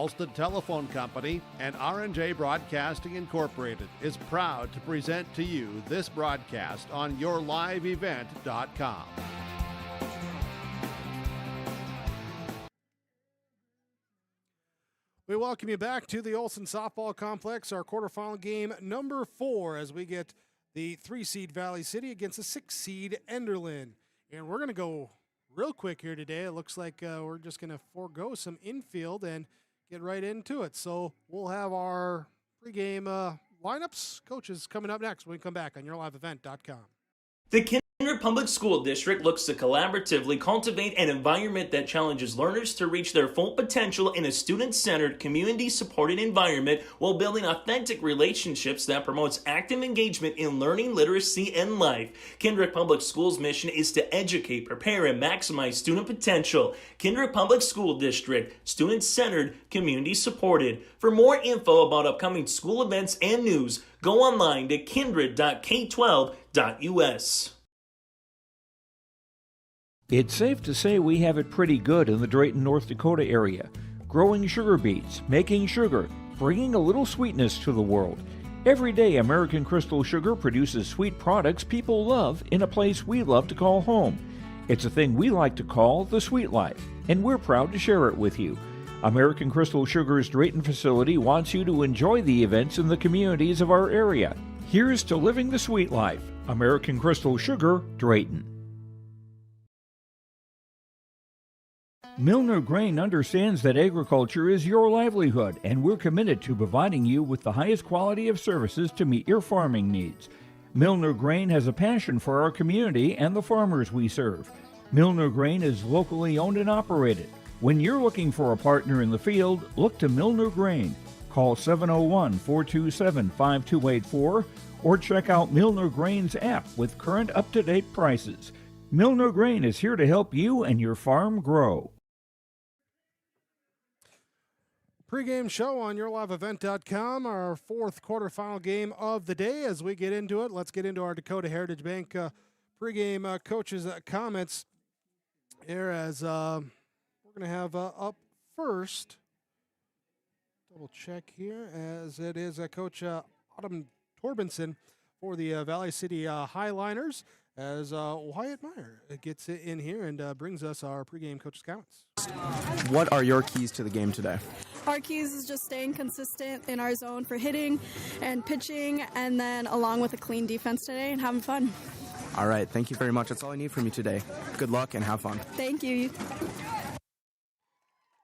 Alston Telephone Company and R&J Broadcasting Incorporated is proud to present to you this broadcast on yourliveevent.com. We welcome you back to the Olson Softball Complex, our quarterfinal game number 4, as we get the 3-seed Valley City against the 6-seed Enderlin. And we're going to go real quick here today. It looks like we're just going to forego some infield and get right into it. So we'll have our pregame lineups, coaches coming up next when we come back on yourliveevent.com. The Kindred Public School District looks to collaboratively cultivate an environment that challenges learners to reach their full potential in a student-centered, community-supported environment while building authentic relationships that promotes active engagement in learning, literacy, and life. Kindred Public Schools' mission is to educate, prepare, and maximize student potential. Kindred Public School District, student-centered, community-supported. For more info about upcoming school events and news, go online to kindred.k12.us. It's safe to say we have it pretty good in the Drayton, North Dakota area. Growing sugar beets, making sugar, bringing a little sweetness to the world. Every day, American Crystal Sugar produces sweet products people love in a place we love to call home. It's a thing we like to call the sweet life, and we're proud to share it with you. American Crystal Sugar's Drayton facility wants you to enjoy the events in the communities of our area. Here's to living the sweet life. American Crystal Sugar, Drayton. Milner Grain understands that agriculture is your livelihood, and we're committed to providing you with the highest quality of services to meet your farming needs. Milner Grain has a passion for our community and the farmers we serve. Milner Grain is locally owned and operated. When you're looking for a partner in the field, look to Milner Grain. Call 701-427-5284 or check out Milner Grain's app with current up-to-date prices. Milner Grain is here to help you and your farm grow. Pre-game show on yourliveevent.com, our 4th quarterfinal game of the day. As we get into it, let's get into our Dakota Heritage Bank pre-game coaches' comments here, as we're going to have up first, double check here, as it is Coach Autumn Torbenson for the Valley City Highliners, as Wyatt Meyer gets in here and brings us our pregame coach's comments. What are your keys to the game today? Our keys is just staying consistent in our zone for hitting and pitching, and then along with a clean defense today and having fun. All right, thank you very much. That's all I need from you today. Good luck and have fun. Thank you.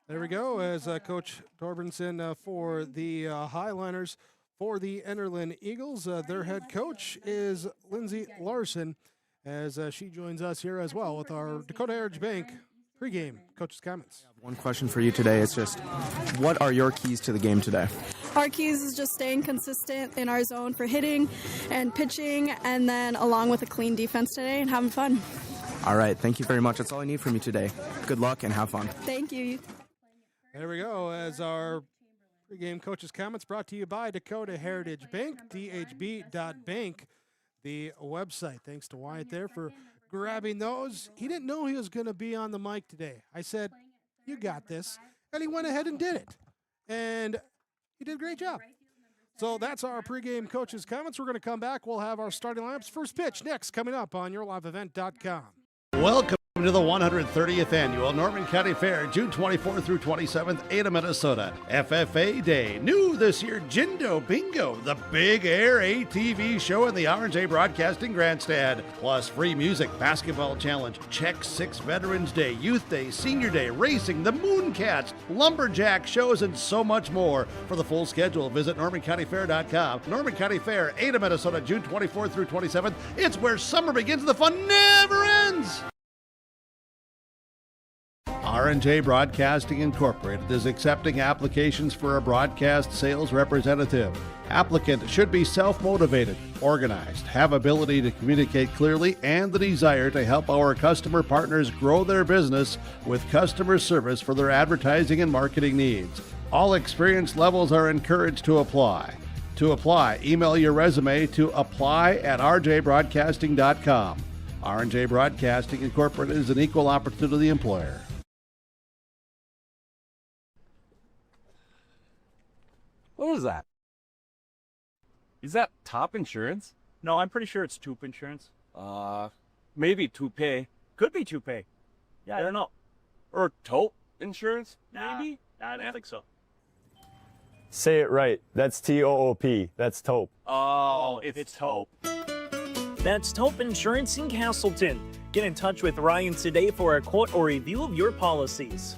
There we go, as Coach Torbenson for the Highliners. For the Enderlin Eagles, their head coach is Lindsay Larson, as she joins us here as well with our Dakota Heritage Bank pregame coach's comments. One question for you today. It's just, what are your keys to the game today? Our keys is just staying consistent in our zone for hitting and pitching, and then along with a clean defense today and having fun. All right, thank you very much. That's all I need from you today. Good luck and have fun. Thank you. There we go, as our pregame coach's comments brought to you by Dakota Heritage Bank, dhb.bank, the website. Thanks to Wyatt there for grabbing those. He didn't know he was going to be on the mic today. I said, you got this. And he went ahead and did it. And he did a great job. So that's our pregame coach's comments. We're going to come back. We'll have our starting lineups. First pitch next, coming up on yourliveevent.com. Welcome to the 130th Annual Norman County Fair, June 24th through 27th, Ada, Minnesota. FFA Day. New this year, Jindo Bingo, the Big Air ATV show in the R&J Broadcasting Grandstand. Plus free music, basketball challenge, Check 6 Veterans Day, Youth Day, Senior Day, racing, the Mooncats, lumberjack shows, and so much more. For the full schedule, visit NormanCountyFair.com. Norman County Fair, Ada, Minnesota, June 24th through 27th. It's where summer begins and the fun never ends. R&J Broadcasting Incorporated is accepting applications for a broadcast sales representative. Applicant should be self-motivated, organized, have ability to communicate clearly, and the desire to help our customer partners grow their business with customer service for their advertising and marketing needs. All experience levels are encouraged to apply. To apply, email your resume to apply@rjbroadcasting.com. R&J Broadcasting Incorporated is an equal opportunity employer. What is that? Is that top insurance? No, I'm pretty sure it's Toop Insurance. Maybe toupee. Could be Toupee. Yeah, I don't know. Or taupe insurance, Nah, maybe? nah, I don't think so. Say it right. That's T-O-O-P. That's taupe. Oh, it's taupe. That's Taupe Insurance in Castleton. Get in touch with Ryan today for a quote or review of your policies.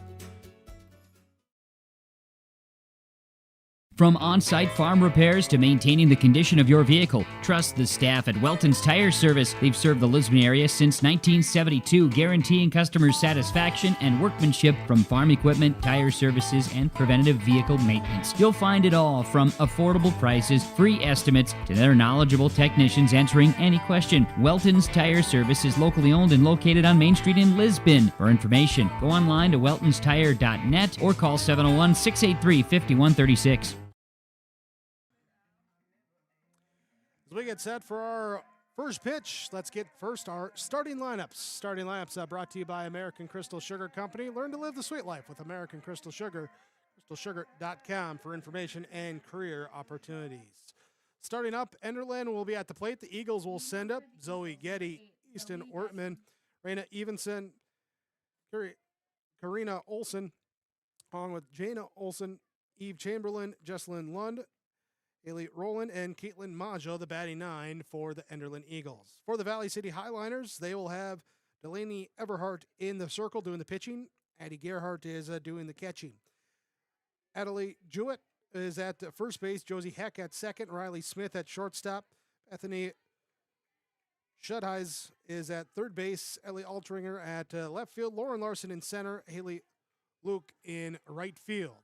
From on-site farm repairs to maintaining the condition of your vehicle, trust the staff at Welton's Tire Service. They've served the Lisbon area since 1972, guaranteeing customer satisfaction and workmanship from farm equipment, tire services, and preventative vehicle maintenance. You'll find it all from affordable prices, free estimates, to their knowledgeable technicians answering any question. Welton's Tire Service is locally owned and located on Main Street in Lisbon. For information, go online to weltonstire.net or call 701-683-5136. As we get set for our first pitch, let's get first our starting lineups. Starting lineups brought to you by American Crystal Sugar Company. Learn to live the sweet life with American Crystal Sugar. CrystalSugar.com for information and career opportunities. Starting up, Enderlin will be at the plate. The Eagles will send up Zoe Getty, Easton Ortman, Raina Evenson, Karina Olson, along with Jana Olson, Eve Chamberlain, Jesselyn Lund, Haley Rowland, and Caitlin Maggio, the batting nine for the Enderlin Eagles. For the Valley City Highliners, they will have Delaney Everhart in the circle doing the pitching. Addie Gerhardt is doing the catching. Adelie Jewett is at first base. Josie Heck at second. Riley Smith at shortstop. Bethany Schudheis is at third base. Ellie Altringer at left field. Lauren Larson in center. Haley Luke in right field.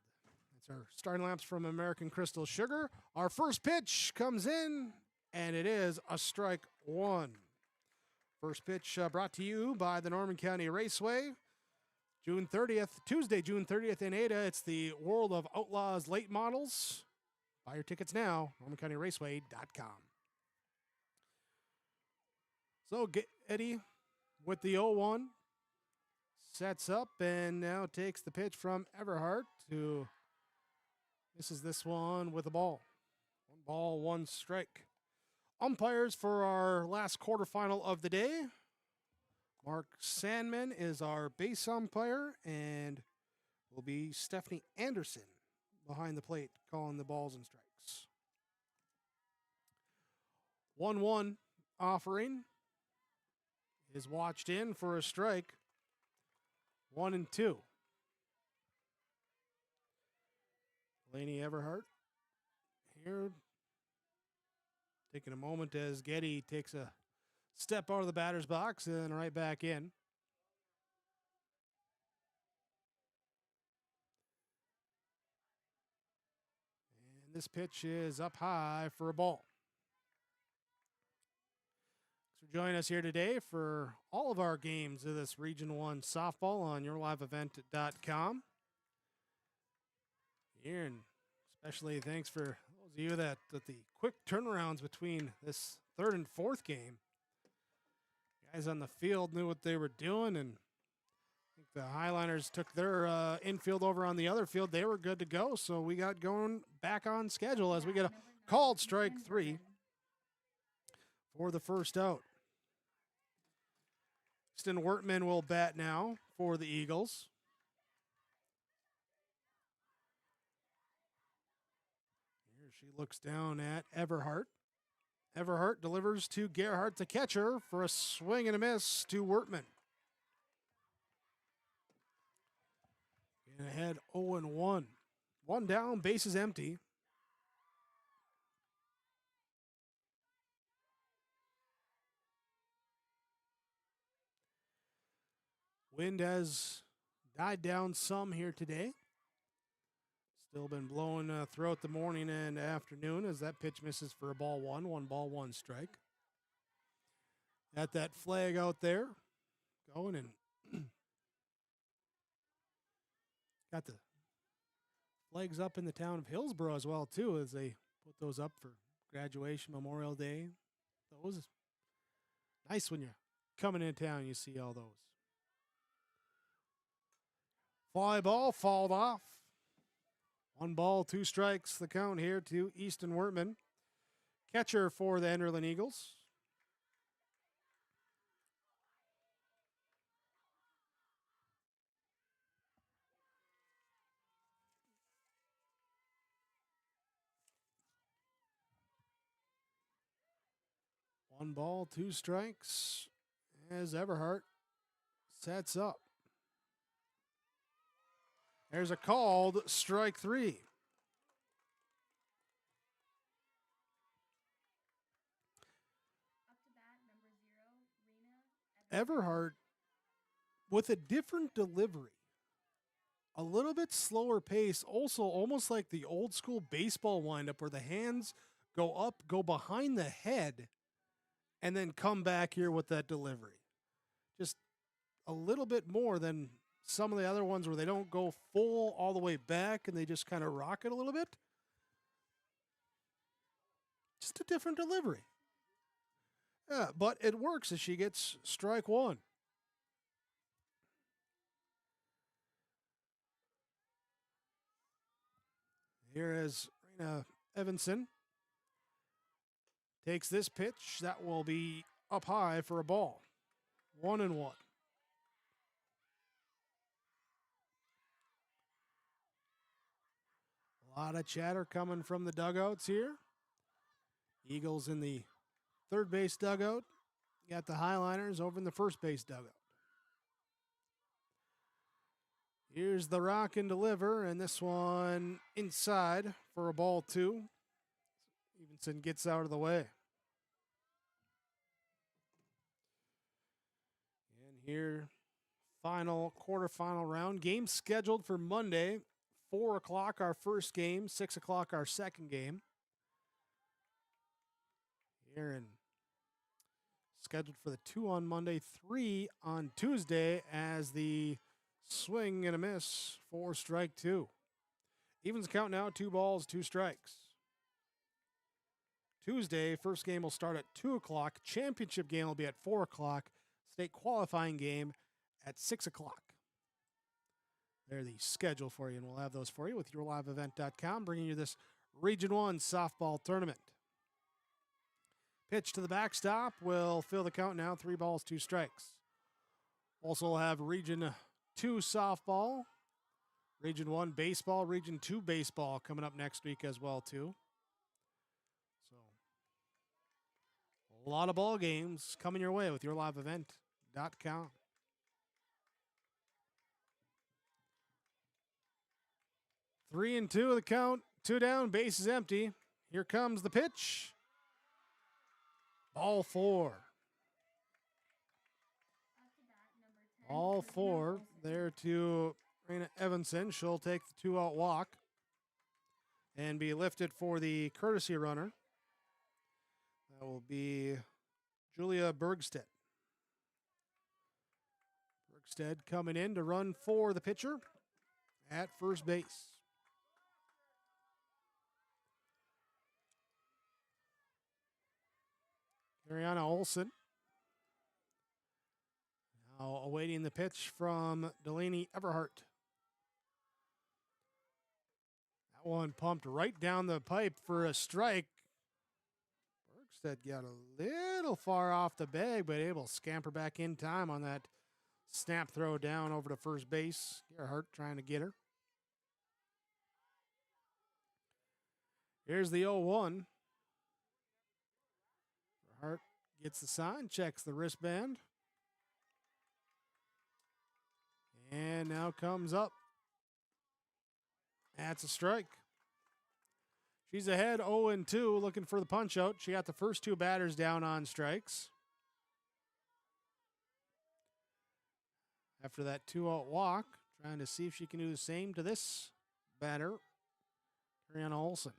Our starting lamps from American Crystal Sugar. Our first pitch comes in, and it is a strike one. First pitch brought to you by the Norman County Raceway. June 30th, Tuesday, June 30th in Ada. It's the World of Outlaws late models. Buy your tickets now, NormanCountyRaceway.com. So Eddie with the 0-1 sets up and now takes the pitch from Everhart to misses this one with a ball. One ball, one strike. Umpires for our last quarterfinal of the day. Mark Sandman is our base umpire, and will be Stephanie Anderson behind the plate calling the balls and strikes. 1-1 offering is watched in for a strike. 1-2. Delaney Everhart here taking a moment as Getty takes a step out of the batter's box and right back in. And this pitch is up high for a ball. Thanks for joining us here today for all of our games of this Region 1 softball on yourliveevent.com. Here, and especially thanks for those of you that the quick turnarounds between this third and fourth game. Guys on the field knew what they were doing, and I think the Highliners took their infield over on the other field. They were good to go, so we got going back on schedule as we get a called strike three for the first out. Easton Wortman will bat now for the Eagles. She looks down at Everhart. Everhart delivers to Gerhardt, the catcher, for a swing and a miss to Wortman. And ahead 0-1. One down, bases empty. Wind has died down some here today. Still been blowing throughout the morning and afternoon as that pitch misses for a ball one. 1 ball, 1 strike. Got that flag out there going, and got the flags up in the town of Hillsborough as well, too, as they put those up for graduation, Memorial Day. Those nice when you're coming into town, you see all those. Fly ball, fouled off. 1 ball, 2 strikes, the count here to Easton Wertman. Catcher for the Enderlin Eagles. One ball, 2 strikes as Everhart sets up. There's a called strike 3. Everhart with a different delivery. A little bit slower pace, also almost like the old school baseball windup where the hands go up, go behind the head, and then come back here with that delivery. Just a little bit more than some of the other ones where they don't go full all the way back and they just kind of rock it a little bit. Just a different delivery. Yeah, but it works as she gets strike 1. Here is Raina Evanson. Takes this pitch. That will be up high for a ball. 1-1. A lot of chatter coming from the dugouts here. Eagles in the third base dugout. Got the Highliners over in the first base dugout. Here's the rock and deliver, and this one inside for a ball 2. Evenson gets out of the way. And here, final quarterfinal round. Game scheduled for Monday, 4 o'clock our first game, 6 o'clock our second game. Here and scheduled for the 2 on Monday, 3 on Tuesday as the swing and a miss for strike 2. Evens count now, 2 balls, 2 strikes. Tuesday, first game will start at 2 o'clock. Championship game will be at 4 o'clock. State qualifying game at 6 o'clock. They're the schedule for you, and we'll have those for you with yourliveevent.com, bringing you this Region 1 softball tournament. Pitch to the backstop will fill the count now, 3 balls, 2 strikes. Also we'll have Region 2 softball, Region 1 baseball, Region 2 baseball coming up next week as well, too. So a lot of ball games coming your way with yourliveevent.com. 3-2 the count, 2 down, base is empty. Here comes the pitch. Ball 4. Ball 4 there to Raina Evanson. She'll take the 2-out walk and be lifted for the courtesy runner. That will be Julia Bergstedt. Bergstedt coming in to run for the pitcher at first base. Ariana Olson now awaiting the pitch from Delaney Everhart. That one pumped right down the pipe for a strike. Bergstedt got a little far off the bag, but able to scamper back in time on that snap throw down over to first base. Gerhart trying to get her. Here's the 0-1. Hart gets the sign, checks the wristband. And now comes up. That's a strike. She's ahead 0-2, looking for the punch out. She got the first 2 batters down on strikes. After that 2-out walk, trying to see if she can do the same to this batter, Ariana Olson.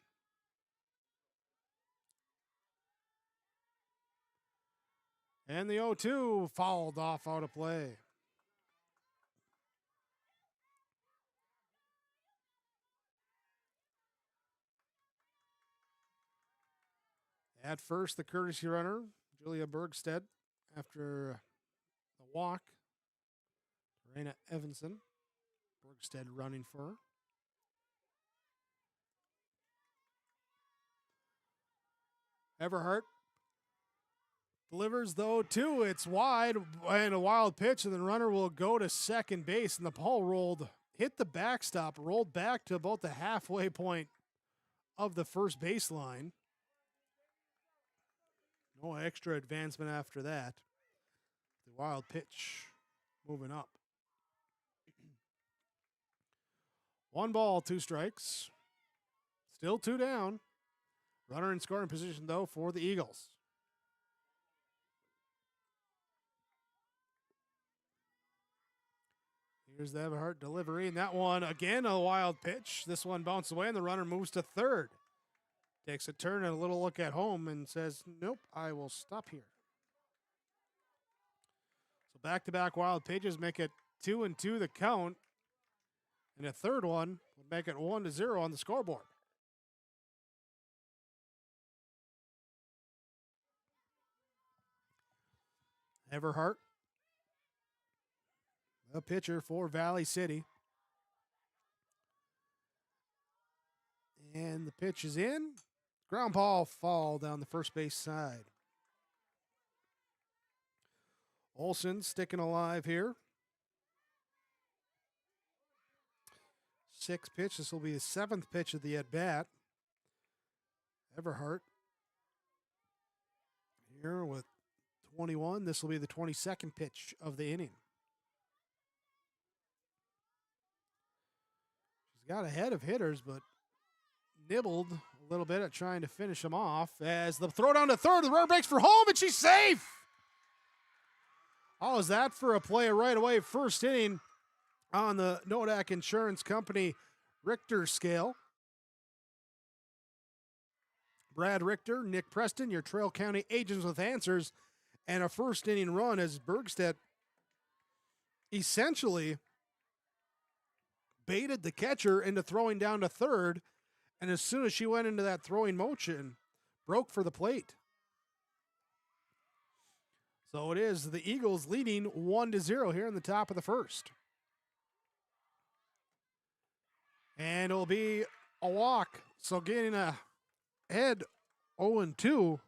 And the 0-2 fouled off out of play. At first, the courtesy runner, Julia Bergstedt, after the walk, Raina Evanson. Bergstedt running for her. Everhart delivers, though, two. It's wide and a wild pitch, and the runner will go to second base, and the ball hit the backstop, rolled back to about the halfway point of the first baseline. No extra advancement after that. The wild pitch moving up. 1 ball, 2 strikes. Still 2 down. Runner in scoring position, though, for the Eagles. Here's the Everhart delivery, and that one, again, a wild pitch. This one bounced away, and the runner moves to third. Takes a turn and a little look at home and says, nope, I will stop here. So back-to-back wild pitches make it 2-2 the count. And a third one would make it 1-0 on the scoreboard. Everhart, the pitcher for Valley City. And the pitch is in. Ground ball fall down the first base side. Olsen sticking alive here. 6th pitch. This will be the 7th pitch of the at-bat. Everhart here with 21. This will be the 22nd pitch of the inning. She's got ahead of hitters, but nibbled a little bit at trying to finish them off. As the throw down to third, the runner breaks for home, and she's safe. How is that for a play right away? First inning on the Nodak Insurance Company Richter scale. Brad Richter, Nick Preston, your Trail County agents with answers, and a first inning run as Bergstedt essentially baited the catcher into throwing down to third, and as soon as she went into that throwing motion, broke for the plate. So it is the Eagles leading 1-0 here in the top of the first. And it'll be a walk. So getting ahead 0-2.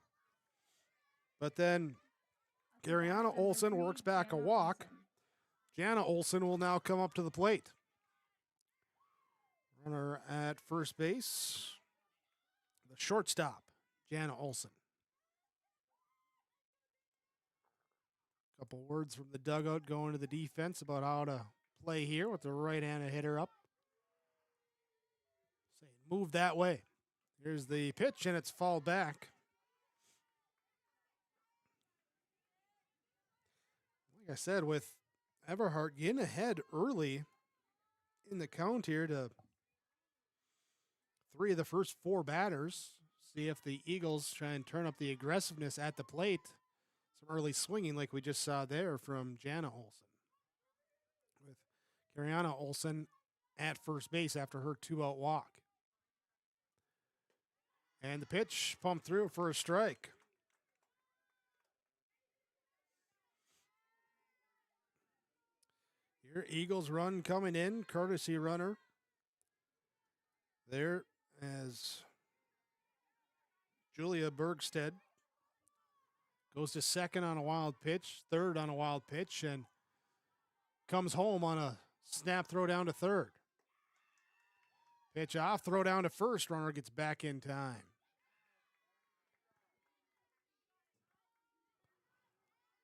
But then Gariana Olsen works back a walk. Jana Olsen will now come up to the plate. Runner at first base. The shortstop, Jana Olsen. Couple words from the dugout going to the defense about how to play here with the right-handed hitter up. Saying move that way. Here's the pitch, and it's fouled back. Like I said, with Everhart getting ahead early in the count here to 3 of the first 4 batters. See if the Eagles try and turn up the aggressiveness at the plate. Some early swinging like we just saw there from Jana Olsen. With Gariana Olsen at first base after her 2-out walk. And the pitch pumped through for a strike. Here, Eagles run coming in, courtesy runner. There as Julia Bergstedt goes to second on a wild pitch, third on a wild pitch, and comes home on a snap throw down to third. Pitch off, throw down to first, runner gets back in time.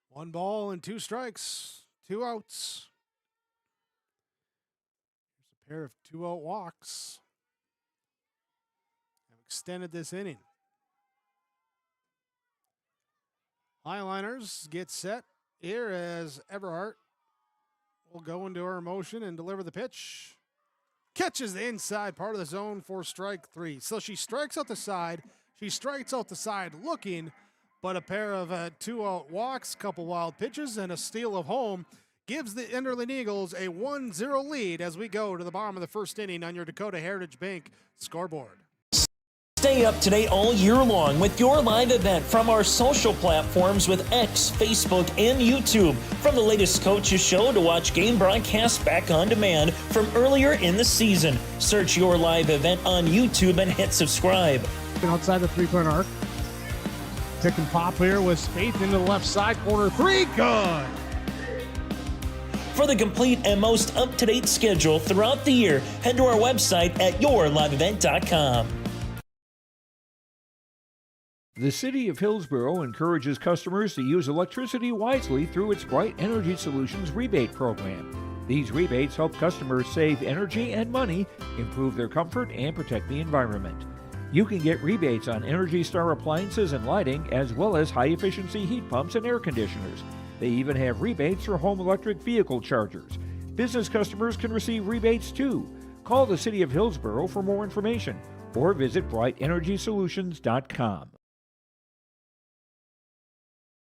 One ball and 2 strikes, 2 outs. Here's a pair of 2-out walks. Have extended this inning. Highliners get set here as Everhart will go into her motion and deliver the pitch. Catches the inside part of the zone for strike 3. So she strikes out the side. She strikes out the side looking, but a pair of 2-out walks, couple wild pitches, and a steal of home gives the Enderlin Eagles a 1-0 lead as we go to the bottom of the first inning on your Dakota Heritage Bank scoreboard. Stay up to date all year long with your live event from our social platforms with X, Facebook, and YouTube. From the latest coaches show to watch game broadcasts back on demand from earlier in the season. Search your live event on YouTube and hit subscribe. Outside the 3-point arc. Pick and pop here with Spaeth into the left side corner. 3, good. For the complete and most up-to-date schedule throughout the year, head to our website at yourliveevent.com. The City of Hillsborough encourages customers to use electricity wisely through its Bright Energy Solutions rebate program. These rebates help customers save energy and money, improve their comfort, and protect the environment. You can get rebates on Energy Star appliances and lighting, as well as high-efficiency heat pumps and air conditioners. They even have rebates for home electric vehicle chargers. Business customers can receive rebates too. Call the City of Hillsborough for more information or visit brightenergysolutions.com.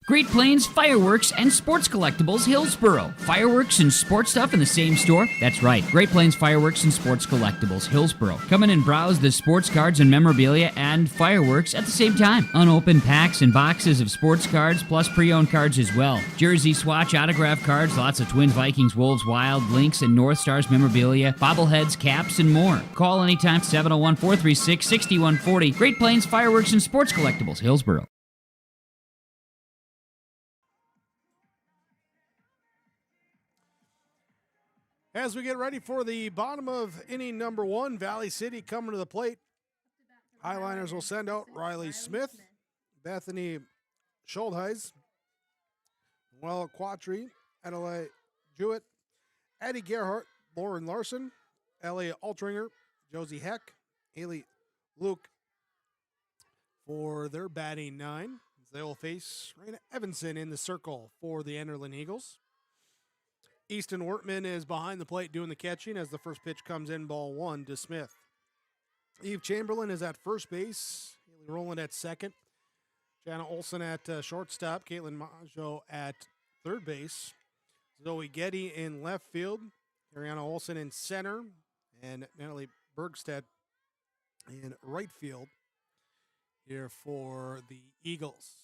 Great Plains Fireworks and Sports Collectibles, Hillsborough. Fireworks and sports stuff in the same store? That's right. Great Plains Fireworks and Sports Collectibles, Hillsborough. Come in and browse the sports cards and memorabilia and fireworks at the same time. Unopened packs and boxes of sports cards, plus pre-owned cards as well. Jersey swatch autograph cards, lots of Twins, Vikings, Wolves, Wild, Lynx, and North Stars memorabilia, bobbleheads, caps, and more. Call anytime, 701-436-6140. Great Plains Fireworks and Sports Collectibles, Hillsborough. As we get ready for the bottom of inning number 1, Valley City coming to the plate. Highliners will send out Riley Smith, Bethany Schuldheis, Noelle Quatry, Adelaide Jewett, Addie Gerhardt, Lauren Larson, Ellie Altringer, Josie Heck, Haley Luke for their batting 9. They will face Raina Evanson in the circle for the Enderlin Eagles. Easton Wortman is behind the plate doing the catching as the first pitch comes in, ball 1 to Smith. Eve Chamberlain is at first base. Haley Rowland at second. Jana Olson at shortstop. Caitlin Maggio at third base. Zoe Getty in left field. Ariana Olson in center. And Natalie Bergstedt in right field here for the Eagles.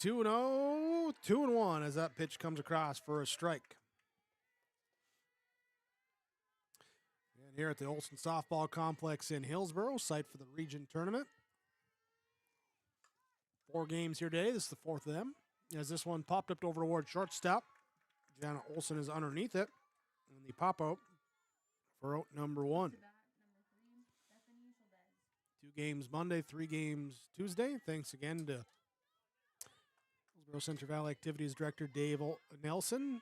2-0, 2-1 as that pitch comes across for a strike. Here at the Olson Softball Complex in Hillsborough, site for the region tournament. 4 games here today. This is the 4th of them. As this one popped up over toward shortstop, Jana Olson is underneath it. And the pop-out for out number 1. 2 games Monday, 3 games Tuesday. Thanks again to Hillsborough Central Valley Activities Director Dave Nelson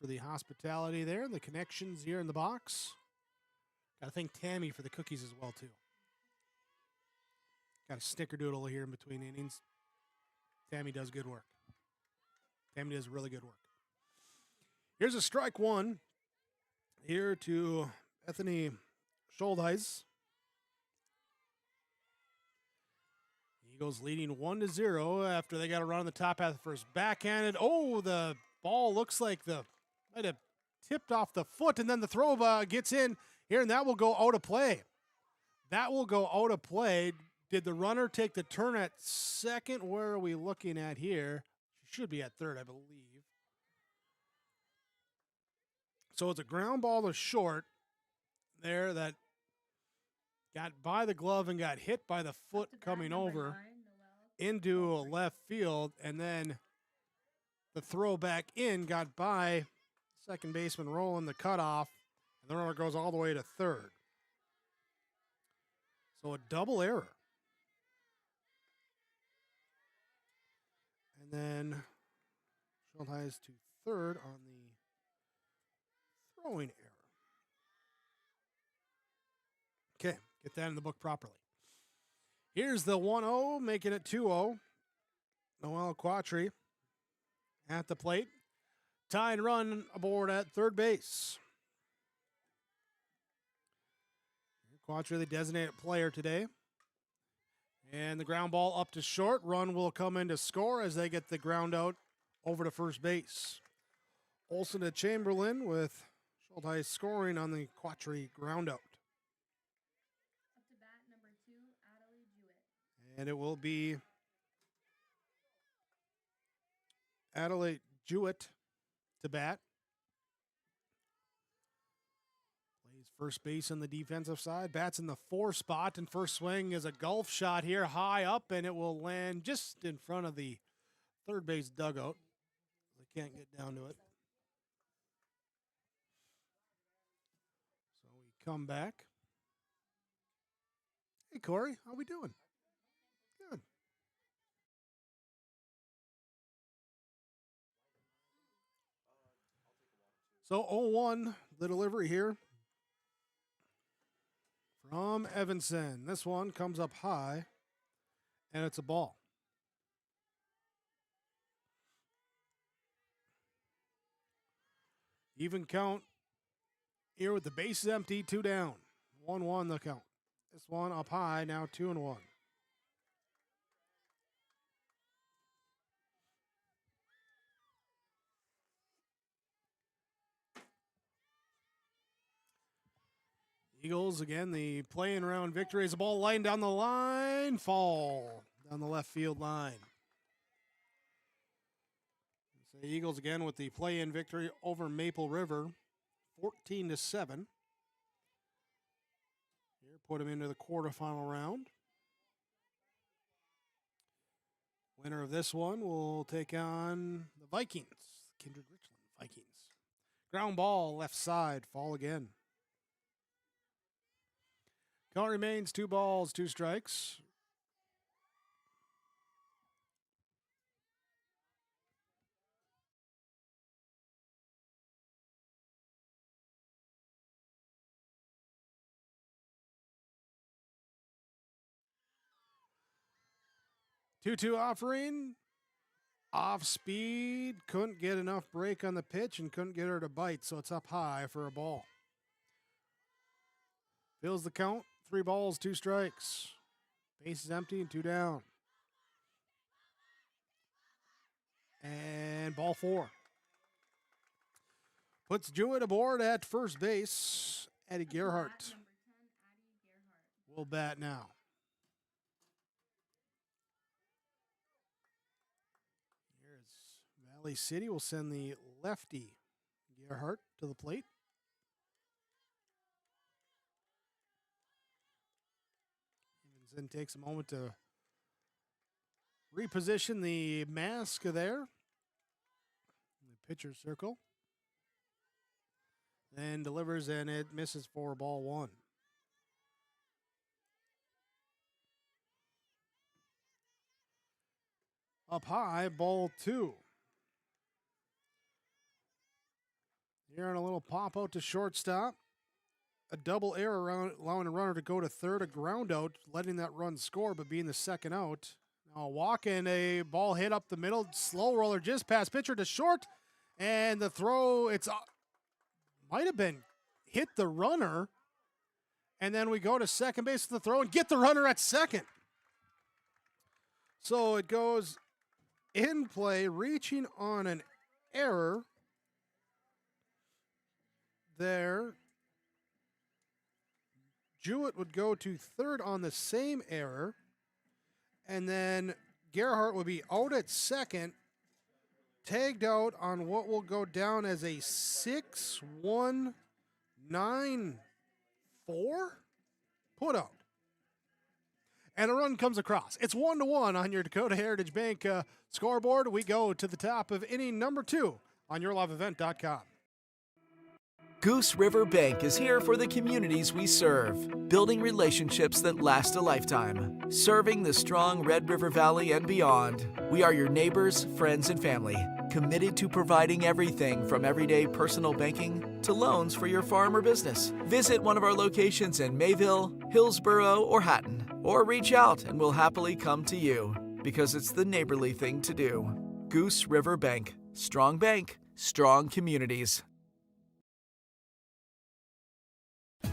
for the hospitality there, the connections here in the box. Got to thank Tammy for the cookies as well, too. Got a snickerdoodle here in between innings. Tammy does good work. Tammy does really good work. Here's a strike 1 here to Bethany Schuldheis. Eagles leading 1-0 after they got a run on the top half of the first. Backhanded. Oh, the ball looks like might have tipped off the foot, and then the throw gets in here, and that will go out of play. That will go out of play. Did the runner take the turn at second? Where are we looking at here? She should be at third, I believe. So it's a ground ball to short there that got by the glove and got hit by the foot coming over into left field, and then the throw back in got by second baseman rolling the cutoff, and the runner goes all the way to third. So a double error. And then Schuldheis to third on the throwing error. Okay, get that in the book properly. Here's the 1-0, making it 2-0. Noelle Quatry at the plate. Tying run aboard at third base. Quatry, the designated player today. And the ground ball up to short. Run will come in to score as they get the ground out over to first base. Olson to Chamberlain with Schuldheis scoring on the Quatry ground out. Up to bat, number 2, Adelaide Jewett. And it will be Adelaide Jewett to bat. Plays First base on the defensive side. Bats in the 4 spot, and first swing is a golf shot here high up, and it will land just in front of the third base dugout. They can't get down to it. So we come back. Hey, Corey, how we doing? Good. So 0-1, the delivery here from Evanson. This one comes up high, and it's a ball. Even count here with the bases empty, 2 down. 1-1 the count. This one up high, now 2-1. Eagles, again, the play-in round victory as a ball lined down the line, fall down the left field line. So the Eagles, again, with the play-in victory over Maple River, 14-7. Here, put them into the quarterfinal round. Winner of this one will take on the Vikings, Kindred Richland Vikings. Ground ball, left side, fall again. Count remains 2 balls, 2 strikes. Two offering. Off speed. Couldn't get enough break on the pitch and couldn't get her to bite, so it's up high for a ball. Fills the count. 3 balls, 2 strikes. Base is empty and 2 down. And ball 4. Puts Jewett aboard at first base. Eddie Gerhardt will bat now. Here's Valley City will send the lefty Gerhardt to the plate. Then takes a moment to reposition the mask there. The pitcher circle. Then delivers, and it misses for ball 1. Up high, ball 2. Here on a little pop out to shortstop. A double error around, allowing a runner to go to third, a ground out, letting that run score, but being the second out. Now a walk and a ball hit up the middle, slow roller just past pitcher to short, and the throw, it's might have been hit the runner, and then we go to second base with the throw and get the runner at second. So it goes in play, reaching on an error there. Jewett would go to third on the same error, and then Gerhardt would be out at second, tagged out on what will go down as a 6-1-9-4 put out. And a run comes across. It's 1-1 on your Dakota Heritage Bank scoreboard. We go to the top of inning number 2 on yourliveevent.com. Goose River Bank is here for the communities we serve, building relationships that last a lifetime. Serving the strong Red River Valley and beyond, we are your neighbors, friends, and family, committed to providing everything from everyday personal banking to loans for your farm or business. Visit one of our locations in Mayville, Hillsboro, or Hatton, or reach out and we'll happily come to you, because it's the neighborly thing to do. Goose River Bank. Strong bank, strong communities.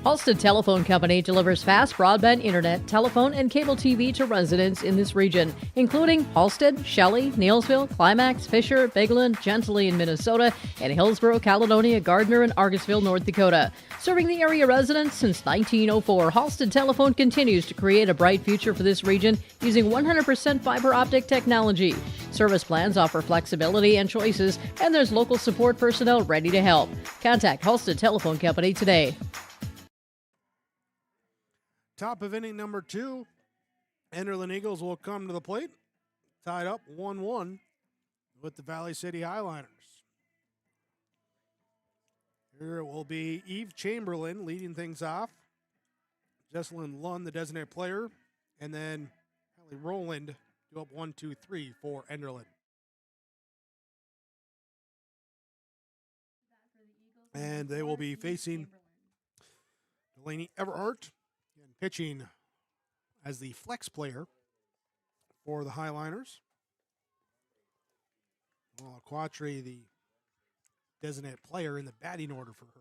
Halstead Telephone Company delivers fast broadband internet, telephone, and cable TV to residents in this region, including Halstead, Shelley, Neelsville, Climax, Fisher, Bigland, Gentilly in Minnesota, and Hillsborough, Caledonia, Gardner, and Argusville, North Dakota. Serving the area residents since 1904, Halstead Telephone continues to create a bright future for this region using 100% fiber optic technology. Service plans offer flexibility and choices, and there's local support personnel ready to help. Contact Halstead Telephone Company today. Top of inning number 2. Enderlin Eagles will come to the plate. Tied up 1-1 with the Valley City Highliners. Here it will be Eve Chamberlain leading things off. Jesselyn Lund, the designated player. And then Hallie Rowland do up 1-2-3 for Enderlin. And they will be facing Delaney Everhart and pitching as the flex player for the Highliners. Well, Quattry, the designated player in the batting order for her.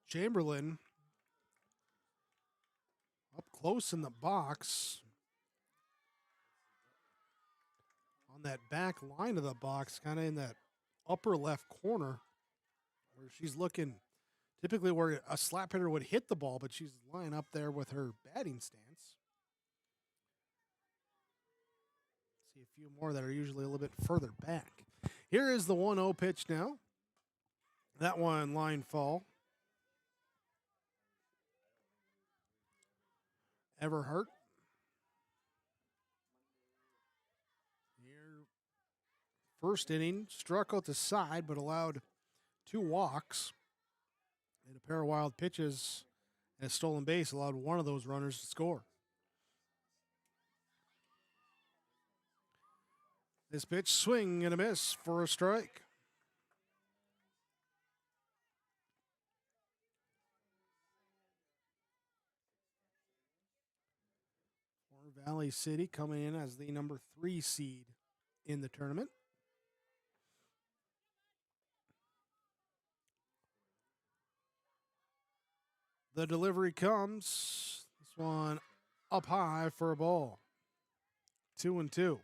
Chamberlain up close in the box. On that back line of the box, kind of in that upper left corner where she's looking typically where a slap hitter would hit the ball, but she's lying up there with her batting stance. See a few more that are usually a little bit further back. Here is the 1-0 pitch now. That one line fall. Everhart. Here, first inning, struck out the side, but allowed 2 walks. And a pair of wild pitches and a stolen base allowed one of those runners to score. This pitch, swing and a miss for a strike. For Valley City coming in as the number 3 seed in the tournament. The delivery comes. This one up high for a ball. 2-2.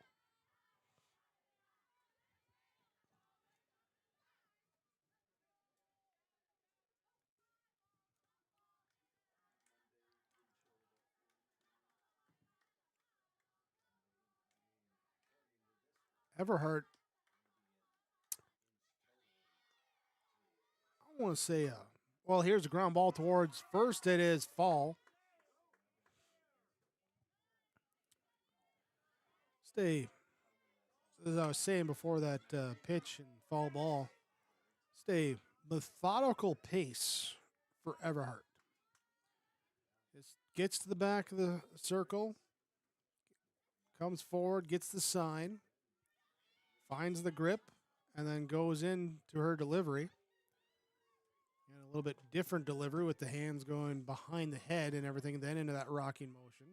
Everhart, I want to say, well, here's a ground ball towards first. It is fall. Stay, as I was saying before that pitch and fall ball, stay methodical pace for Everhart. Just gets to the back of the circle, comes forward, gets the sign, finds the grip, and then goes into her delivery. And a little bit different delivery with the hands going behind the head and everything, and then into that rocking motion.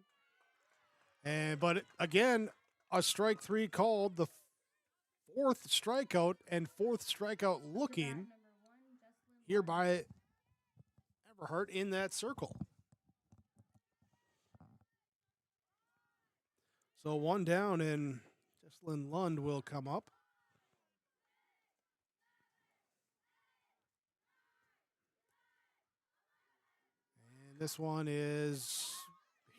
But again, a strike 3 called, the 4th strikeout and 4th strikeout looking here by Everhart in that circle. So 1 down, and Jesselyn Lund will come up. And this one is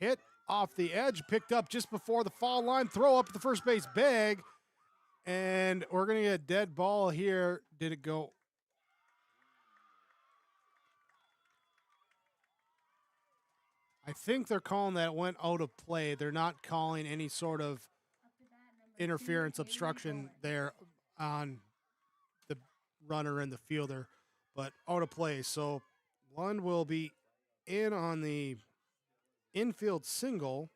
hit off the edge, picked up just before the foul line, throw up the first base bag, and we're going to get a dead ball here. Did it go? I think they're calling that it went out of play. They're not calling any sort of interference, obstruction there on the runner and the fielder, but out of play. So Lund will be in on the infield single,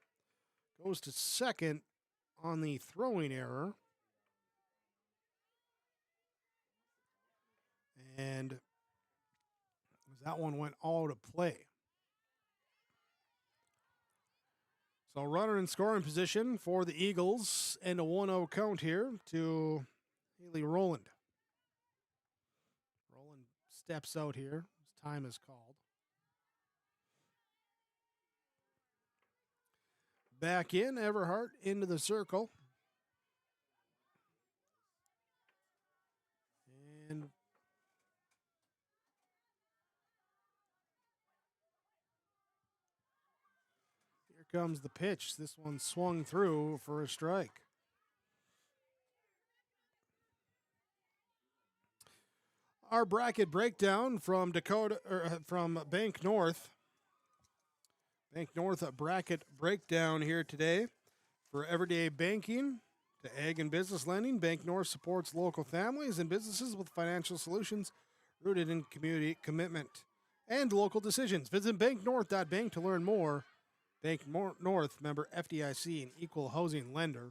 goes to second on the throwing error. And that one went out of play. So runner in scoring position for the Eagles, and a 1-0 count here to Haley Rowland. Rowland steps out here as time is called. Back in, Everhart into the circle. And here comes the pitch. This one swung through for a strike. Our bracket breakdown from from Bank North. Bank North bracket breakdown here today for everyday banking to ag and business lending. Bank North supports local families and businesses with financial solutions rooted in community commitment and local decisions. Visit banknorth.bank to learn more. Bank North, member FDIC, and equal housing lender.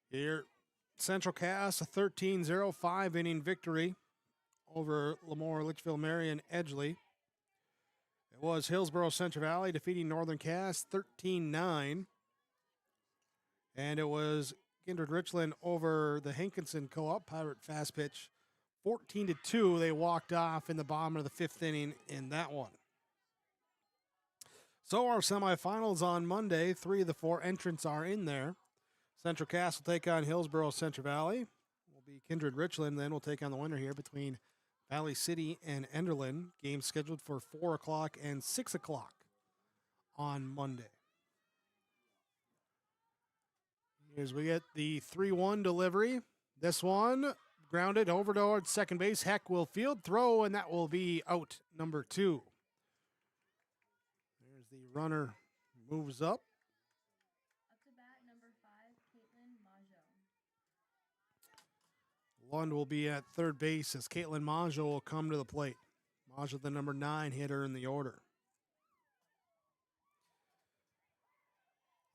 Here, Central Cass, a 13-0 5-inning victory over Lemoore, Litchfield, Marion, Edgeley. It was Hillsborough Central Valley defeating Northern Cass 13-9. And it was Kindred Richland over the Hankinson Co-op Pirate Fast Pitch 14-2. They walked off in the bottom of the 5th inning in that one. So our semifinals on Monday, 3 of the 4 entrants are in there. Central Cass will take on Hillsborough Central Valley. Will be Kindred Richland. Then we'll take on the winner here between Valley City and Enderlin. Game scheduled for 4 o'clock and 6 o'clock on Monday. Here's we get the 3-1 delivery. This one grounded over towards second base. Heck will field throw, and that will be out number 2. There's the runner moves up. Up to bat, number 5, Caitlin Majo. Lund will be at third base as Caitlin Majo will come to the plate. Majo, the number 9 hitter in the order.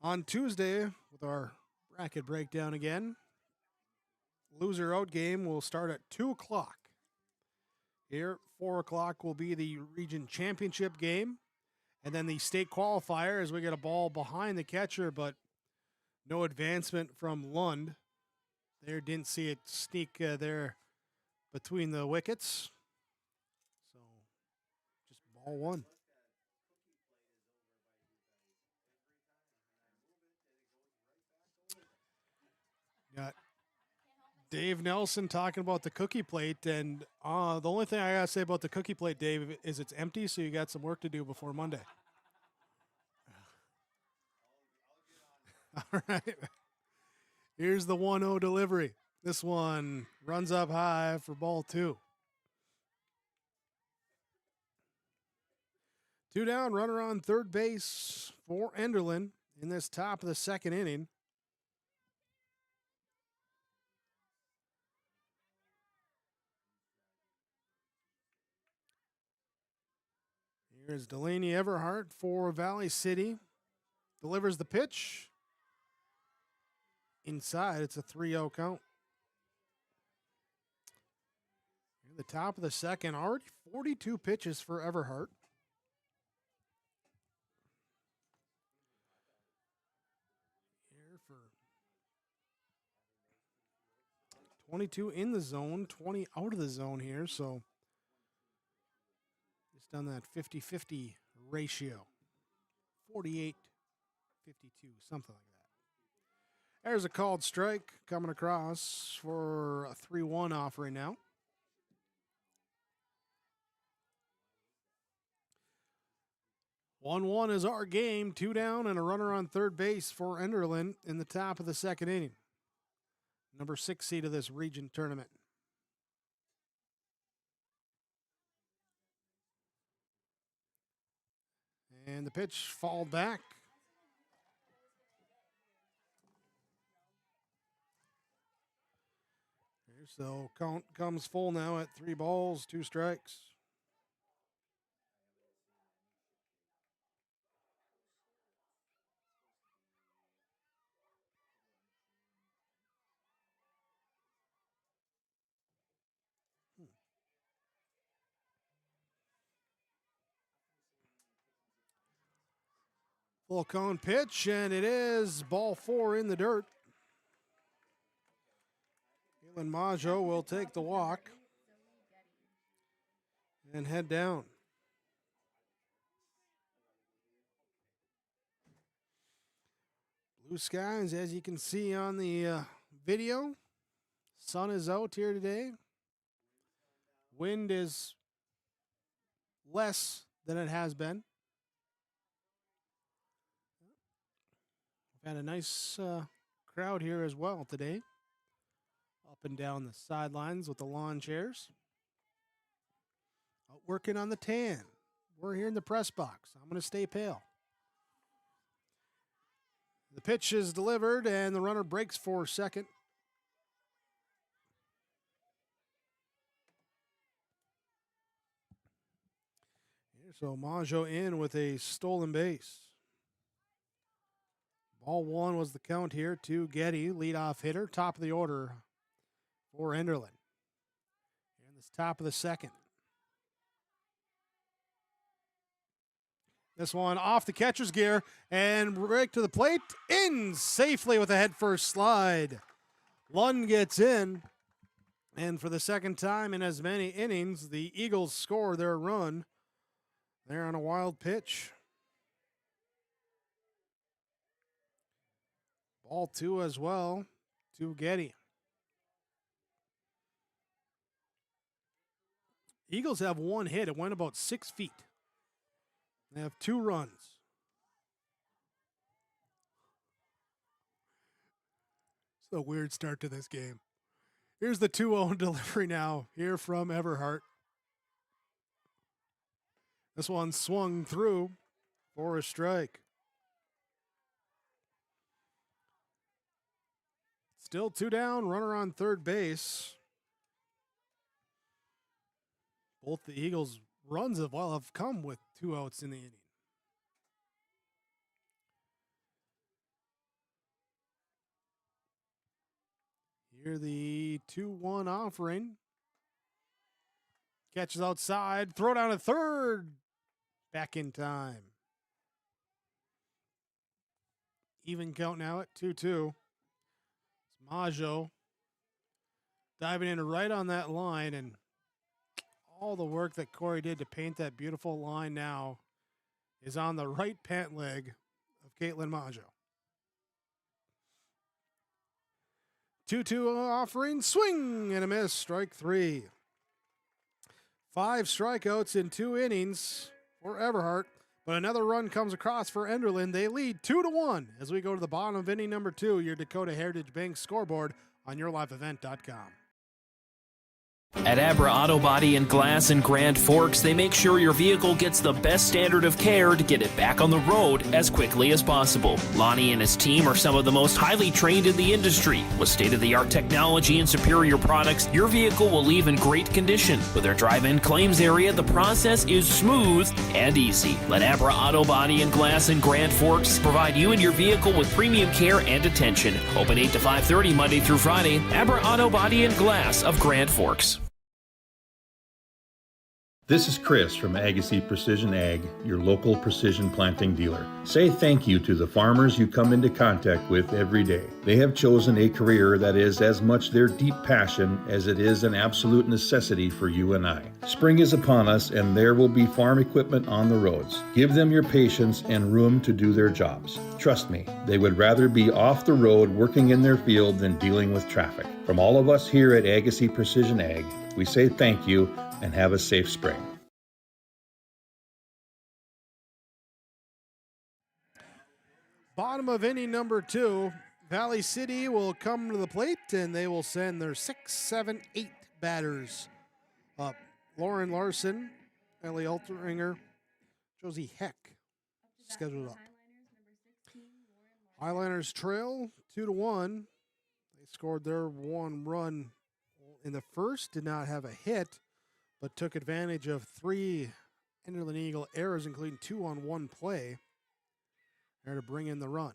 On Tuesday, with our bracket breakdown again, loser out game will start at 2 o'clock. Here, 4 o'clock will be the region championship game. And then the state qualifier as we get a ball behind the catcher, but no advancement from Lund. There, didn't see it sneak there between the wickets. So, just ball one. Got Dave Nelson talking about the cookie plate, and the only thing I got to say about the cookie plate, Dave, is it's empty, so you got some work to do before Monday. All right. Here's the 1-0 delivery. This one runs up high for ball 2. 2 down, runner on third base for Enderlin in this top of the second inning. Here's Delaney Everhart for Valley City. Delivers the pitch. Inside, it's a 3-0 count. Near the top of the second, already 42 pitches for Everhart. Here for 22 in the zone, 20 out of the zone here, so just done that 50-50 ratio. 48-52, something like that. There's a called strike coming across for a 3-1 offering now. One is our game. 2 down and a runner on third base for Enderlin in the top of the second inning. Number 6 seed of this region tournament. And the pitch fall back. So count comes full now at 3 balls, 2 strikes. Full cone pitch, and it is ball 4 in the dirt. Caitlin Majo will take the walk and head down. Blue skies, as you can see on the video. Sun is out here today. Wind is less than it has been. We've had a nice crowd here as well today up and down the sidelines with the lawn chairs. Out working on the tan. We're here in the press box. I'm going to stay pale. The pitch is delivered, and the runner breaks for second. So Maggio in with a stolen base. Ball one was the count here to Getty, leadoff hitter, top of the order for Enderlin. And this top of the second. This one off the catcher's gear and break to the plate. In safely with a head first slide. Lund gets in. And for the second time in as many innings, the Eagles score their run. They're on a wild pitch. Ball two as well to Getty. Eagles have one hit. It went about 6 feet. They have 2 runs. It's a weird start to this game. Here's the 2-0 delivery now here from Everhart. This one swung through for a strike. Still 2 down, runner on third base. Both the Eagles' runs have come with 2 outs in the inning. Here the 2-1 offering. Catches outside, throw down to third. Back in time. Even count now at 2-2. It's Maggio diving in right on that line, and all the work that Corey did to paint that beautiful line now is on the right pant leg of Caitlin Maggio. 2-2 offering, swing and a miss, strike 3. 5 strikeouts in 2 innings for Everhart, but another run comes across for Enderlin. They lead 2-1 as we go to the bottom of inning number 2, your Dakota Heritage Bank scoreboard on yourliveevent.com. At Abra Auto Body and Glass in Grand Forks, they make sure your vehicle gets the best standard of care to get it back on the road as quickly as possible. Lonnie and his team are some of the most highly trained in the industry. With state-of-the-art technology and superior products, your vehicle will leave in great condition. With their drive-in claims area, the process is smooth and easy. Let Abra Auto Body and Glass in Grand Forks provide you and your vehicle with premium care and attention. Open 8 to 5:30 Monday through Friday. Abra Auto Body and Glass of Grand Forks. This is Chris from Agassiz Precision Ag, your local precision planting dealer. Say thank you to the farmers you come into contact with every day. They have chosen a career that is as much their deep passion as it is an absolute necessity for you and I. Spring is upon us and there will be farm equipment on the roads. Give them your patience and room to do their jobs. Trust me, they would rather be off the road working in their field than dealing with traffic. From all of us here at Agassiz Precision Ag, we say thank you and have a safe spring. Bottom of inning number 2, Valley City will come to the plate and they will send their 6, 7, 8 batters up. Lauren Larson, Ellie Alteringer, Josie Heck scheduled up. Highliners trail 2-1. They scored their 1 run in the first, did not have a hit, but took advantage of 3 Enderlin Eagle errors, including 2 on 1 play, there to bring in the run.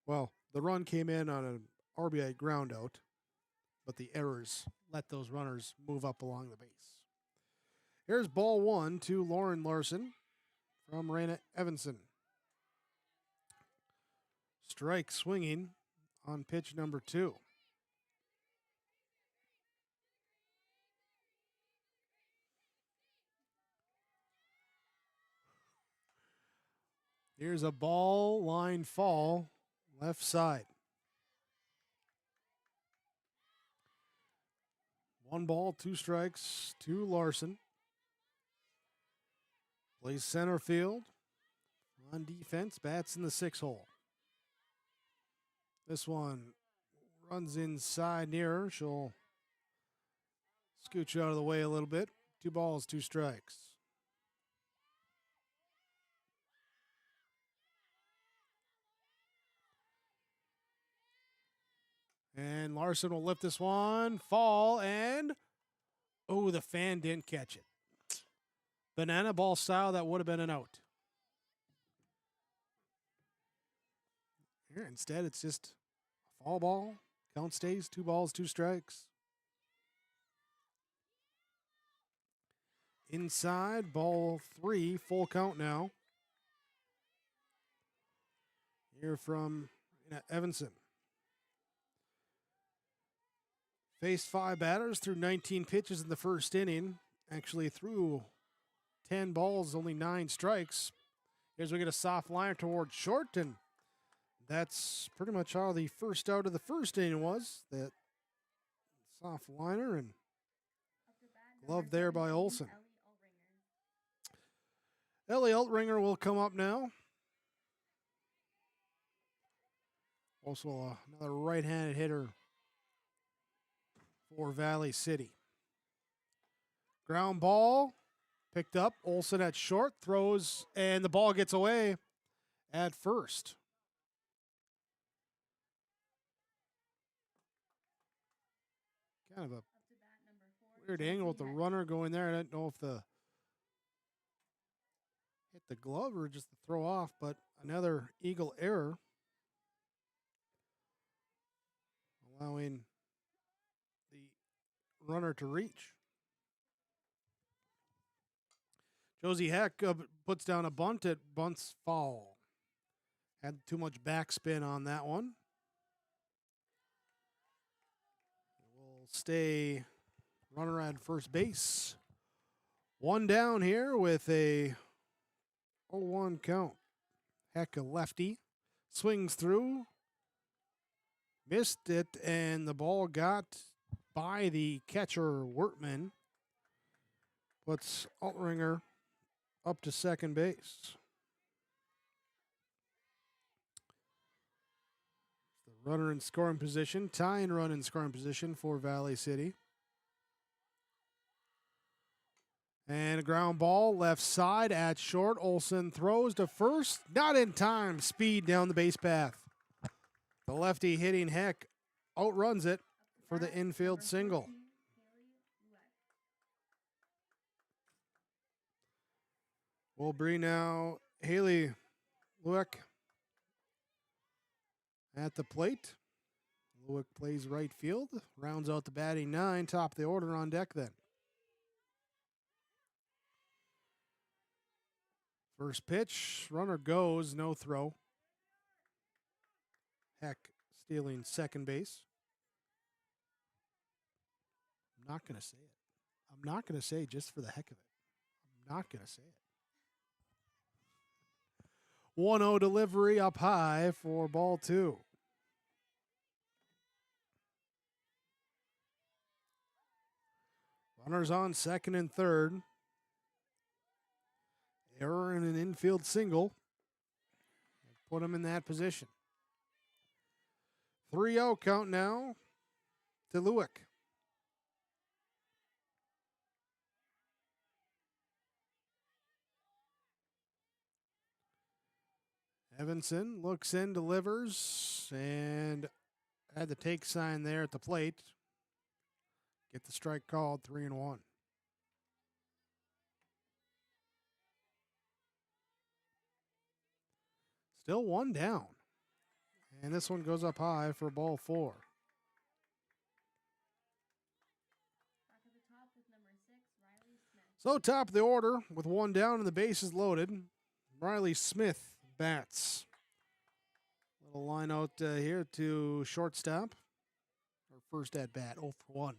Well, the run came in on an RBI ground out, but the errors let those runners move up along the base. Here's ball 1 to Lauren Larson from Raina Evanson. Strike swinging on pitch number 2. Here's a ball, line fall, left side. 1 ball, 2 strikes to Larson. Plays center field. On defense, bats in the 6 hole. This one runs inside near her. She'll scooch out of the way a little bit. 2 balls, 2 strikes. And Larson will lift this one, fall, and oh, the fan didn't catch it. Banana ball style, that would have been an out. Here, instead, it's just a fall ball. Count stays, 2 balls, 2 strikes. Inside, ball 3, full count now. Here from Evanson. Faced 5 batters through 19 pitches in the first inning. Actually threw 10 balls, only 9 strikes. Here's we get a soft liner towards short, and that's pretty much how the first out of the first inning was. That soft liner and glove there by Olson. Ellie Altringer will come up now. Also another right-handed hitter for Valley City. Ground ball picked up. Olson at short, throws, and the ball gets away at first. Kind of a weird angle with the runner going there. I don't know if the hit the glove or just the throw off, but another Eagle error, allowing the runner to reach. Josie Heck puts down a bunt. It bunts foul. Had too much backspin on that one. We'll stay runner at first base. 1 down here with a 0-1 count. Heck, a lefty. Swings through. Missed it, and the ball got by the catcher, Wertman. Puts Altringer up to second base. The runner in scoring position, tying run in scoring position for Valley City. And a ground ball left side at short. Olson throws to first. Not in time. Speed down the base path. The lefty hitting Heck outruns it for the infield single. We'll bring now Haley Lewick at the plate. Lewick plays right field. Rounds out the batting 9. Top of the order on deck then. First pitch, runner goes, no throw. Heck stealing second base. I'm not going to say it. I'm not going to say it just for the heck of it. I'm not going to say it. 1-0 delivery up high for ball 2. Runners on second and third. Error in an infield single. Put him in that position. 3-0 count now to Lewick. Evanson looks in, delivers, and had the take sign there at the plate. Get the strike called, 3-1. Still 1 down. And this one goes up high for ball 4. So top of the order with 1 down and the bases loaded. Riley Smith bats. Little line out here to shortstop. Or first at bat, 0 for 1.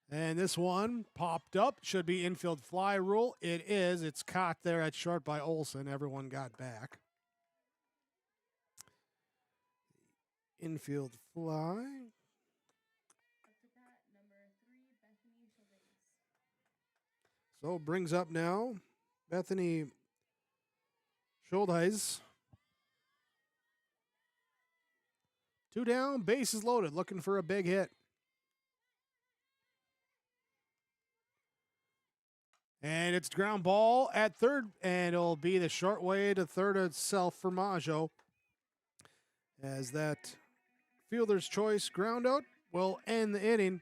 And this one popped up. Should be infield fly rule. It is. It's caught there at short by Olson. Everyone got back. Infield fly. So brings up now Bethany Schuldeis. 2 down, bases loaded, looking for a big hit. And it's ground ball at third, and it'll be the short way to third itself for Maggio. As that fielder's choice ground out will end the inning.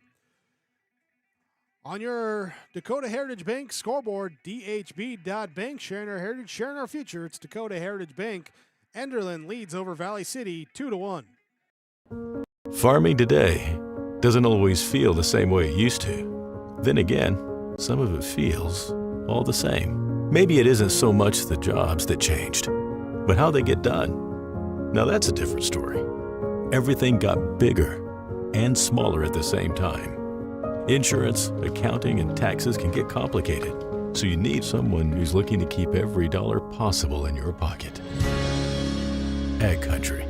On your Dakota Heritage Bank scoreboard, dhb.bank, sharing our heritage, sharing our future. It's Dakota Heritage Bank. Enderlin leads over Valley City 2-1. Farming today doesn't always feel the same way it used to. Then again, some of it feels all the same. Maybe it isn't so much the jobs that changed, but how they get done. Now that's a different story. Everything got bigger and smaller at the same time. Insurance, accounting, and taxes can get complicated, so you need someone who's looking to keep every dollar possible in your pocket. Ag Country.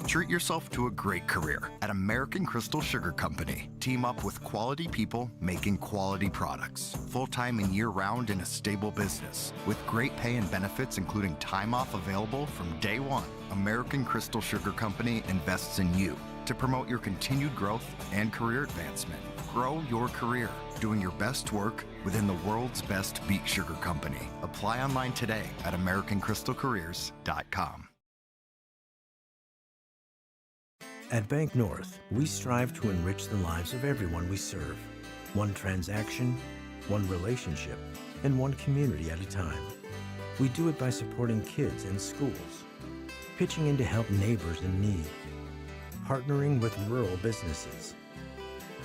Treat yourself to a great career at American Crystal Sugar Company. Team up with quality people making quality products. Full-time and year-round in a stable business. With great pay and benefits including time off available from day one. American Crystal Sugar Company invests in you to promote your continued growth and career advancement. Grow your career doing your best work within the world's best beet sugar company. Apply online today at AmericanCrystalCareers.com. At Bank North, we strive to enrich the lives of everyone we serve. One transaction, one relationship, and one community at a time. We do it by supporting kids and schools, pitching in to help neighbors in need, partnering with rural businesses,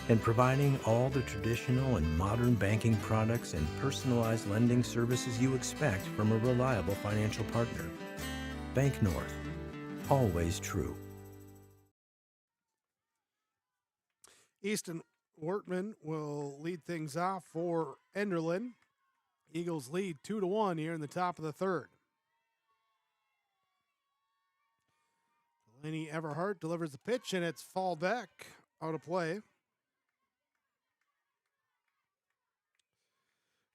and providing all the traditional and modern banking products and personalized lending services you expect from a reliable financial partner. Bank North, always true. Easton Wortman will lead things off for Enderlin. Eagles lead 2-1 here in the top of the third. Delaney Everhart delivers the pitch, and it's fall back out of play.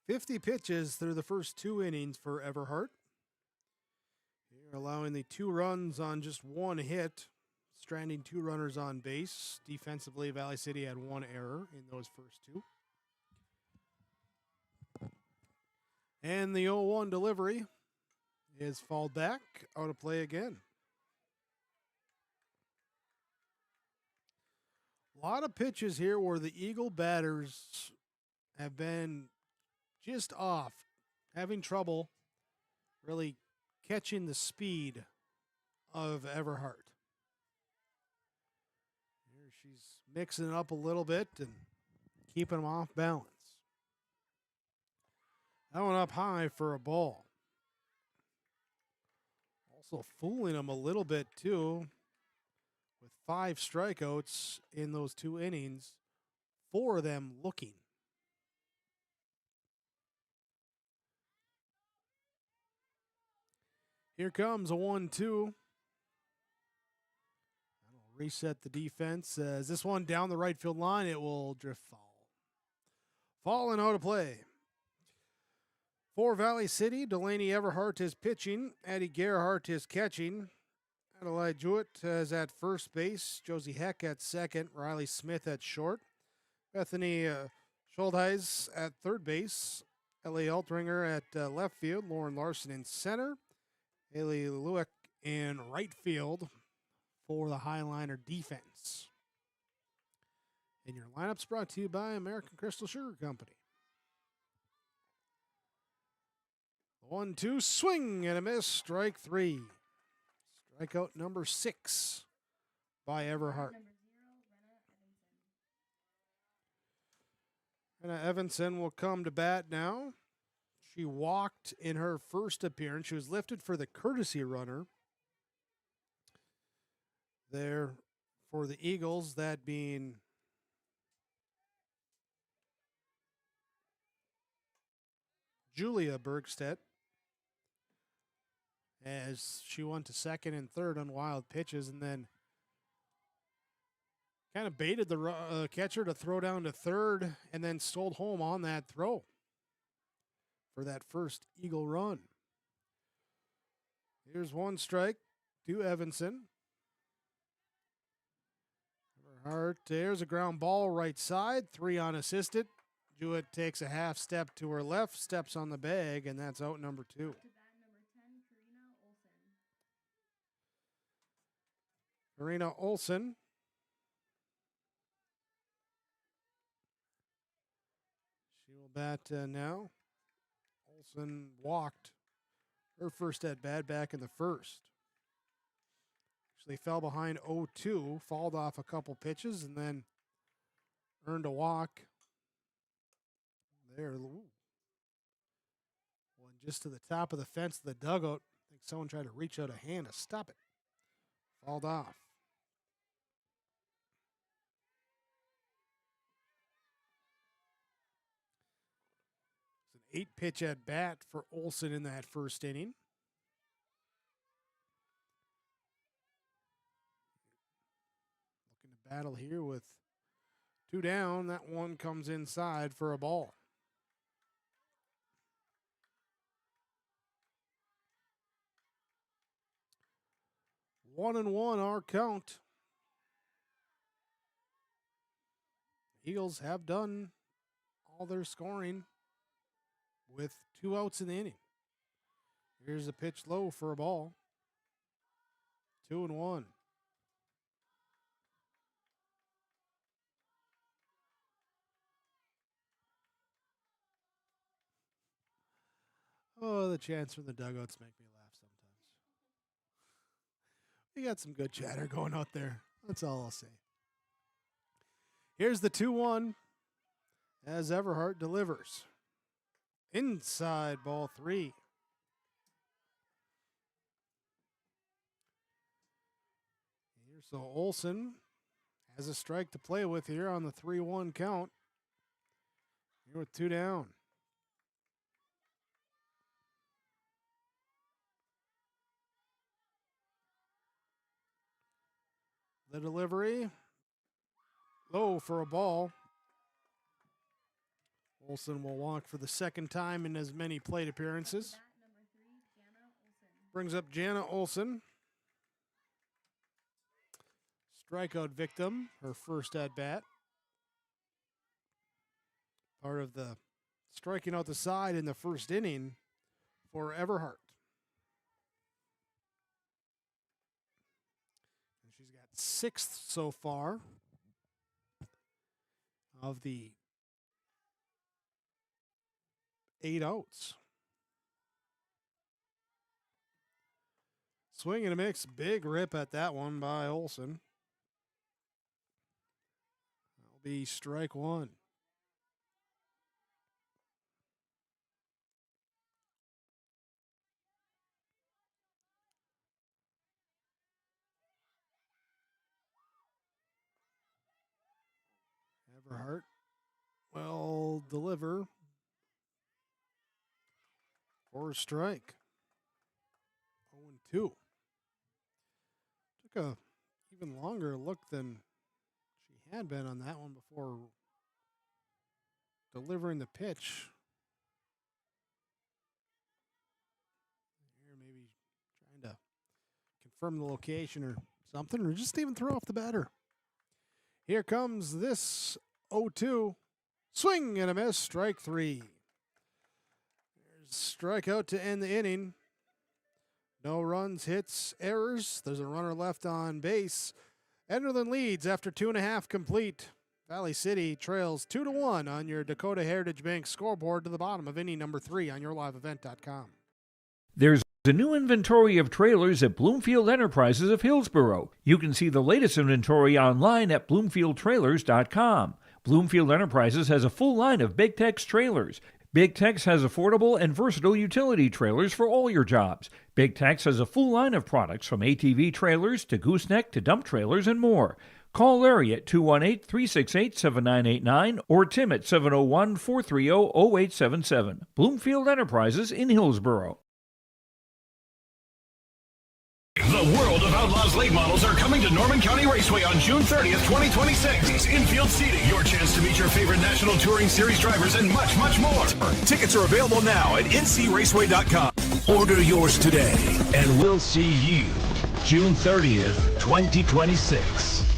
50 pitches through the first 2 innings for Everhart. Here allowing the 2 runs on just 1 hit. Stranding 2 runners on base. Defensively, Valley City had 1 error in those first 2. And the 0-1 delivery is fall back out of play again. A lot of pitches here where the Eagle batters have been just off, having trouble really catching the speed of Everhart. She's mixing it up a little bit and keeping them off balance. That one up high for a ball. Also fooling them a little bit too, with 5 strikeouts in those 2 innings, 4 of them looking. Here comes a 1-2. Reset the defense. As this one down the right field line, it will drift foul. Falling out of play. For Valley City, Delaney Everhart is pitching. Addie Gerhardt is catching. Adelaide Jewett is at first base. Josie Heck at second. Riley Smith at short. Bethany Schuldeis at third base. Ellie Altringer at left field. Lauren Larson in center. Haley Lewick in right field for the Highliner defense. And your lineup's brought to you by American Crystal Sugar Company. 1-2, swing and a miss, strike 3. Strikeout number 6 by Everhart. Anna Evanson will come to bat now. She walked in her first appearance. She was lifted for the courtesy runner there for the Eagles, that being Julia Bergstedt, as she went to second and third on wild pitches, and then kind of baited the catcher to throw down to third and then stole home on that throw for that first Eagle run. Here's one strike to Evanson. Everhart, there's a ground ball right side, 3 unassisted. Jewett takes a half step to her left, steps on the bag, and that's out number 2. Karina Olsen. She will bat now. Olsen walked her first at bat back in the first. Actually fell behind 0-2, fouled off a couple pitches, and then earned a walk. There, one just to the top of the fence of the dugout. I think someone tried to reach out a hand to stop it. Fouled off. It's an 8-pitch at bat for Olsen in that first inning. Looking to battle here with 2 down. That one comes inside for a ball. 1-1 our count. Eagles have done all their scoring with 2 outs in the inning. Here's a pitch low for a ball. 2-1. Oh, the chants from the dugouts make me laugh sometimes. We got some good chatter going out there. That's all I'll say. Here's the 2-1 as Everhart delivers. Inside ball 3. So Olsen has a strike to play with here on the 3-1 count. Here with 2 down. The delivery, low for a ball. Olsen will walk for the second time in as many plate appearances. Brings up Jana Olsen. Strikeout victim, her first at bat. Part of the striking out the side in the first inning for Everhart. She's got 6th so far of the 8 outs. Swing and a mix. Big rip at that one by Olsen. That'll be strike 1. Everhart will deliver for a strike. 0-2. Took a even longer look than she had been on that one before delivering the pitch. Here maybe trying to confirm the location or something, or just even throw off the batter. Here comes this 0-2. Swing and a miss. Strike 3. There's strikeout to end the inning. No runs, hits, errors. There's a runner left on base. Enderlin leads after 2.5 complete. Valley City trails 2-1 on your Dakota Heritage Bank scoreboard to the bottom of inning number 3 on yourliveevent.com. There's a new inventory of trailers at Bloomfield Enterprises of Hillsborough. You can see the latest inventory online at bloomfieldtrailers.com. Bloomfield Enterprises has a full line of Big Tex trailers. Big Tex has affordable and versatile utility trailers for all your jobs. Big Tex has a full line of products from ATV trailers to gooseneck to dump trailers and more. Call Larry at 218-368-7989 or Tim at 701-430-0877. Bloomfield Enterprises in Hillsborough. The The world of Outlaws late models are coming to Norman County Raceway on June 30th, 2026. Infield seating, your chance to meet your favorite National Touring Series drivers, and much, much more. Tickets are available now at ncraceway.com. Order yours today, and we'll see you June 30th, 2026.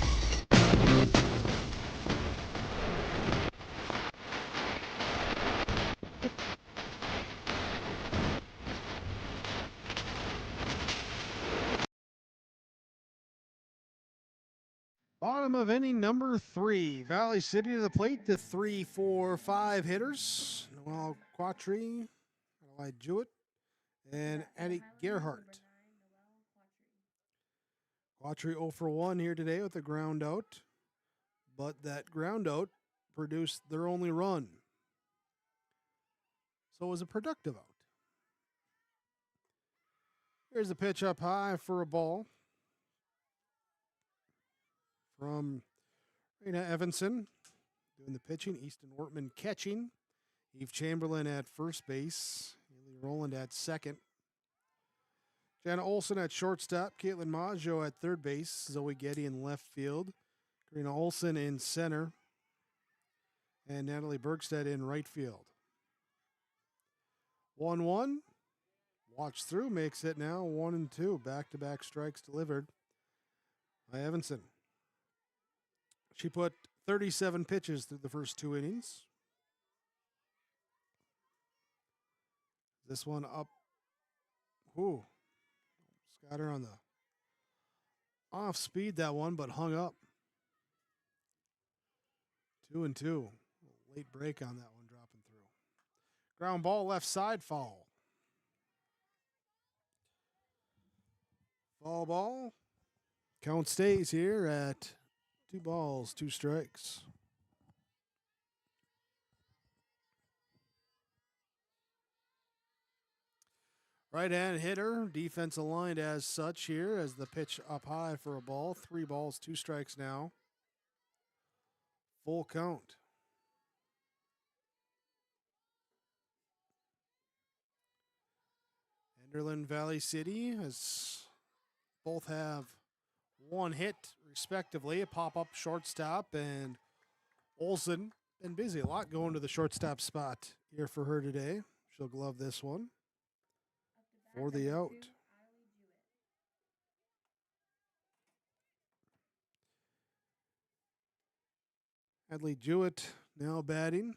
Bottom of inning number 3. Valley City to the plate, the 3, 4, 5 hitters. Noel Quattry, Adelaide Jewett, and Eddie Gerhardt. Quattry 0 for 1 here today with a ground out, but that ground out produced their only run. So it was a productive out. Here's a pitch up high for a ball from Rena Evanson doing the pitching. Easton Wortman catching. Eve Chamberlain at first base. Haley Rowland at second. Jana Olson at shortstop. Caitlin Maggio at third base. Zoe Getty in left field. Karina Olson in center. And Natalie Bergstedt in right field. 1-1. Watch through makes it now 1-2. Back-to-back strikes delivered by Evanson. She put 37 pitches through the first 2 innings. This one up. Ooh. Got her on the off speed, that one, but hung up. 2-2. Late break on that one, dropping through. Ground ball left side, foul. Foul ball. Count stays here at 2 balls, 2 strikes. Right-hand hitter, defense aligned as such here as the pitch up high for a ball. 3 balls, 2 strikes now. Full count. Enderlin, Valley City has both have 1 hit respectively. A pop-up shortstop, and Olson been busy. A lot going to the shortstop spot here for her today. She'll glove this one for the out. Adley Jewett now batting.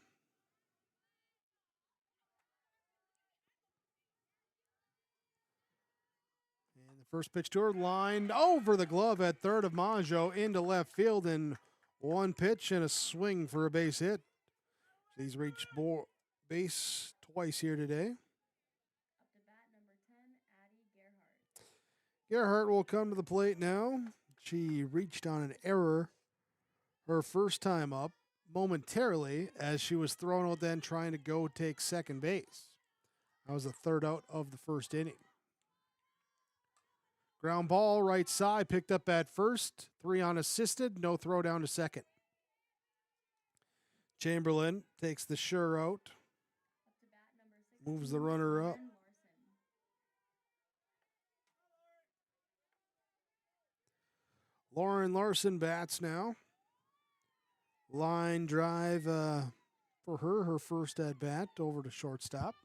And the first pitch to her, lined over the glove at third of Maggio into left field, and 1 pitch and a swing for a base hit. She's reached base twice here today. Gerhardt will come to the plate now. She reached on an error her first time up momentarily as she was thrown out then trying to go take second base. That was the 3rd out of the first inning. Ground ball right side, picked up at first. 3 unassisted, no throw down to second. Chamberlain takes the sure out. Moves the runner up. Lauren Larson bats now. Line drive for her first at bat over to shortstop.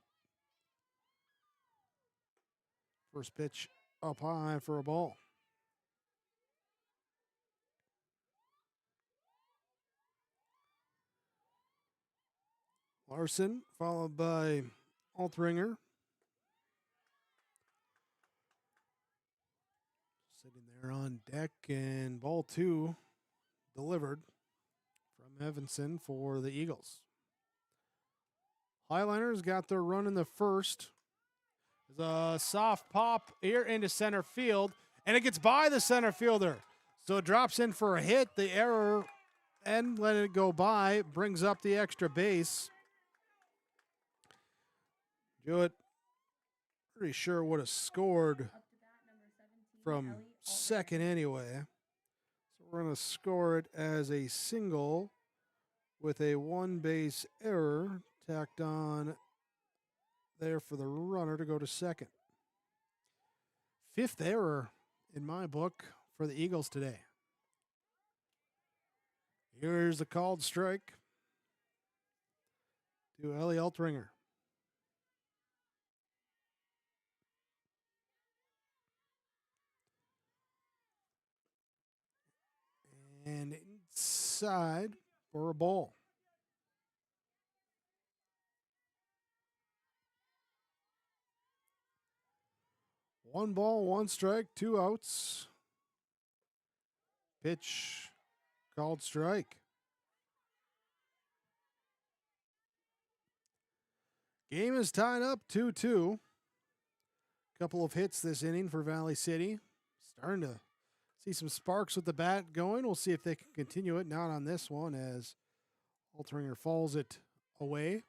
First pitch up high for a ball. Larson followed by Altringer. Sitting there on deck, and ball 2 delivered from Evanson for the Eagles. Highliners got their run in the first. There's a soft pop here into center field, and it gets by the center fielder. So it drops in for a hit. The error and let it go by brings up the extra base. Jewett pretty sure would have scored from second anyway. So we're going to score it as a single with a 1 base error tacked on there for the runner to go to second. 5th error in my book for the Eagles today. Here's the called strike to Ellie Altringer. And inside for a ball. One ball, one strike, 2 outs. Pitch called strike. Game is tied up 2-2. Couple of hits this inning for Valley City. Starting to see some sparks with the bat going. We'll see if they can continue it. Not on this one as Altringer falls it away.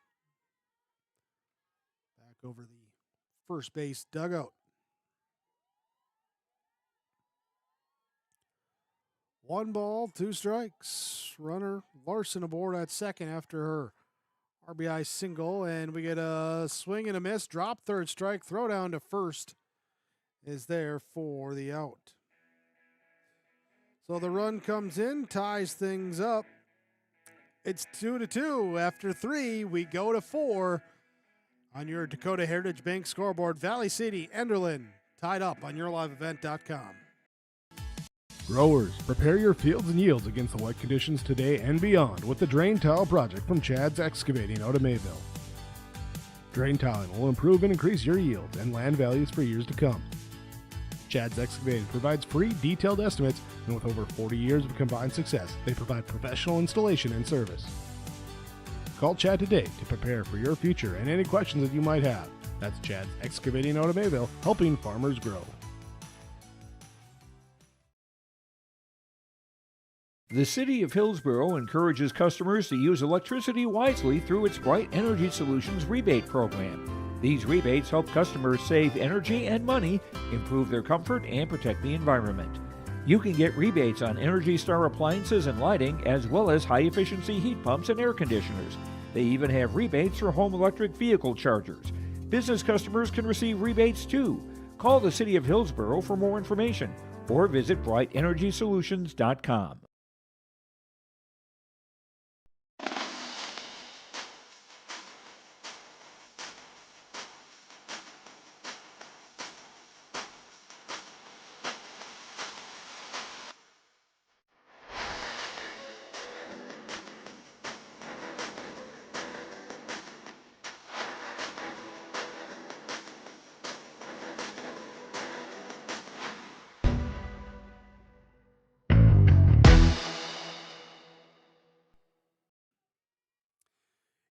Back over the first base dugout. 1 ball, 2 strikes. Runner Larson aboard at second after her RBI single, and we get a swing and a miss. Drop, third strike. Throw down to first is there for the out. So the run comes in, ties things up. It's 2-2. After 3, we go to 4 on your Dakota Heritage Bank scoreboard. Valley City, Enderlin, tied up on yourliveevent.com. Growers, prepare your fields and yields against the wet conditions today and beyond with the Drain Tile Project from Chad's Excavating out of Mayville. Drain tiling will improve and increase your yields and land values for years to come. Chad's Excavating provides free detailed estimates, and with over 40 years of combined success, they provide professional installation and service. Call Chad today to prepare for your future and any questions that you might have. That's Chad's Excavating out of Mayville, helping farmers grow. The City of Hillsborough encourages customers to use electricity wisely through its Bright Energy Solutions rebate program. These rebates help customers save energy and money, improve their comfort, and protect the environment. You can get rebates on Energy Star appliances and lighting, as well as high-efficiency heat pumps and air conditioners. They even have rebates for home electric vehicle chargers. Business customers can receive rebates too. Call the City of Hillsborough for more information or visit brightenergysolutions.com.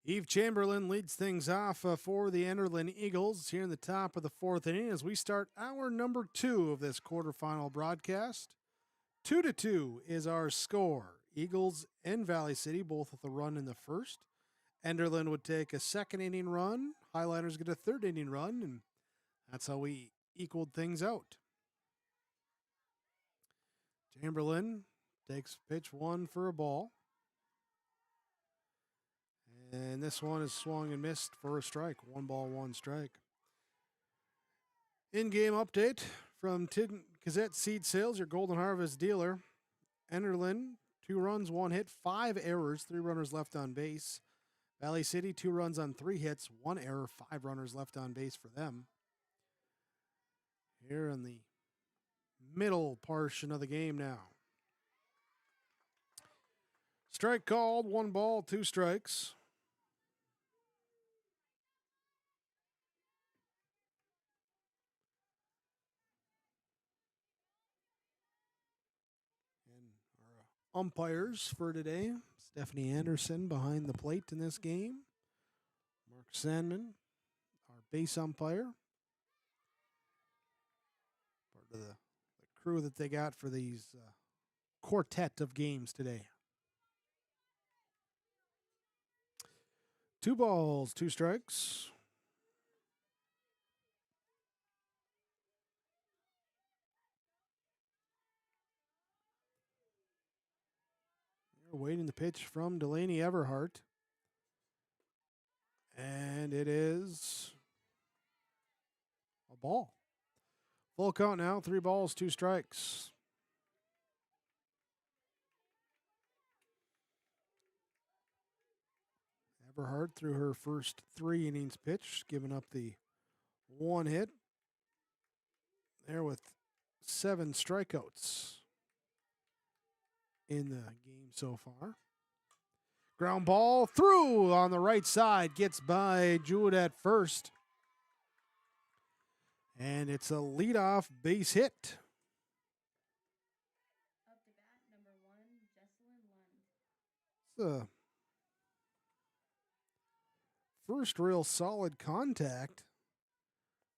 Eve Chamberlain leads things off for the Enderlin Eagles here in the top of the 4th inning as we start our number 2 of this quarterfinal broadcast. 2-2 is our score. Eagles and Valley City both with a run in the first. Enderlin would take a 2nd inning run. Highliners get a 3rd inning run, and that's how we equaled things out. Chamberlain takes pitch 1 for a ball. And this one is swung and missed for a strike. 1 ball, 1 strike. In-game update from Tid Gazette Seed Sales, your Golden Harvest dealer. Enderlin, 2 runs, 1 hit, 5 errors, 3 runners left on base. Valley City, 2 runs on 3 hits, 1 error, 5 runners left on base for them. Here in the middle portion of the game now. Strike called, 1 ball, 2 strikes. Umpires for today: Stephanie Anderson behind the plate in this game. Mark Sandman, our base umpire. Part of the crew that they got for these quartet of games today. 2 balls, 2 strikes. Waiting the pitch from Delaney Everhart. And it is a ball. Full count now, 3 balls, 2 strikes. Everhart threw her first 3 innings pitch, giving up the 1 hit. There with 7 strikeouts in the game so far. Ground ball through on the right side, gets by Jewett at first. And it's a leadoff base hit. Up to bat, number 1, Jesselyn Lund. It's the first real solid contact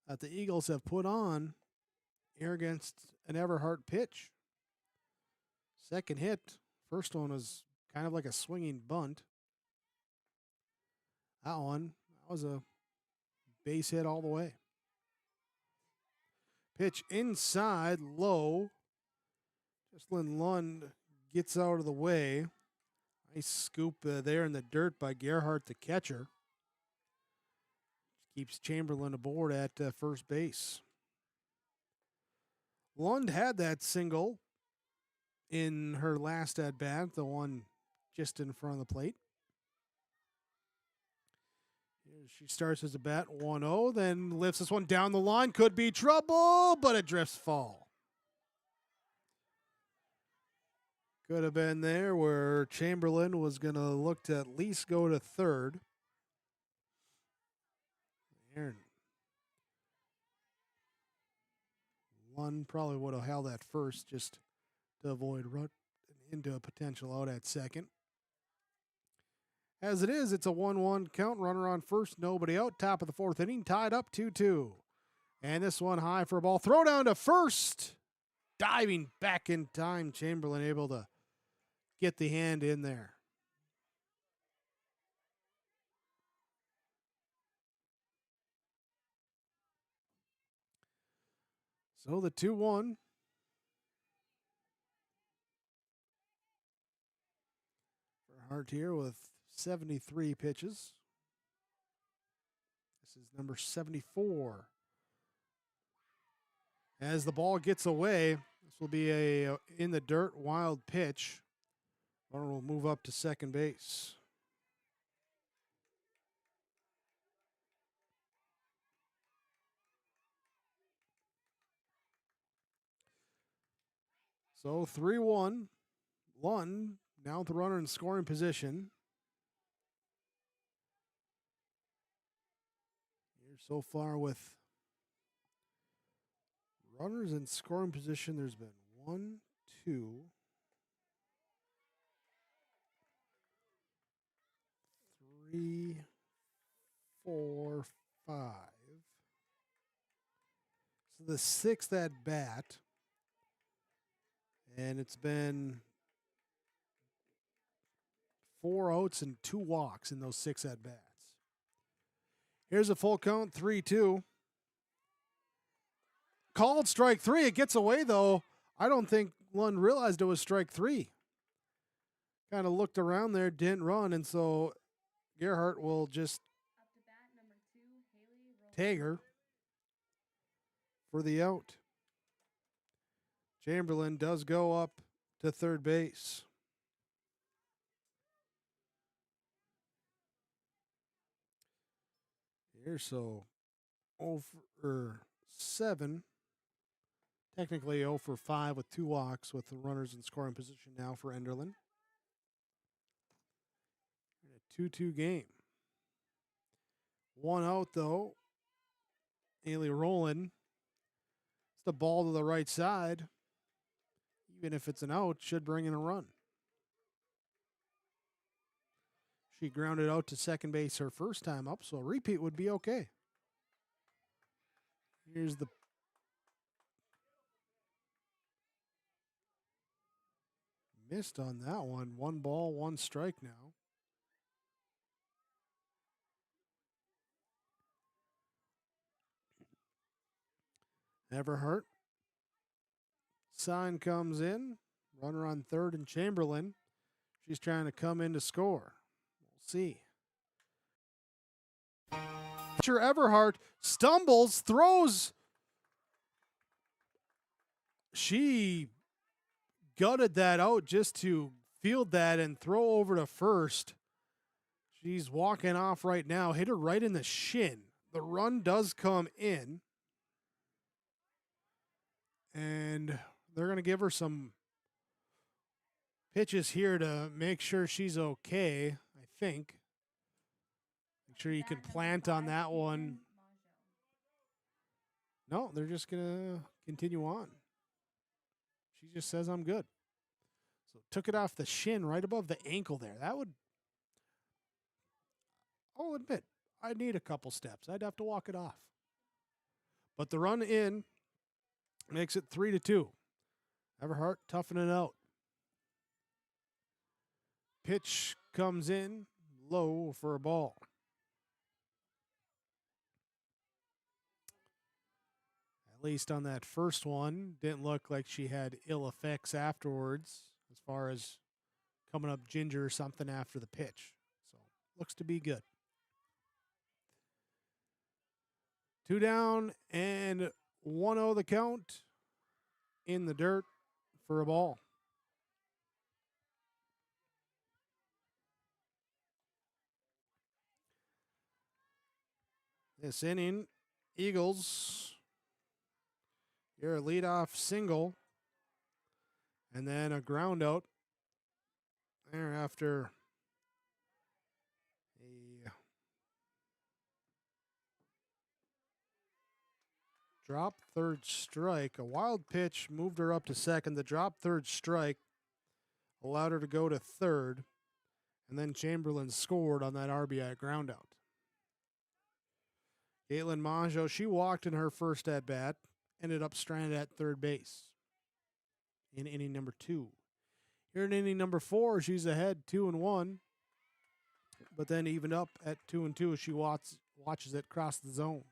that the Eagles have put on here against an Everhart pitch. Second hit. First one was kind of like a swinging bunt. That was a base hit all the way. Pitch inside, low. Jesselyn Lund gets out of the way. Nice scoop there in the dirt by Gerhardt, the catcher. Keeps Chamberlain aboard at first base. Lund had that single in her last at bat, the one just in front of the plate. Here she starts as a bat 1-0, then lifts this one down the line. Could be trouble, but it drifts fall. Could have been there where Chamberlain was going to look to at least go to third. Aaron Lund probably would have held that first just to avoid run into a potential out at second. As it is, it's a 1-1 count. Runner on first, nobody out. Top of the 4th inning, tied up 2-2. And this one high for a ball. Throw down to first. Diving back in time. Chamberlain able to get the hand in there. So the 2-1. For Hart here with 73 pitches. This is number 74. As the ball gets away, this will be a in the dirt wild pitch. Runner will move up to second base. So 3-1. Lund now with the runner in scoring position. Here so far with runners in scoring position, there's been 1, 2, 3, 4, 5. So the 6th at bat. And it's been 4 outs and 2 walks in those 6 at bats. Here's a full count, 3-2. Called strike 3. It gets away, though. I don't think Lund realized it was strike 3. Kind of looked around there, didn't run, and so Gerhardt will just tag her for the out. Chamberlain does go up to third base. Here, so 0 for 7. Technically 0 for 5 with 2 walks with the runners in scoring position now for Enderlin. A 2-2 game. 1 out, though. Haley Rowland. It's the ball to the right side. Even if it's an out, should bring in a run. She grounded out to second base her first time up, so a repeat would be okay. Here's the missed on that one. 1 ball, 1 strike now. Everhart. Sign comes in. Runner on third and Chamberlain. She's trying to come in to score. We'll see. Everhart stumbles, throws she gutted that out just to field that and throw over to first. She's walking off right now. Hit her right in the shin. The run does come in. And they're going to give her some pitches here to make sure she's okay, I think. Make sure you can plant on that one. No, they're just going to continue on. She just says, I'm good. So took it off the shin right above the ankle there. That would, I'll admit, I'd need a couple steps. I'd have to walk it off. But the run in makes it 3-2. Everhart toughing it out. Pitch comes in low for a ball. At least on that first one, didn't look like she had ill effects afterwards as far as coming up ginger or something after the pitch. So looks to be good. 2 down and 1-0 the count in the dirt for a ball. This inning, Eagles, your leadoff single, and then a ground out thereafter. A drop third strike. A wild pitch moved her up to second. The drop third strike allowed her to go to third, and then Chamberlain scored on that RBI ground out. Caitlin Mongeau, she walked in her first at-bat, ended up stranded at third base in inning number 2. Here in inning number 4, she's ahead 2-1, but then evened up at 2-2 as she watches it cross the zone.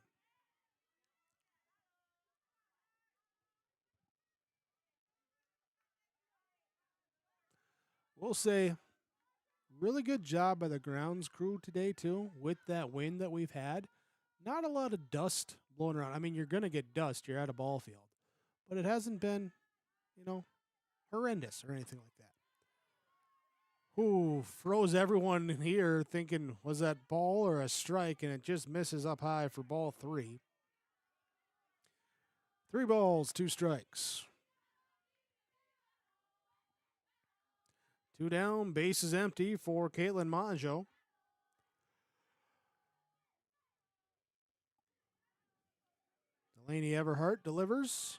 We'll say, really good job by the grounds crew today, too, with that wind that we've had. Not a lot of dust blowing around. I mean, you're going to get dust. You're at a ball field. But it hasn't been, horrendous or anything like that. Ooh, froze everyone in here thinking, was that ball or a strike? And it just misses up high for ball 3. 3 balls, 2 strikes. 2 down, base is empty for Caitlin Mongeau. Delaney Everhart delivers.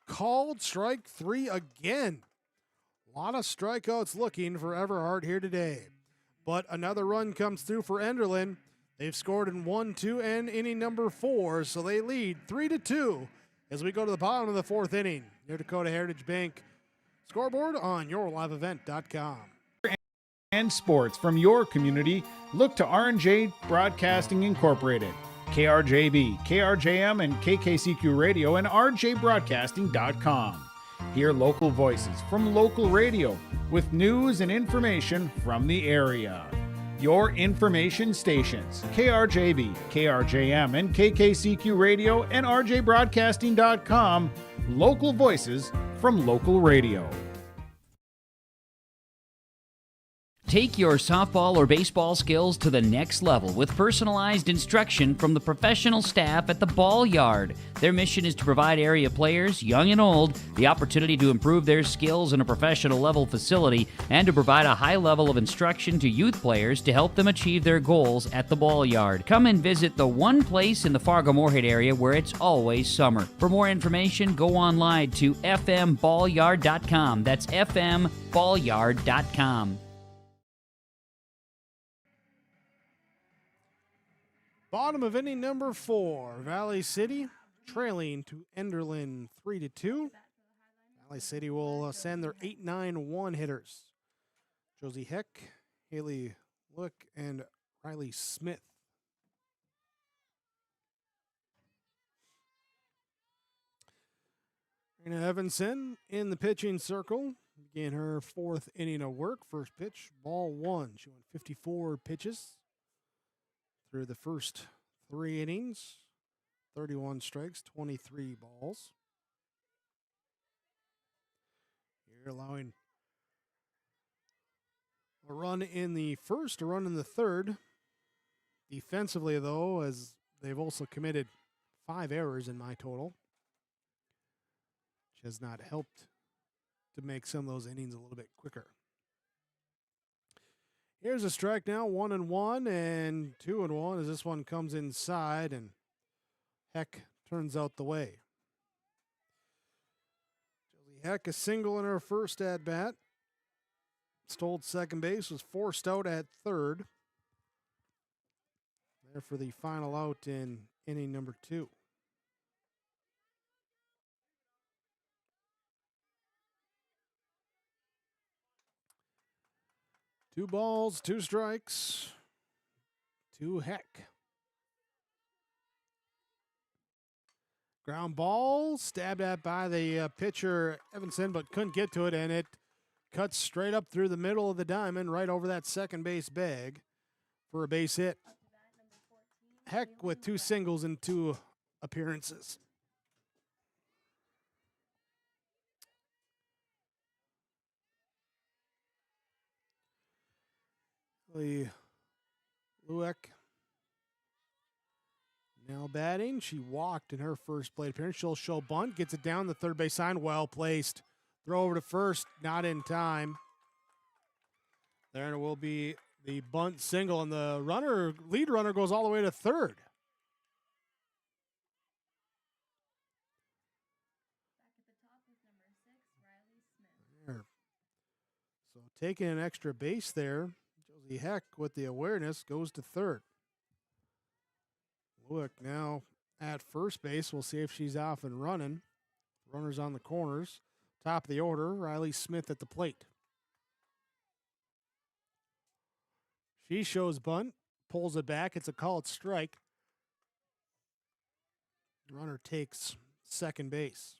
Called strike 3 again. A lot of strikeouts looking for Everhart here today. But another run comes through for Enderlin. They've scored in 1-2 and inning number 4, so they lead 3-2 as we go to the bottom of the 4th inning. Your Dakota Heritage Bank scoreboard on yourliveevent.com. And sports from your community, look to R&J Broadcasting Incorporated. KRJB, KRJM, and KKCQ Radio and rjbroadcasting.com. Hear local voices from local radio with news and information from the area. Your information stations, KRJB, KRJM, and KKCQ Radio and rjbroadcasting.com. Local voices from local radio. Take your softball or baseball skills to the next level with personalized instruction from the professional staff at the Ball Yard. Their mission is to provide area players, young and old, the opportunity to improve their skills in a professional level facility and to provide a high level of instruction to youth players to help them achieve their goals at the Ball Yard. Come and visit the one place in the Fargo-Moorhead area where it's always summer. For more information, go online to fmballyard.com. That's fmballyard.com. Bottom of inning number 4. Valley City trailing to Enderlin 3-2. Valley City will send their 8-9-1 hitters. Josie Heck, Haley Look, and Riley Smith. Rena Evanson in the pitching circle. Began her 4th inning of work. First pitch, ball 1. She went 54 pitches through the first 3 innings, 31 strikes, 23 balls. They're allowing a run in the first, a run in the third. Defensively, though, as they've also committed 5 errors in my total, which has not helped to make some of those innings a little bit quicker. Here's a strike now, 1-1 and 2-1 as this one comes inside and Heck turns out the way. Josie Heck, a single in her first at bat. Stole second base, was forced out at third. There for the final out in inning number 2. Two balls, 2 strikes, 2 Heck. Ground ball, stabbed at by the pitcher Evanson, but couldn't get to it, and it cuts straight up through the middle of the diamond, right over that second base bag for a base hit. Heck with 2 singles in 2 appearances. Lueck now batting. She walked in her first plate appearance. She'll show bunt, gets it down the third base line, well placed. Throw over to first, not in time. There will be the bunt single, and the lead runner goes all the way to third. There. So taking an extra base there, Josie Heck with the awareness goes to third. Look now at first base. We'll see if she's off and running. Runners on the corners. Top of the order, Riley Smith at the plate. She shows bunt, pulls it back. It's a called strike. Runner takes second base.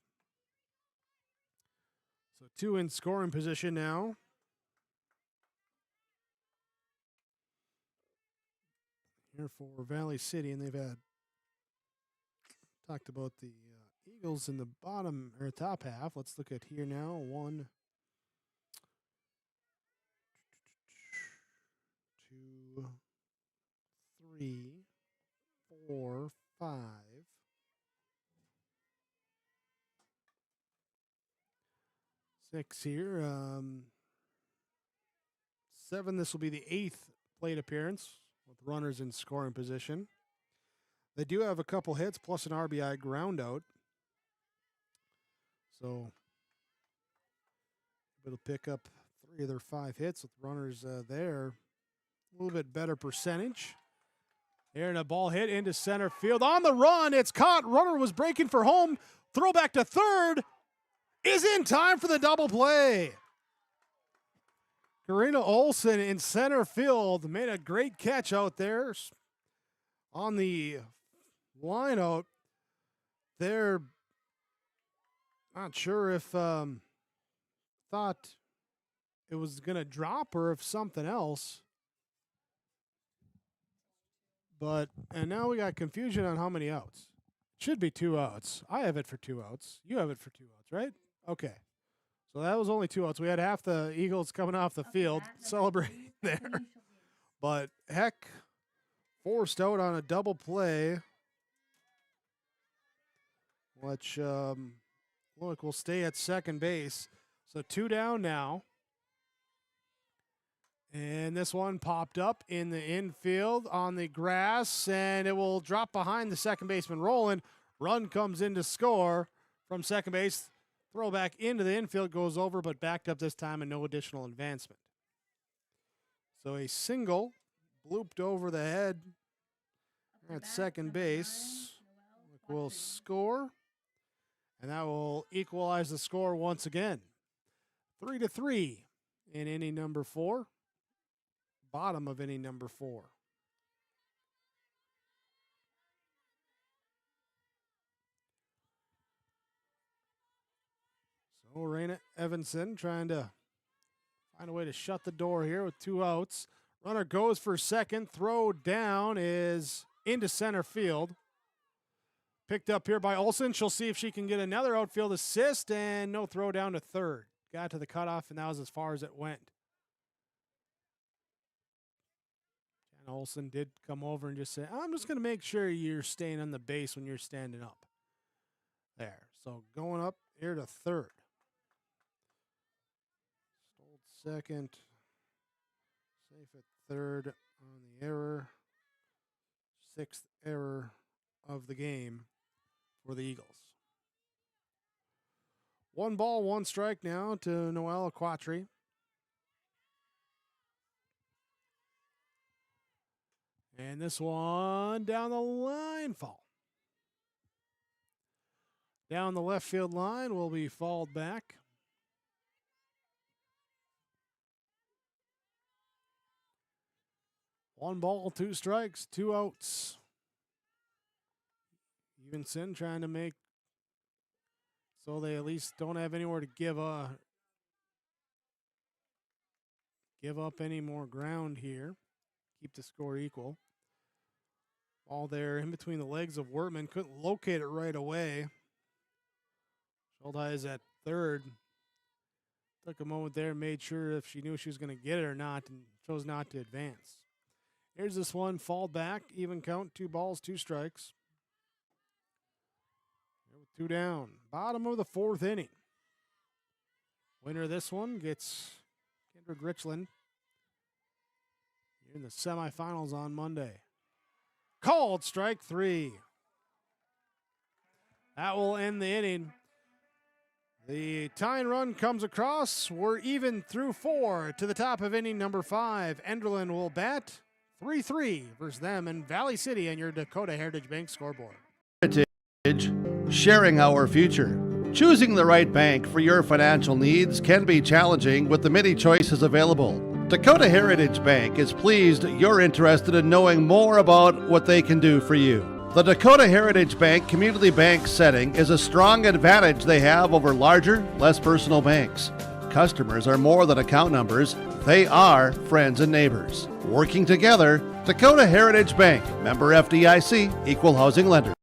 So 2 in scoring position now. Here for Valley City, and they've talked about the Eagles in the bottom or top half. Let's look at here now. 1, 2, 3, 4, 5. 6 here. 7. This will be the 8th plate appearance with runners in scoring position. They do have a couple hits plus an RBI ground out. So it'll pick up 3 of their 5 hits with runners there. A little bit better percentage. Here, and a ball hit into center field. On the run, it's caught. Runner was breaking for home. Throw back to third. Is in time for the double play. Karina Olsen in center field made a great catch out there on the line out. They're not sure if thought it was going to drop or if something else. And now we got confusion on how many outs. Should be 2 outs. I have it for 2 outs. You have it for 2 outs, right? Okay. So that was only 2 outs. We had half the Eagles coming off the field celebrating there. But Heck forced out on a double play, which will stay at second base. So 2 down now. And this one popped up in the infield on the grass, and it will drop behind the second baseman Roland. Run comes in to score from second base. Throw back into the infield, goes over, but backed up this time and no additional advancement. So a single blooped over the head at second base will score, and that will equalize the score once again. 3-3 in inning number 4. Bottom of inning number 4. So Raina Evanson trying to find a way to shut the door here with 2 outs. Runner goes for second. Throw down is into center field. Picked up here by Olsen. She'll see if she can get another outfield assist, and no throw down to third. got to the cutoff, and that was as far as it went. Jan Olsen did come over and just say, I'm just going to make sure you're staying on the base when you're standing up. There. So going up here to third. Stolled second. Safe at third on the error. Sixth error of the game for the Eagles. 1 ball, 1 strike now to Noel Quatri. And this one down the line, foul. Down the left field line will be fouled back. One ball, 2 strikes, 2 outs. Evenson trying to make so they at least don't have anywhere to give up any more ground here. Keep the score equal. Ball there in between the legs of Wortman. Couldn't locate it right away. Schuldheis at third. Took a moment there, made sure if she knew she was going to get it or not, and chose not to advance. Here's this one, fall back, even count, 2 balls, 2 strikes. 2 down. Bottom of the 4th inning. Winner of this one gets Kendrick Richland in the semifinals on Monday. Called strike 3. That will end the inning. The tying run comes across. We're even through 4 to the top of inning number 5. Enderlin will bat 3-3 versus them in Valley City on your Dakota Heritage Bank scoreboard. Heritage, sharing our future. Choosing the right bank for your financial needs can be challenging with the many choices available. Dakota Heritage Bank is pleased you're interested in knowing more about what they can do for you. The Dakota Heritage Bank community bank setting is a strong advantage they have over larger, less personal banks. Customers are more than account numbers, they are friends and neighbors. Working together, Dakota Heritage Bank, member FDIC, equal housing lender.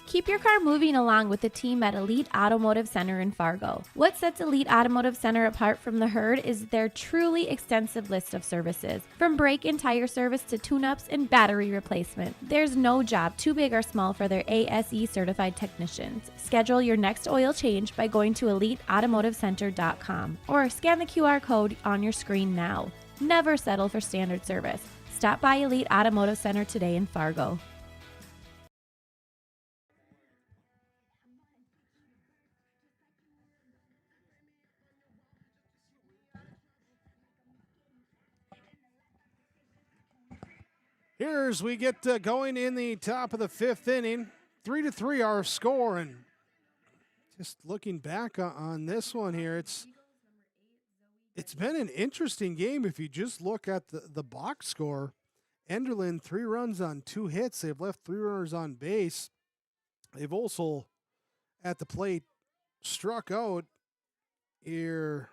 Keep your car moving along with the team at Elite Automotive Center in Fargo. What sets Elite Automotive Center apart from the herd is their truly extensive list of services. From brake and tire service to tune-ups and battery replacement, there's no job too big or small for their ASE certified technicians. Schedule your next oil change by going to EliteAutomotiveCenter.com or scan the QR code on your screen now. Never settle for standard service. Stop by Elite Automotive Center today in Fargo. Here's we get going in the top of the 5th inning. 3-3 our score, and just looking back on this one here, it's been an interesting game. If you just look at the box score, Enderlin 3 runs on 2 hits. They've left 3 runners on base. They've also at the plate struck out here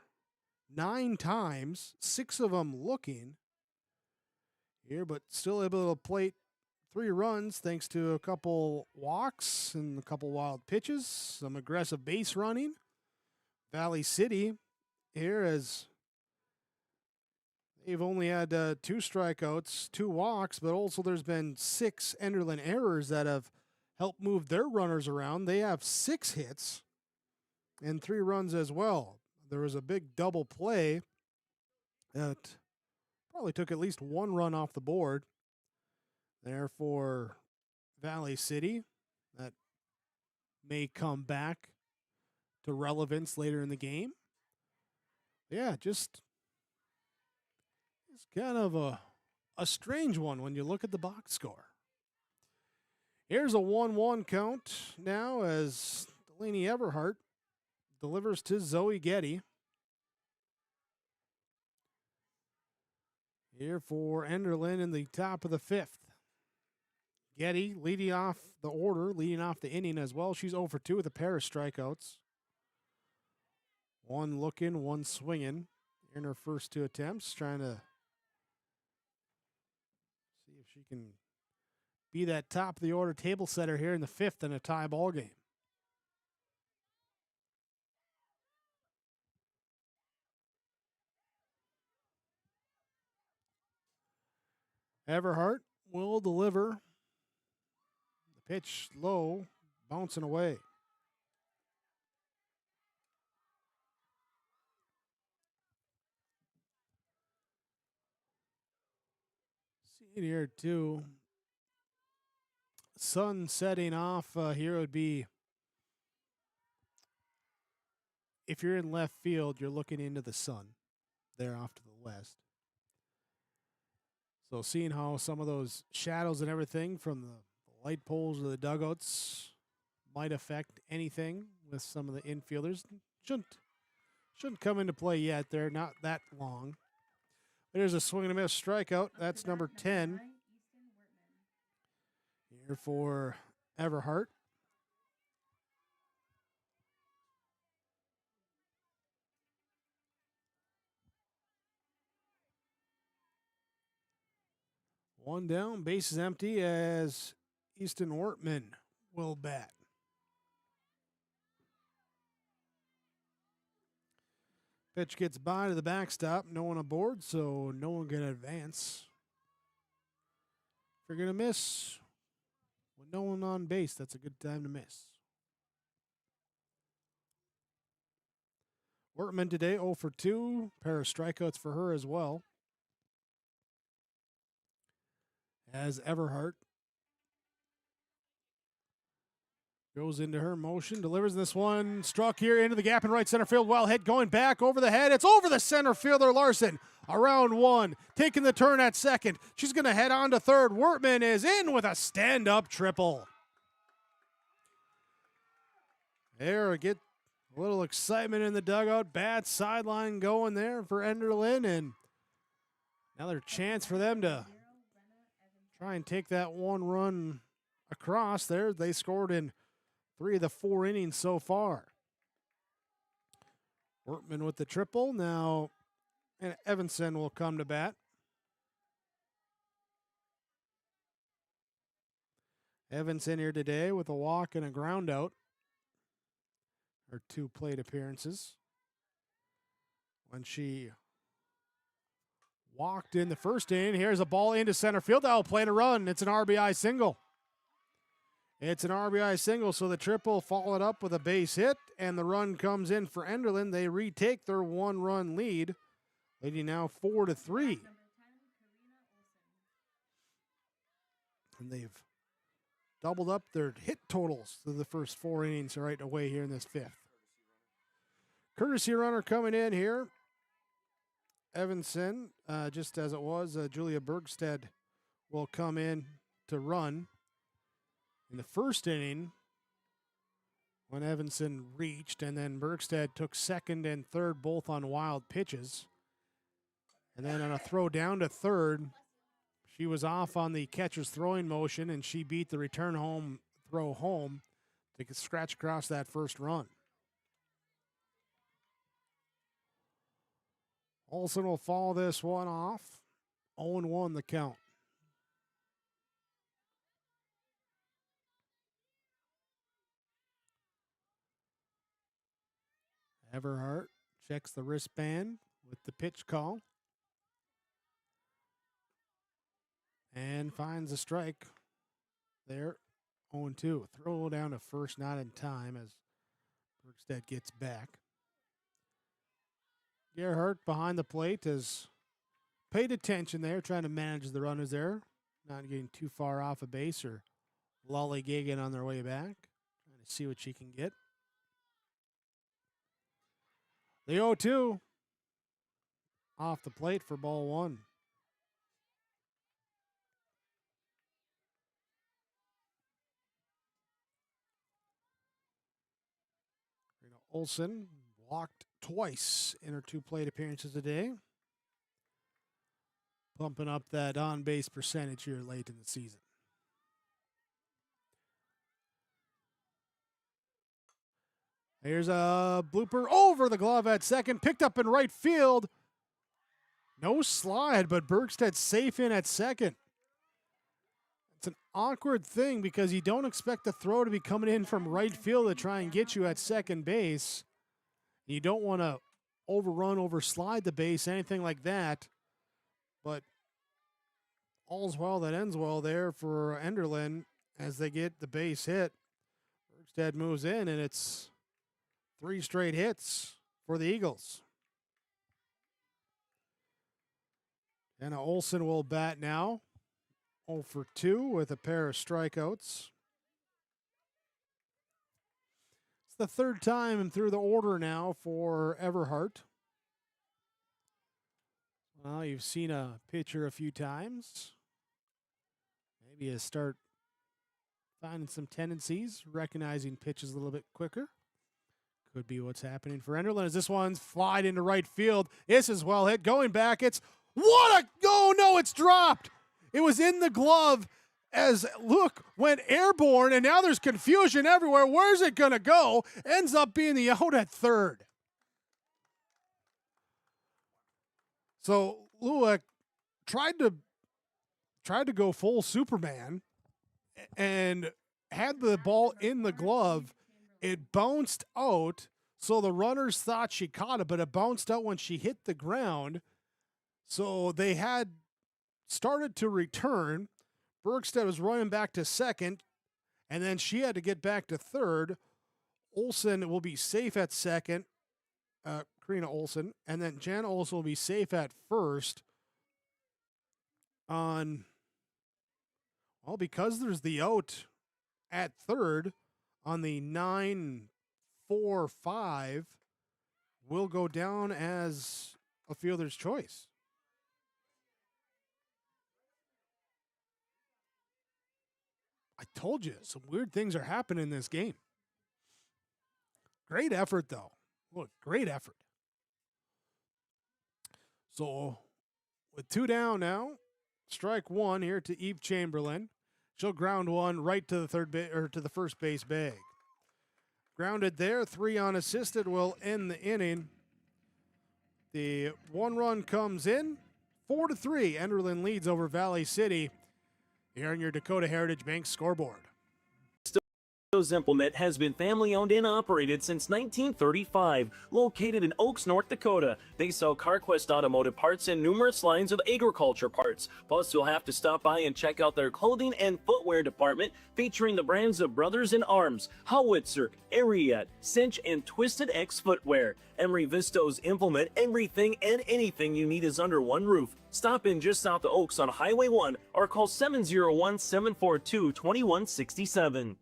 9 times, 6 of them looking here, but still able to plate 3 runs thanks to a couple walks and a couple wild pitches, some aggressive base running. Valley City here, as they've only had 2 strikeouts, 2 walks, but also there's been 6 Enderlin errors that have helped move their runners around. They have 6 hits and 3 runs as well. There was a big double play that probably took at least 1 run off the board there for Valley City. That may come back to relevance later in the game. Yeah, just it's kind of a strange one when you look at the box score. Here's a 1-1 count now as Delaney Everhart delivers to Zoe Getty. Here for Enderlin in the top of the 5th. Getty leading off the order, leading off the inning as well. She's 0 for 2 with a pair of strikeouts. 1 looking, 1 swinging in her first 2 attempts, trying to see if she can be that top of the order table setter here in the 5th in a tie ball game. Everhart will deliver. The pitch low, bouncing away. See it here too. Sun setting off here would be, if you're in left field, you're looking into the sun there off to the west. So seeing how some of those shadows and everything from the light poles or the dugouts might affect anything with some of the infielders. Shouldn't come into play yet. They're not that long. There's a swing and a miss strikeout. That's number 10 here for Everhart. One down, base is empty as Easton Wortman will bat. Pitch gets by to the backstop. No one aboard, so no one can advance. If you're going to miss with no one on base, that's a good time to miss. Wortman today 0 for 2. Pair of strikeouts for her as well. As Everhart goes into her motion, delivers this one, struck here into the gap in right center field. Wild hit going back over the head. It's over the center fielder Larson. Around one, taking the turn at second. She's going to head on to third. Wortman is in with a stand-up triple. There, get a little excitement in the dugout. Bad sideline going there for Enderlin, and another chance for them to try and take that one run across there. They scored in 3 of the 4 innings so far. Wortman with the triple. Now, and Evanson will come to bat. Evanson here today with a walk and a ground out. Her 2 plate appearances. When she walked in the first inning, here's a ball into center field. That will play a run. It's an RBI single. It's an RBI single, so the triple followed up with a base hit, and the run comes in for Enderlin. They retake their 1-run lead, leading now 4-3. And they've doubled up their hit totals through the first 4 innings right away here in this 5th. Courtesy runner coming in here. Evanson, just as it was, Julia Bergstead will come in to run. In the first inning, when Evanson reached, and then Bergstead took second and third, both on wild pitches. And then on a throw down to third, she was off on the catcher's throwing motion, and she beat the return home throw home to scratch across that first run. Olsen will follow this one off. 0-1 the count. Everhart checks the wristband with the pitch call. And finds a strike there. 0-2. Throw down to first, not in time as Bergstead gets back. Gerhardt behind the plate has paid attention there, trying to manage the runners there. Not getting too far off a base or lollygagging on their way back. Trying to see what she can get. The 0-2 off the plate for ball 1. Olsen walked twice in her 2 plate appearances today. Pumping up that on-base percentage here late in the season. Here's a blooper over the glove at second. Picked up in right field. No slide, but Bergsted's safe in at second. It's an awkward thing because you don't expect the throw to be coming in from right field to try and get you at second base. You don't want to overrun, overslide the base, anything like that. But all's well that ends well there for Enderlin as they get the base hit. Bergstead moves in, and it's 3 straight hits for the Eagles. Anna Olsen will bat now. 0 for 2 with a pair of strikeouts. It's the 3rd time through the order now for Everhart. Well, you've seen a pitcher a few times. Maybe you start finding some tendencies, recognizing pitches a little bit quicker. Could be what's happening for Enderlin as this one's flied into right field. This is well hit. Going back, it's oh no, it's dropped. It was in the glove as look went airborne, and now there's confusion everywhere. Where's it gonna go? Ends up being the out at third. So Lueck tried to go full Superman and had the ball in the glove. It bounced out, so the runners thought she caught it, but it bounced out when she hit the ground. So they had started to return. Bergstead was running back to second, and then she had to get back to third. Olsen will be safe at second, Karina Olsen, and then Jan Olsen will be safe at first because there's the out at third on the 9-4-5 will go down as a fielder's choice. I told you, some weird things are happening in this game. Great effort, though. Look, great effort. So, with 2 down now, strike 1 here to Eve Chamberlain. She'll ground one right to the first base bag. Grounded there, 3 unassisted will end the inning. The 1 run comes in, 4-3. Enderlin leads over Valley City. Here on your Dakota Heritage Bank scoreboard. Implement has been family-owned and operated since 1935. Located in Oaks, North Dakota, they sell CarQuest automotive parts and numerous lines of agriculture parts. Plus, you'll have to stop by and check out their clothing and footwear department, featuring the brands of Brothers in Arms, Howitzer, Ariat, Cinch, and Twisted X Footwear. Emery Visto's Implement, everything and anything you need is under one roof. Stop in just south of Oaks on Highway 1 or call 701-742-2167.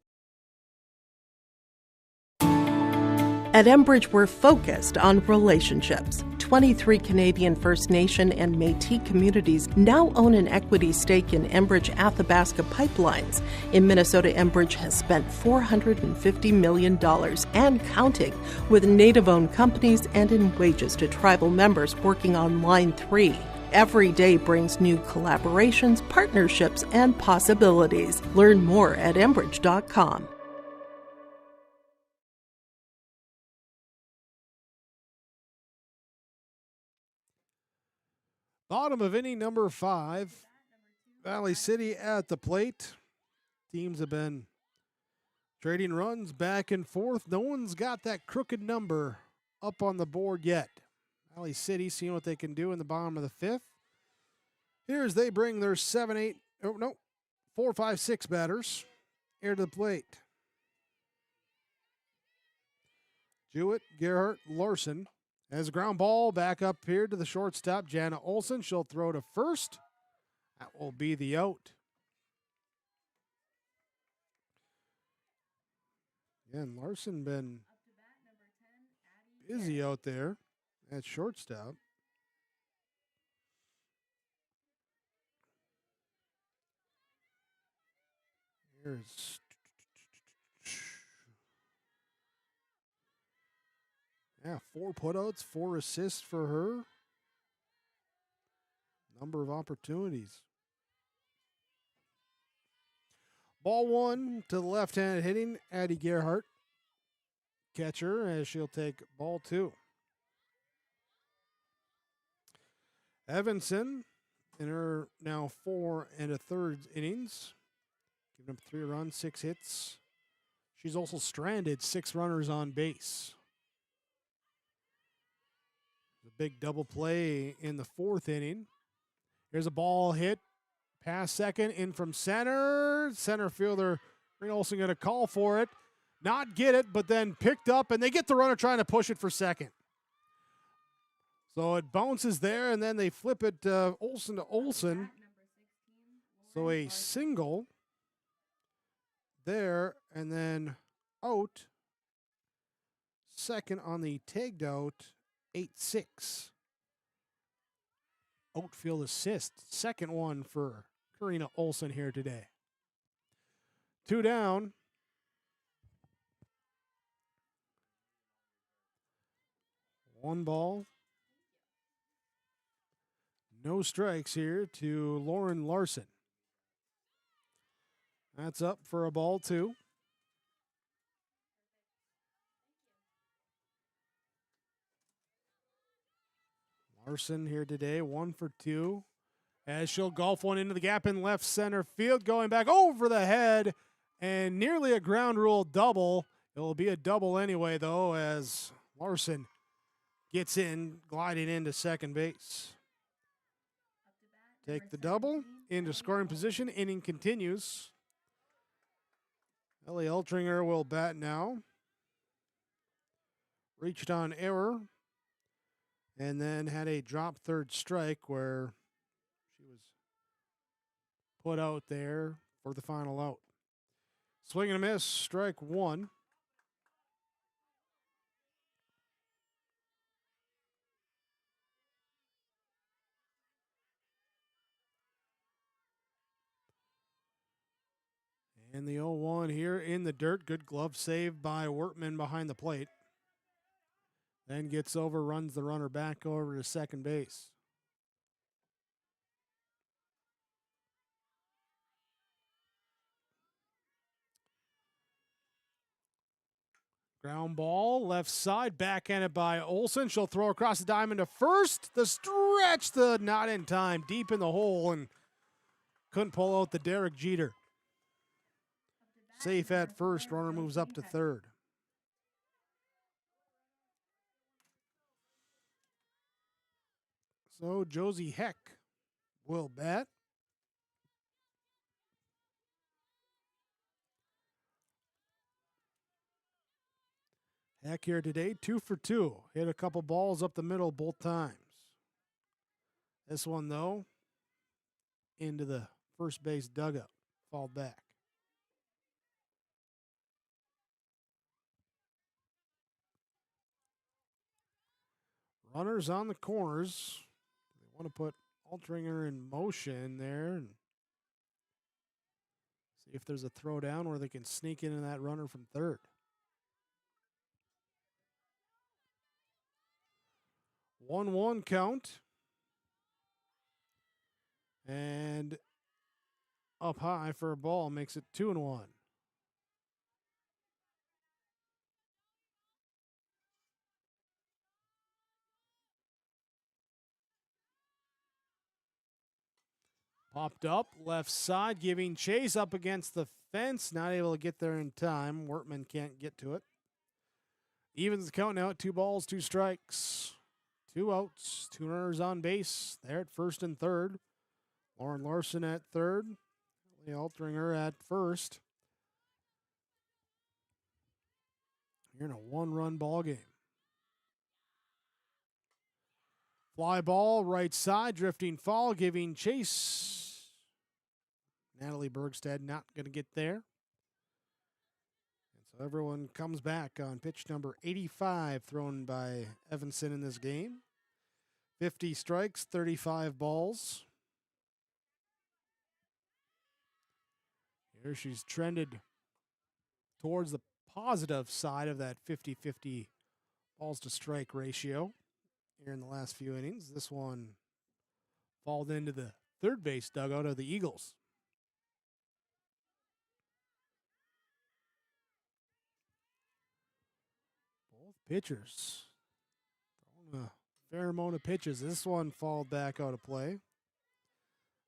At Enbridge, we're focused on relationships. 23 Canadian First Nation and Métis communities now own an equity stake in Enbridge Athabasca Pipelines. In Minnesota, Enbridge has spent $450 million and counting with Native-owned companies and in wages to tribal members working on Line 3. Every day brings new collaborations, partnerships, and possibilities. Learn more at Enbridge.com. Bottom of inning number 5. Valley City at the plate. Teams have been trading runs back and forth. No one's got that crooked number up on the board yet. Valley City seeing what they can do in the bottom of the 5th. Here's they bring their 4, 5, 6 batters here to the plate. Jewett, Gerhardt, Larson. As a ground ball back up here to the shortstop, Jana Olsen. She'll throw to first. That will be the out. And Larson been busy out there at shortstop. Here's Yeah, 4 putouts, 4 assists for her. Number of opportunities. Ball 1 to the left-handed hitting, Addie Gerhardt. Catcher as she'll take ball 2. Evanson in her now 4 1/3 innings. Giving up 3 runs, 6 hits. She's also stranded 6 runners on base. A big double play in the 4th inning. Here's a ball hit Pass second, in from center. Center fielder Green Olsen going to call for it. Not get it, but then picked up, and they get the runner trying to push it for second. So it bounces there, and then they flip it Olsen to Olsen. So a single there, and then out. Second on the tagged out, 8-6. Outfield assist, second one for Karina Olsen here today. 2 down. One ball. No strikes here to Lauren Larson. That's up for a ball 2. Larson here today, 1 for 2. As she'll golf one into the gap in left center field, going back over the head, and nearly a ground rule double. It will be a double anyway, though, as Larson gets in, gliding into second base. Take the double into scoring position. Inning continues. Ellie Eltringer will bat now. Reached on error. And then had a drop third strike where she was put out there for the final out. Swing and a miss, strike 1. And the 0-1 here in the dirt. Good glove save by Wortman behind the plate. Then gets over, runs the runner back over to second base. Ground ball, left side, backhanded by Olsen. She'll throw across the diamond to first. The stretch, not in time, deep in the hole, and couldn't pull out the Derek Jeter. Safe at first, runner moves up to third. So Josie Heck will bat. Heck here today, 2 for 2. Hit a couple balls up the middle both times. This one, though, into the first base dugout. Fall back. Runners on the corners. They want to put Altringer in motion there and see if there's a throw down where they can sneak into that runner from third. 1-1 count. And up high for a ball makes it 2-1. Popped up, left side, giving chase up against the fence. Not able to get there in time. Wortman can't get to it. Evens the count now at 2 balls, 2 strikes. 2 outs, 2 runners on base. There at first and third. Lauren Larson at third. Lee Altringer at first. You're in a 1-run ball game. Fly ball, right side, drifting fall, giving chase. Natalie Bergstead not going to get there. And so everyone comes back on pitch number 85, thrown by Evanson in this game. 50 strikes, 35 balls. Here she's trended towards the positive side of that 50-50 balls to strike ratio here in the last few innings. This one falled into the third base dugout of the Eagles. Both pitchers throwing a fair amount of pitches. This one falled back out of play.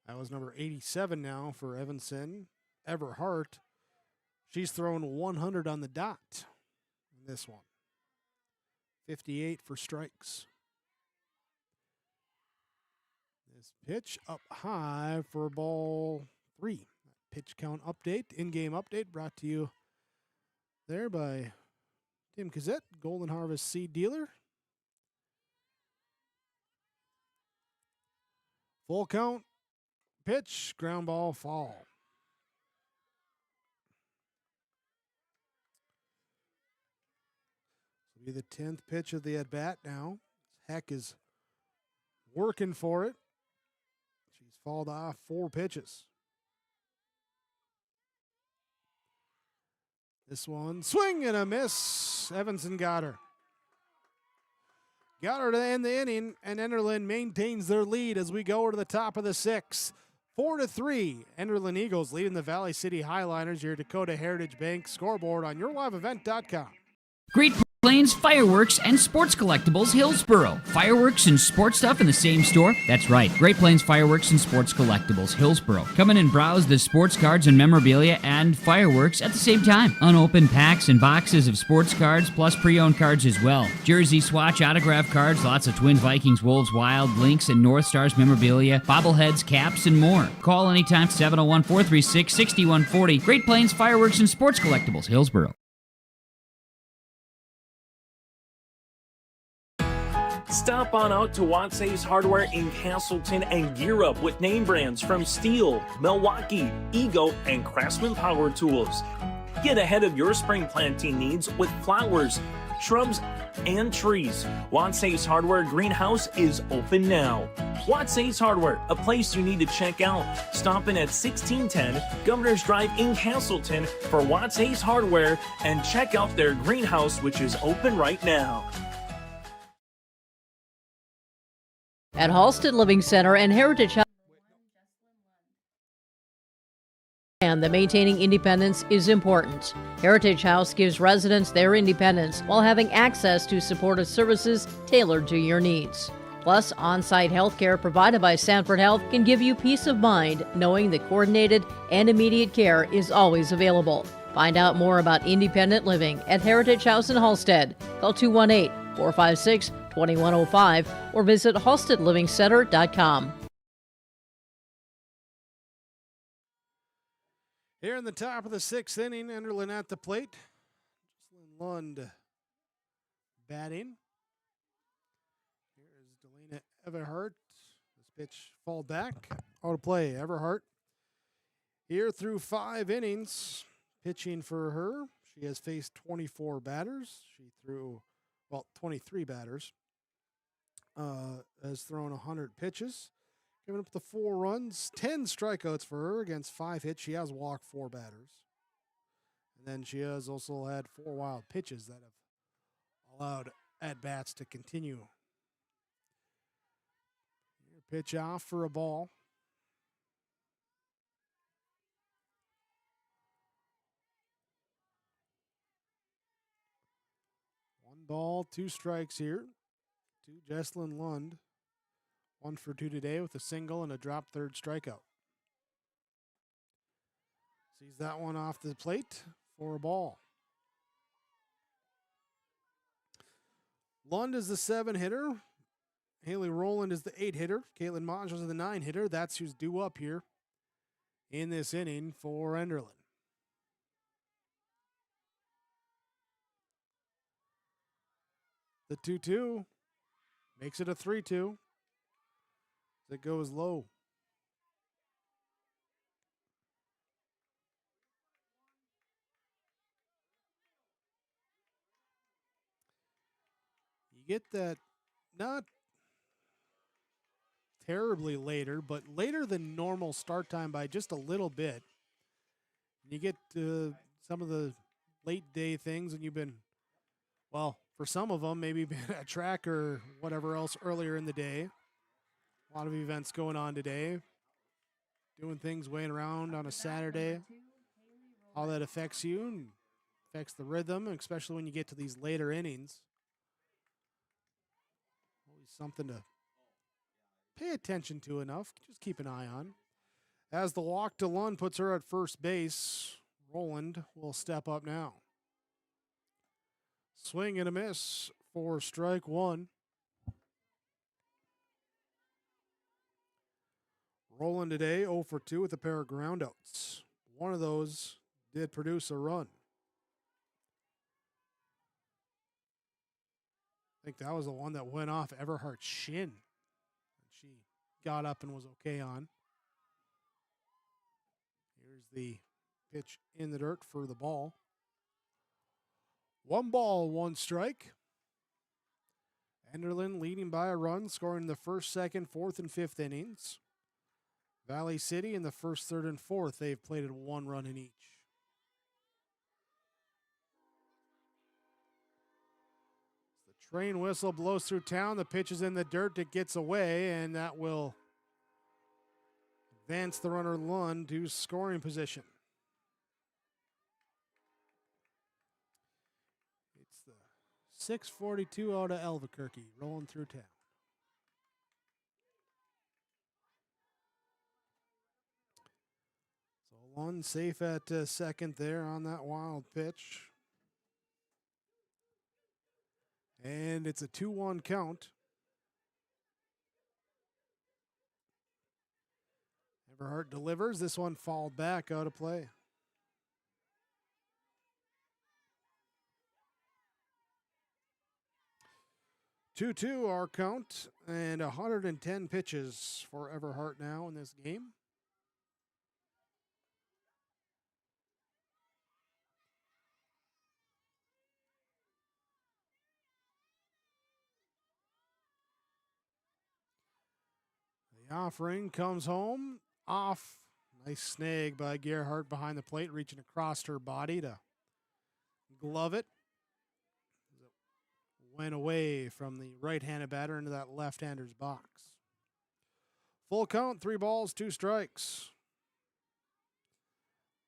That was number 87 now for Evanson. Everhart, she's thrown 100 on the dot in this one. 58 for strikes. This pitch up high for ball 3. Pitch count update, in-game update brought to you there by Tim Kazette, Golden Harvest Seed Dealer. Full count, pitch, ground ball, fall. This will be the 10th pitch of the at-bat now. Heck is working for it. She's fouled off 4 pitches. This one, swing and a miss. Evanson got her. Got her to end the inning, and Enderlin maintains their lead as we go to the top of the 6th. 4-3, Enderlin Eagles leading the Valley City Highliners, your Dakota Heritage Bank scoreboard on yourliveevent.com. Great Plains Fireworks and Sports Collectibles, Hillsboro. Fireworks and sports stuff in the same store? That's right. Great Plains Fireworks and Sports Collectibles, Hillsboro. Come in and browse the sports cards and memorabilia and fireworks at the same time. Unopened packs and boxes of sports cards, plus pre-owned cards as well. Jersey Swatch autograph cards, lots of Twins, Vikings, Wolves, Wild, Lynx, and North Stars memorabilia, bobbleheads, caps, and more. Call anytime, 701-436-6140. Great Plains Fireworks and Sports Collectibles, Hillsboro. Stop on out to Watts Ace Hardware in Castleton and gear up with name brands from Steel, Milwaukee, Ego, and Craftsman Power Tools. Get ahead of your spring planting needs with flowers, shrubs, and trees. Watts Ace Hardware Greenhouse is open now. Watts Ace Hardware, a place you need to check out. Stop in at 1610 Governor's Drive in Castleton for Watts Ace Hardware and check out their greenhouse, which is open right now. At Halsted Living Center and Heritage House, and the maintaining independence is important. Heritage House gives residents their independence while having access to supportive services tailored to your needs. Plus, on-site health care provided by Sanford Health can give you peace of mind knowing that coordinated and immediate care is always available. Find out more about independent living at Heritage House in Halsted. Call 218-456-2105 or visit halstedlivingcenter.com. Here in the top of the 6th inning, Enderlin at the plate. Jocelyn Lund batting. Here is Delina Everhart. This pitch fall back. Out of play, Everhart. Here through 5 innings, pitching for her. She has faced 24 batters. She threw, 23 batters. Has thrown 100 pitches. Giving up the 4 runs, 10 strikeouts for her against 5 hits. She has walked 4 batters. And then she has also had 4 wild pitches that have allowed at-bats to continue. Here, pitch off for a ball. One ball, 2 strikes here to Jesslyn Lund. 1 for 2 today with a single and a drop third strikeout. Sees that one off the plate for a ball. Lund is the 7 hitter. Haley Rowland is the 8 hitter. Caitlin Maj is the 9 hitter. That's who's due up here in this inning for Enderlin. The 2-2 makes it a 3-2. That goes low. You get that not terribly later, but later than normal start time by just a little bit. You get some of the late day things, and you've been, well, for some of them, maybe been at track or whatever else earlier in the day. A lot of events going on today. Doing things, weighing around on a Saturday. How that affects you and affects the rhythm, especially when you get to these later innings. Always something to pay attention to enough. Just keep an eye on. As the walk to Lund puts her at first base, Rowland will step up now. Swing and a miss for strike 1. Rolling today 0 for 2 with a pair of groundouts. One of those did produce a run. I think that was the one that went off Everhart's shin. She got up and was okay on. Here's the pitch in the dirt for the ball. 1 ball, 1 strike. Enderlin leading by a run, scoring the first, second, fourth, and fifth innings. Valley City in the first, third, and fourth, they've plated 1 run in each. The train whistle blows through town. The pitch is in the dirt. It gets away, and that will advance the runner Lund to scoring position. It's the 6:42 out of Albuquerque, rolling through town. So Lund safe at second there on that wild pitch. And it's a 2-1 count. Everhart delivers. This one fouled back out of play. Two our count, and 110 pitches for Everhart now in this game. The offering comes home off. Nice snag by Gerhardt behind the plate, reaching across her body to glove it. Went away from the right-handed batter into that left-hander's box. Full count, 3 balls, 2 strikes.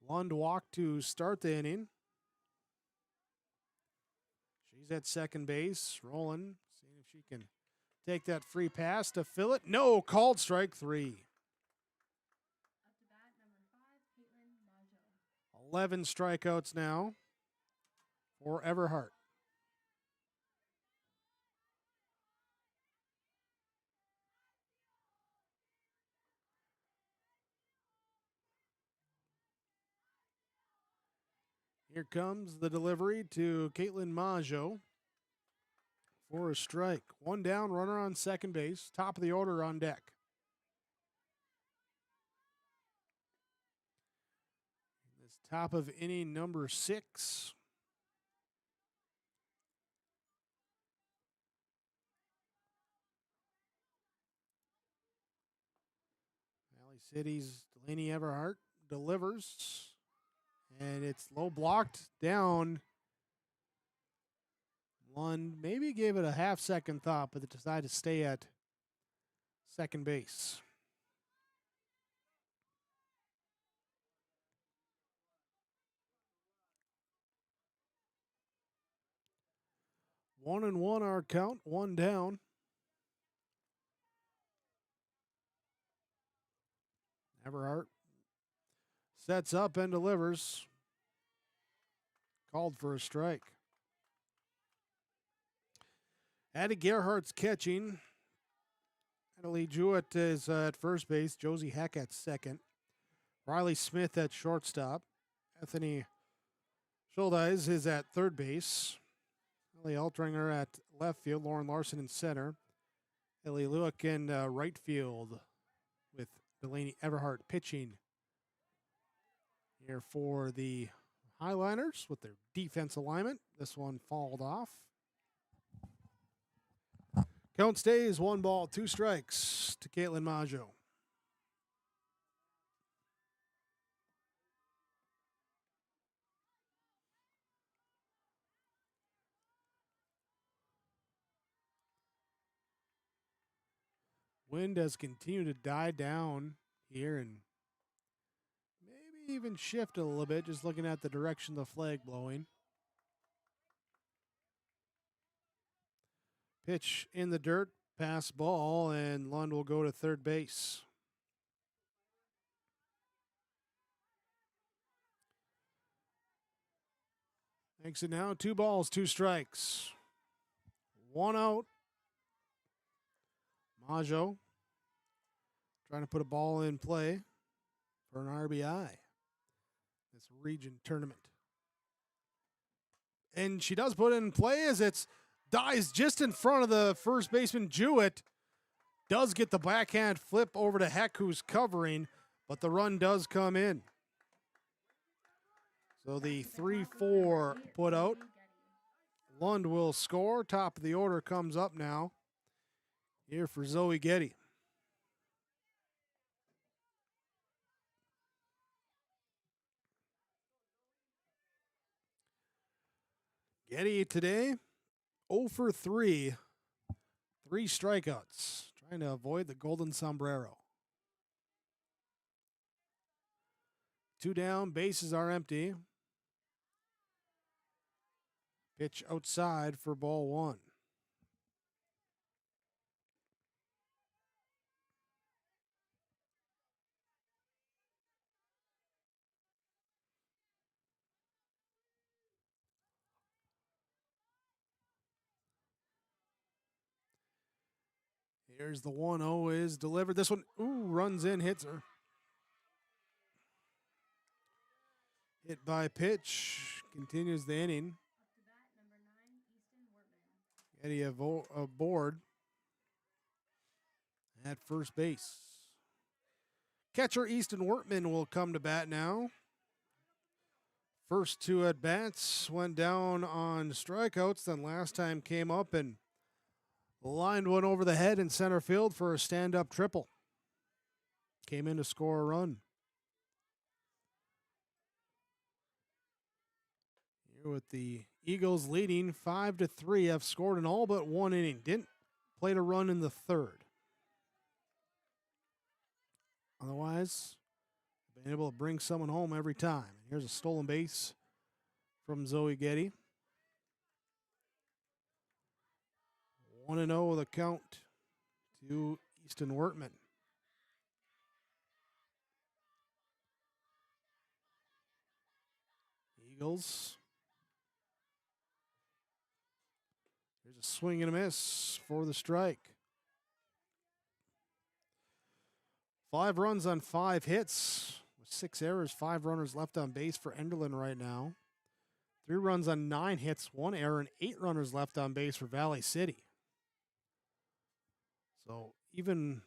Lund walked to start the inning. She's at second base, rolling, seeing if she can take that free pass to fill it. No, called strike 3. 11 strikeouts now for Everhart. Here comes the delivery to Caitlin Maggio for a strike. 1 down, runner on second base. Top of the order on deck. This top of inning number 6. Valley City's Delaney Everhart delivers. And it's low blocked down. Lund maybe gave it a half-second thought, but decided to stay at second base. One and one our count, 1 down. Everhart sets up and delivers. Called for a strike. Addie Gerhardt's catching. Natalie Jewett is at first base. Josie Heck at second. Riley Smith at shortstop. Anthony Schuldeis is at third base. Ellie Altringer at left field. Lauren Larson in center. Ellie Lewick in right field with Delaney Everhart pitching here for the Highliners with their defense alignment. This one fouled off. Count stays 1 ball, 2 strikes to Caitlin Maggio. Wind has continued to die down here and maybe even shift a little bit, just looking at the direction of the flag blowing. Pitch in the dirt, pass ball, and Lund will go to third base. Makes it now 2 balls, 2 strikes. 1 out. Maggio trying to put a ball in play for an RBI this region tournament. And she does put it in play as it's dies just in front of the first baseman. Jewett does get the backhand flip over to Heck, who's covering, but the run does come in. So the 3-4 put out. Lund will score. Top of the order comes up now here for Zoe Getty. Getty today, 0 for 3, 3 strikeouts, trying to avoid the golden sombrero. 2 down, bases are empty. Pitch outside for ball 1. Here's the 1-0 is delivered. This one, runs in, hits her. Hit by pitch, continues the inning. Getty aboard at first base. Catcher Easton Wortman will come to bat now. First 2 at-bats went down on strikeouts, then last time came up and lined one over the head in center field for a stand-up triple. Came in to score a run. Here with the Eagles leading 5-3, have scored in all but 1 inning. Didn't play a run in the 3rd. Otherwise, been able to bring someone home every time. Here's a stolen base from Zoe Getty. 1-0 the count to Easton Wortman. Eagles. There's a swing and a miss for the strike. 5 runs on 5 hits with 6 errors, 5 runners left on base for Enderlin right now. 3 runs on 9 hits, 1 error, and 8 runners left on base for Valley City. So even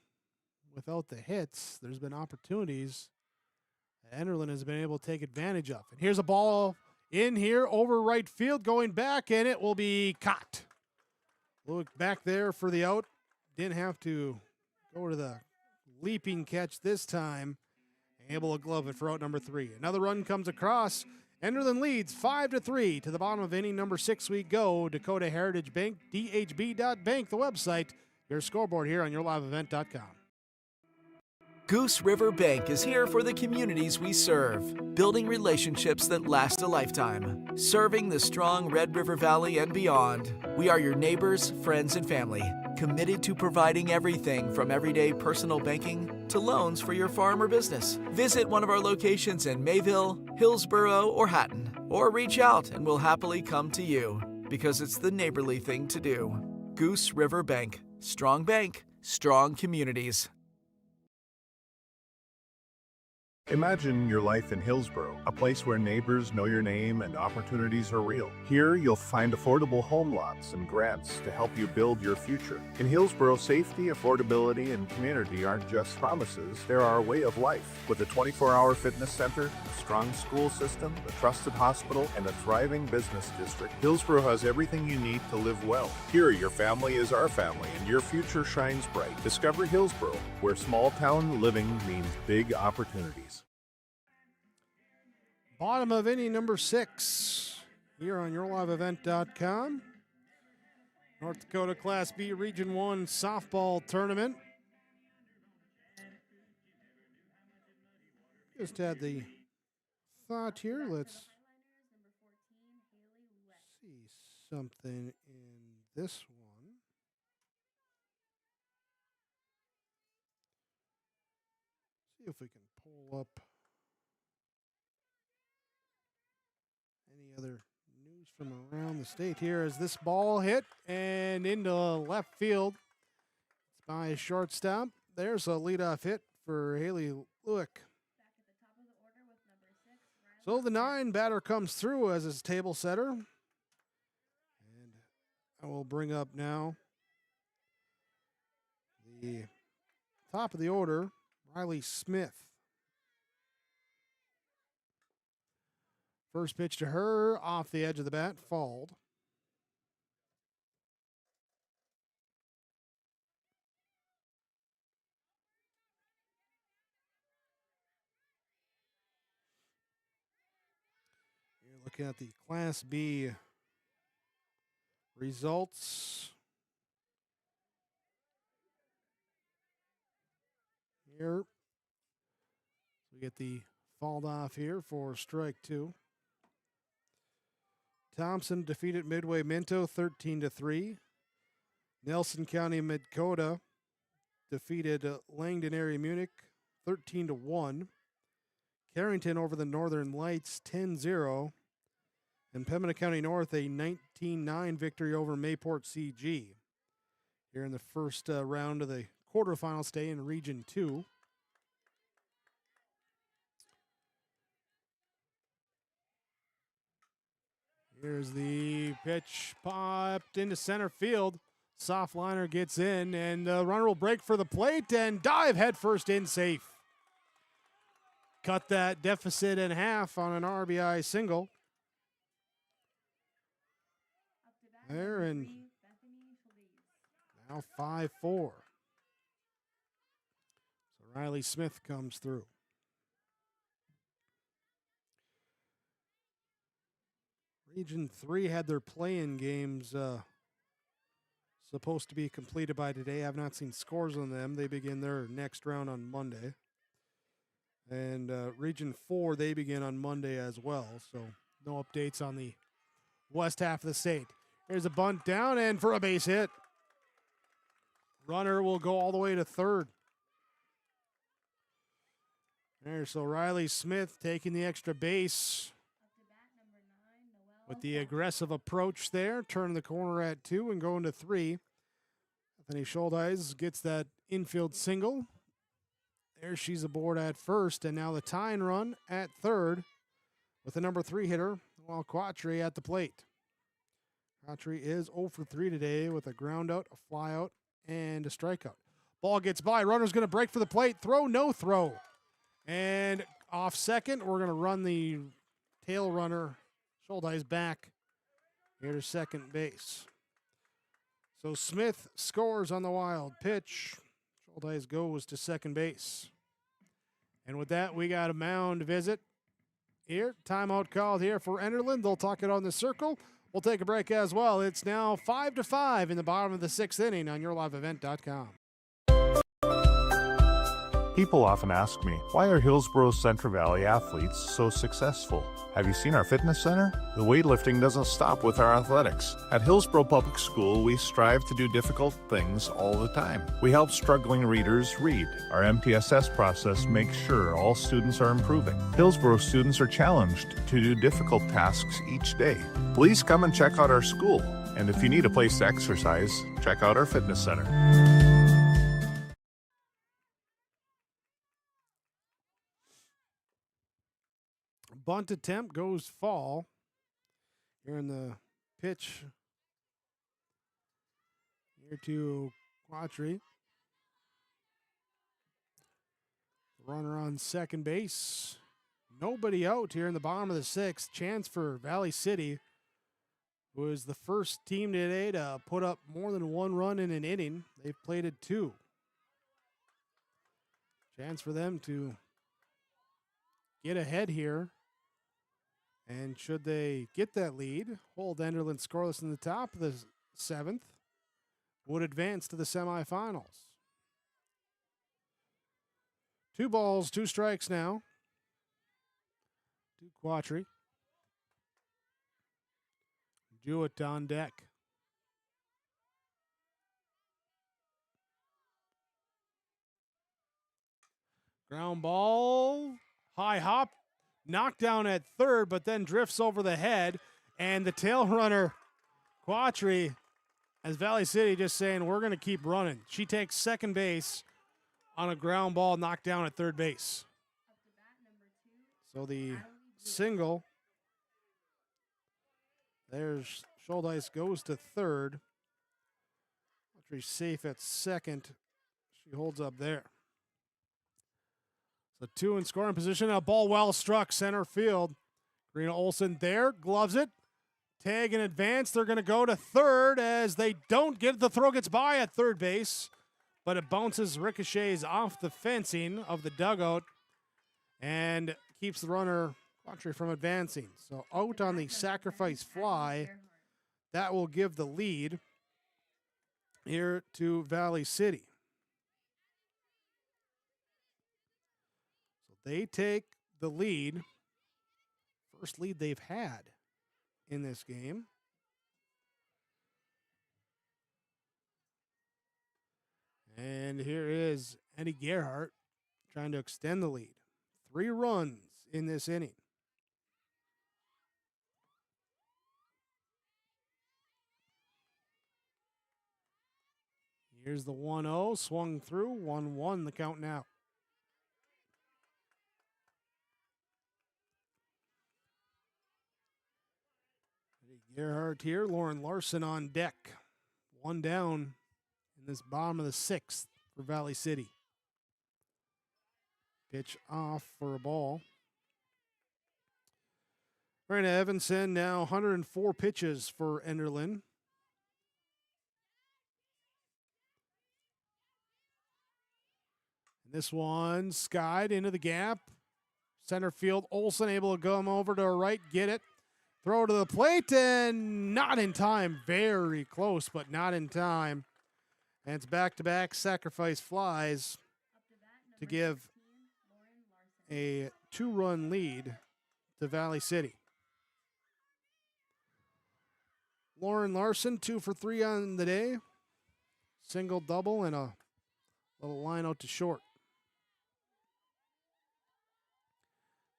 without the hits, there's been opportunities that Enderlin has been able to take advantage of. And here's a ball in here over right field, going back, and it will be caught. Look back there for the out. Didn't have to go to the leaping catch this time. Able to glove it for out number 3. Another run comes across. Enderlin leads 5-3. To the bottom of inning number 6 we go. Dakota Heritage Bank, dhb.bank, the website. Your scoreboard here on yourliveevent.com. Goose River Bank is here for the communities we serve, building relationships that last a lifetime. Serving the strong Red River Valley and beyond, we are your neighbors, friends, and family, committed to providing everything from everyday personal banking to loans for your farm or business. Visit one of our locations in Mayville, Hillsborough, or Hatton, or reach out and we'll happily come to you, because it's the neighborly thing to do. Goose River Bank. Strong bank, strong communities. Imagine your life in Hillsborough, a place where neighbors know your name and opportunities are real. Here, you'll find affordable home lots and grants to help you build your future. In Hillsborough, safety, affordability, and community aren't just promises, they're our way of life. With a 24-hour fitness center, a strong school system, a trusted hospital, and a thriving business district, Hillsborough has everything you need to live well. Here, your family is our family, and your future shines bright. Discover Hillsborough, where small-town living means big opportunities. Bottom of inning number 6 here on yourliveevent.com. North Dakota Class B Region 1 softball tournament. Just had the thought here. Let's see something in this one. See if we can pull up any other news from around the state here as this ball hit and into left field. It's by a shortstop. There's a leadoff hit for Haley Lewick. So the 9 batter comes through as his table setter. And I will bring up now the top of the order, Riley Smith. First pitch to her, off the edge of the bat, fouled. You're looking at the Class B results. Here, we get the fouled off here for strike 2. Thompson defeated Midway Minto 13-3. Nelson County Midkota defeated Langdon Area Munich 13-1. Carrington over the Northern Lights 10-0. And Pembina County North a 19-9 victory over Mayport CG. Here in the first round of the quarterfinal stay in Region 2. Here's the pitch popped into center field. Soft liner gets in, and the runner will break for the plate and dive headfirst in safe. Cut that deficit in half on an RBI single. There, and now 5-4. So Riley Smith comes through. Region 3 had their play-in games supposed to be completed by today. I have not seen scores on them. They begin their next round on Monday. And Region 4, they begin on Monday as well. So no updates on the west half of the state. Here's a bunt down and for a base hit. Runner will go all the way to third. There, so Riley Smith taking the extra base. With the aggressive approach there, turn the corner at 2 and going to 3. Anthony Schuldeis gets that infield single. There she's aboard at first, and now the tying run at third with the number 3 hitter, while Quattry at the plate. Quattry is 0 for 3 today with a ground out, a fly out, and a strikeout. Ball gets by, runner's going to break for the plate, throw, no throw. And off second, we're going to run the tail runner Schuldeis back here to second base. So Smith scores on the wild pitch. Schuldeis goes to second base. And with that, we got a mound visit here. Timeout called here for Enderlin. They'll talk it on the circle. We'll take a break as well. It's now 5-5 in the bottom of the 6th inning on yourliveevent.com. People often ask me, why are Hillsborough Central Valley athletes so successful? Have you seen our fitness center? The weightlifting doesn't stop with our athletics. At Hillsborough Public School, we strive to do difficult things all the time. We help struggling readers read. Our MTSS process makes sure all students are improving. Hillsborough students are challenged to do difficult tasks each day. Please come and check out our school. And if you need a place to exercise, check out our fitness center. Bunt attempt goes fall. Here in the pitch. Here to Quattry. Runner on second base. Nobody out here in the bottom of the 6th. Chance for Valley City, who is the first team today to put up more than 1 run in an inning. They've plated 2. Chance for them to get ahead here. And should they get that lead, hold Enderlin scoreless in the top of the 7th, would advance to the semifinals. 2 balls, 2 strikes now. To Quattry. Jewett on deck. Ground ball, high hop. Knocked down at third, but then drifts over the head. And the tail runner, Quattry, as Valley City just saying, we're going to keep running. She takes second base on a ground ball knocked down at third base. So the single, there's Schuldeis goes to third. Autry's safe at second. She holds up there. So 2 in scoring position. A ball well struck center field. Karina Olsen there, gloves it. Tag in advance. They're going to go to third as they don't get it. The throw gets by at third base, but it bounces, ricochets off the fencing of the dugout and keeps the runner Autry from advancing. So out on the sacrifice fly, that will give the lead here to Valley City. So they take the lead, first lead they've had in this game. And here is Eddie Gerhardt trying to extend the lead. 3 runs in this inning. Here's the 1-0, swung through, 1-1 the count now. Gerhardt here, Lauren Larson on deck. 1 down in this bottom of the 6th for Valley City. Pitch off for a ball. Miranda Evanson now 104 pitches for Enderlin. This one skied into the gap. Center field, Olsen able to come over to her right, get it. Throw to the plate, and not in time. Very close, but not in time. And it's back-to-back sacrifice flies to give a 2-run lead to Valley City. Lauren Larson, 2 for 3 on the day. Single, double, and a little line out to short.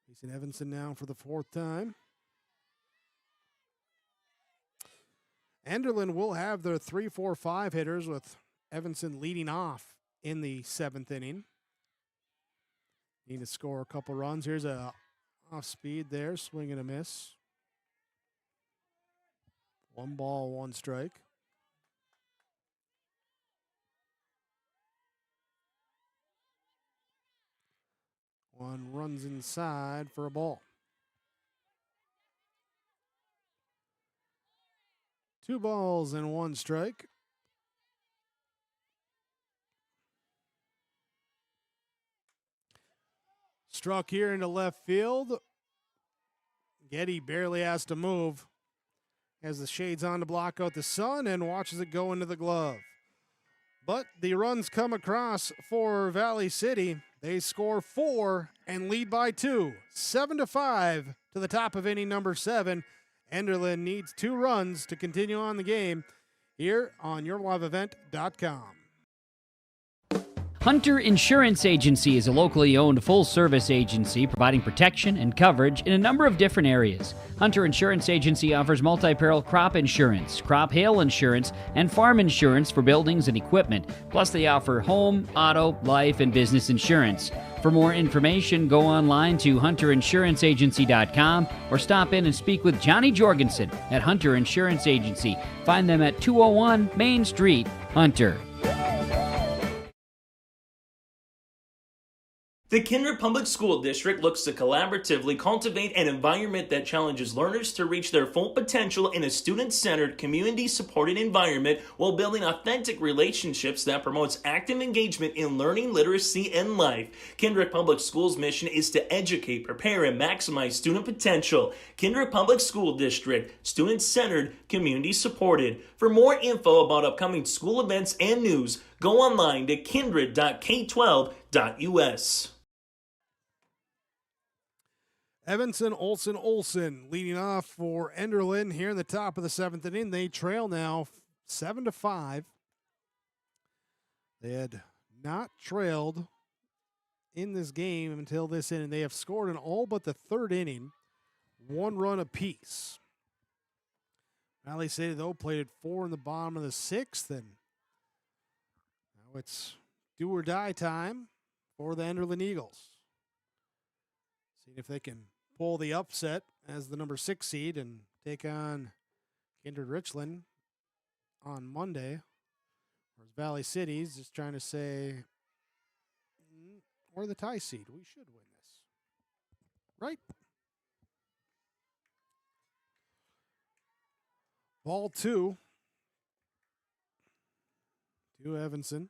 Mason Evanson now for the 4th time. Enderlin will have their 3-4-5 hitters with Evanson leading off in the 7th inning. Need to score a couple runs. Here's a off speed there, swing and a miss. 1 ball, 1 strike. One runs inside for a ball. 2 balls and 1 strike. Struck here into left field. Getty barely has to move. Has the shades on to block out the sun and watches it go into the glove. But the runs come across for Valley City. They score 4 and lead by 2. 7-5 to the top of inning number 7. Enderlin needs 2 runs to continue on the game here on YourLiveEvent.com. Hunter Insurance Agency is a locally owned full-service agency providing protection and coverage in a number of different areas. Hunter Insurance Agency offers multi-peril crop insurance, crop hail insurance, and farm insurance for buildings and equipment. Plus, they offer home, auto, life, and business insurance. For more information, go online to hunterinsuranceagency.com or stop in and speak with Johnny Jorgensen at Hunter Insurance Agency. Find them at 201 Main Street, Hunter. The Kindred Public School District looks to collaboratively cultivate an environment that challenges learners to reach their full potential in a student-centered, community-supported environment while building authentic relationships that promotes active engagement in learning, literacy, and life. Kindred Public Schools' mission is to educate, prepare, and maximize student potential. Kindred Public School District, student-centered, community-supported. For more info about upcoming school events and news, go online to kindred.k12.us. Evanson, Olsen leading off for Enderlin here in the top of the 7th inning. They trail now 7-5. They had not trailed in this game until this inning. They have scored in all but the 3rd inning, 1 run apiece. Valley City, though, played at 4 in the bottom of the 6th, and now it's do or die time for the Enderlin Eagles. See if they can pull the upset as the number 6 seed and take on Kindred Richland on Monday. Whereas Valley City's just trying to say, we're the tie seed. We should win this. Right? Ball 2 to Evanson.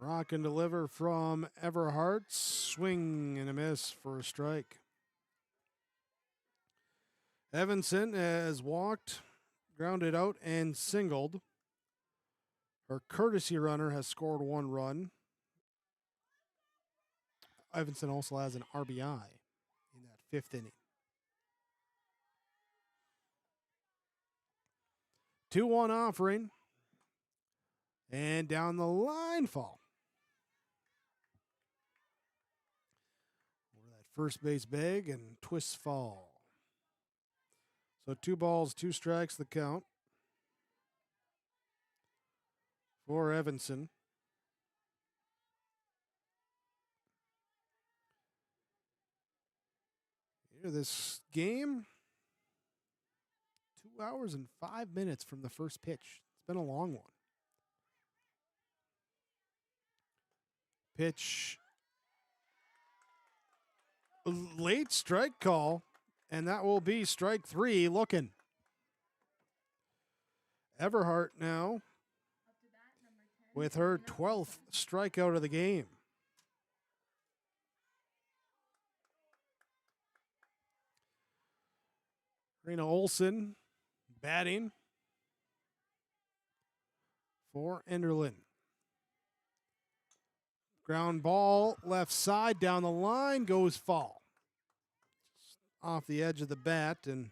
Rock and deliver from Everhart. Swing and a miss for a strike. Evanson has walked, grounded out, and singled. Her courtesy runner has scored 1 run. Evanson also has an RBI in that 5th inning. 2-1 offering. And down the line fall. Over that first base bag and twists fall. So 2 balls, 2 strikes the count for Evanson. Here, this game, 2 hours and 5 minutes from the first pitch. It's been a long one. Pitch, late strike call, and that will be strike 3 looking. Everhart now with her 12th strikeout of the game. Rena Olson batting for Enderlin. Ground ball, left side, down the line, goes fall. Off the edge of the bat, and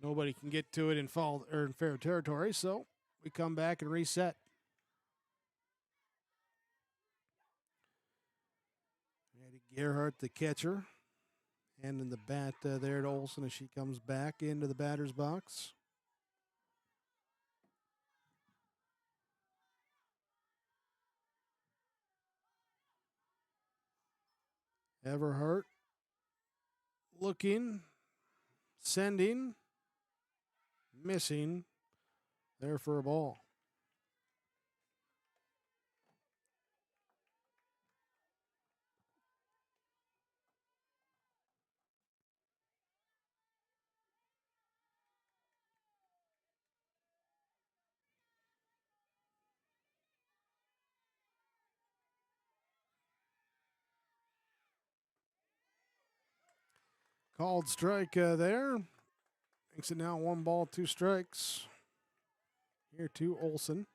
nobody can get to it in foul or in fair territory, so we come back and reset. Eddie Gerhardt, the catcher, and in the bat there to Olson as she comes back into the batter's box. Everhart looking, sending, missing, there for a ball. Called strike there. Makes it now 1 ball, 2 strikes. Here to Olson.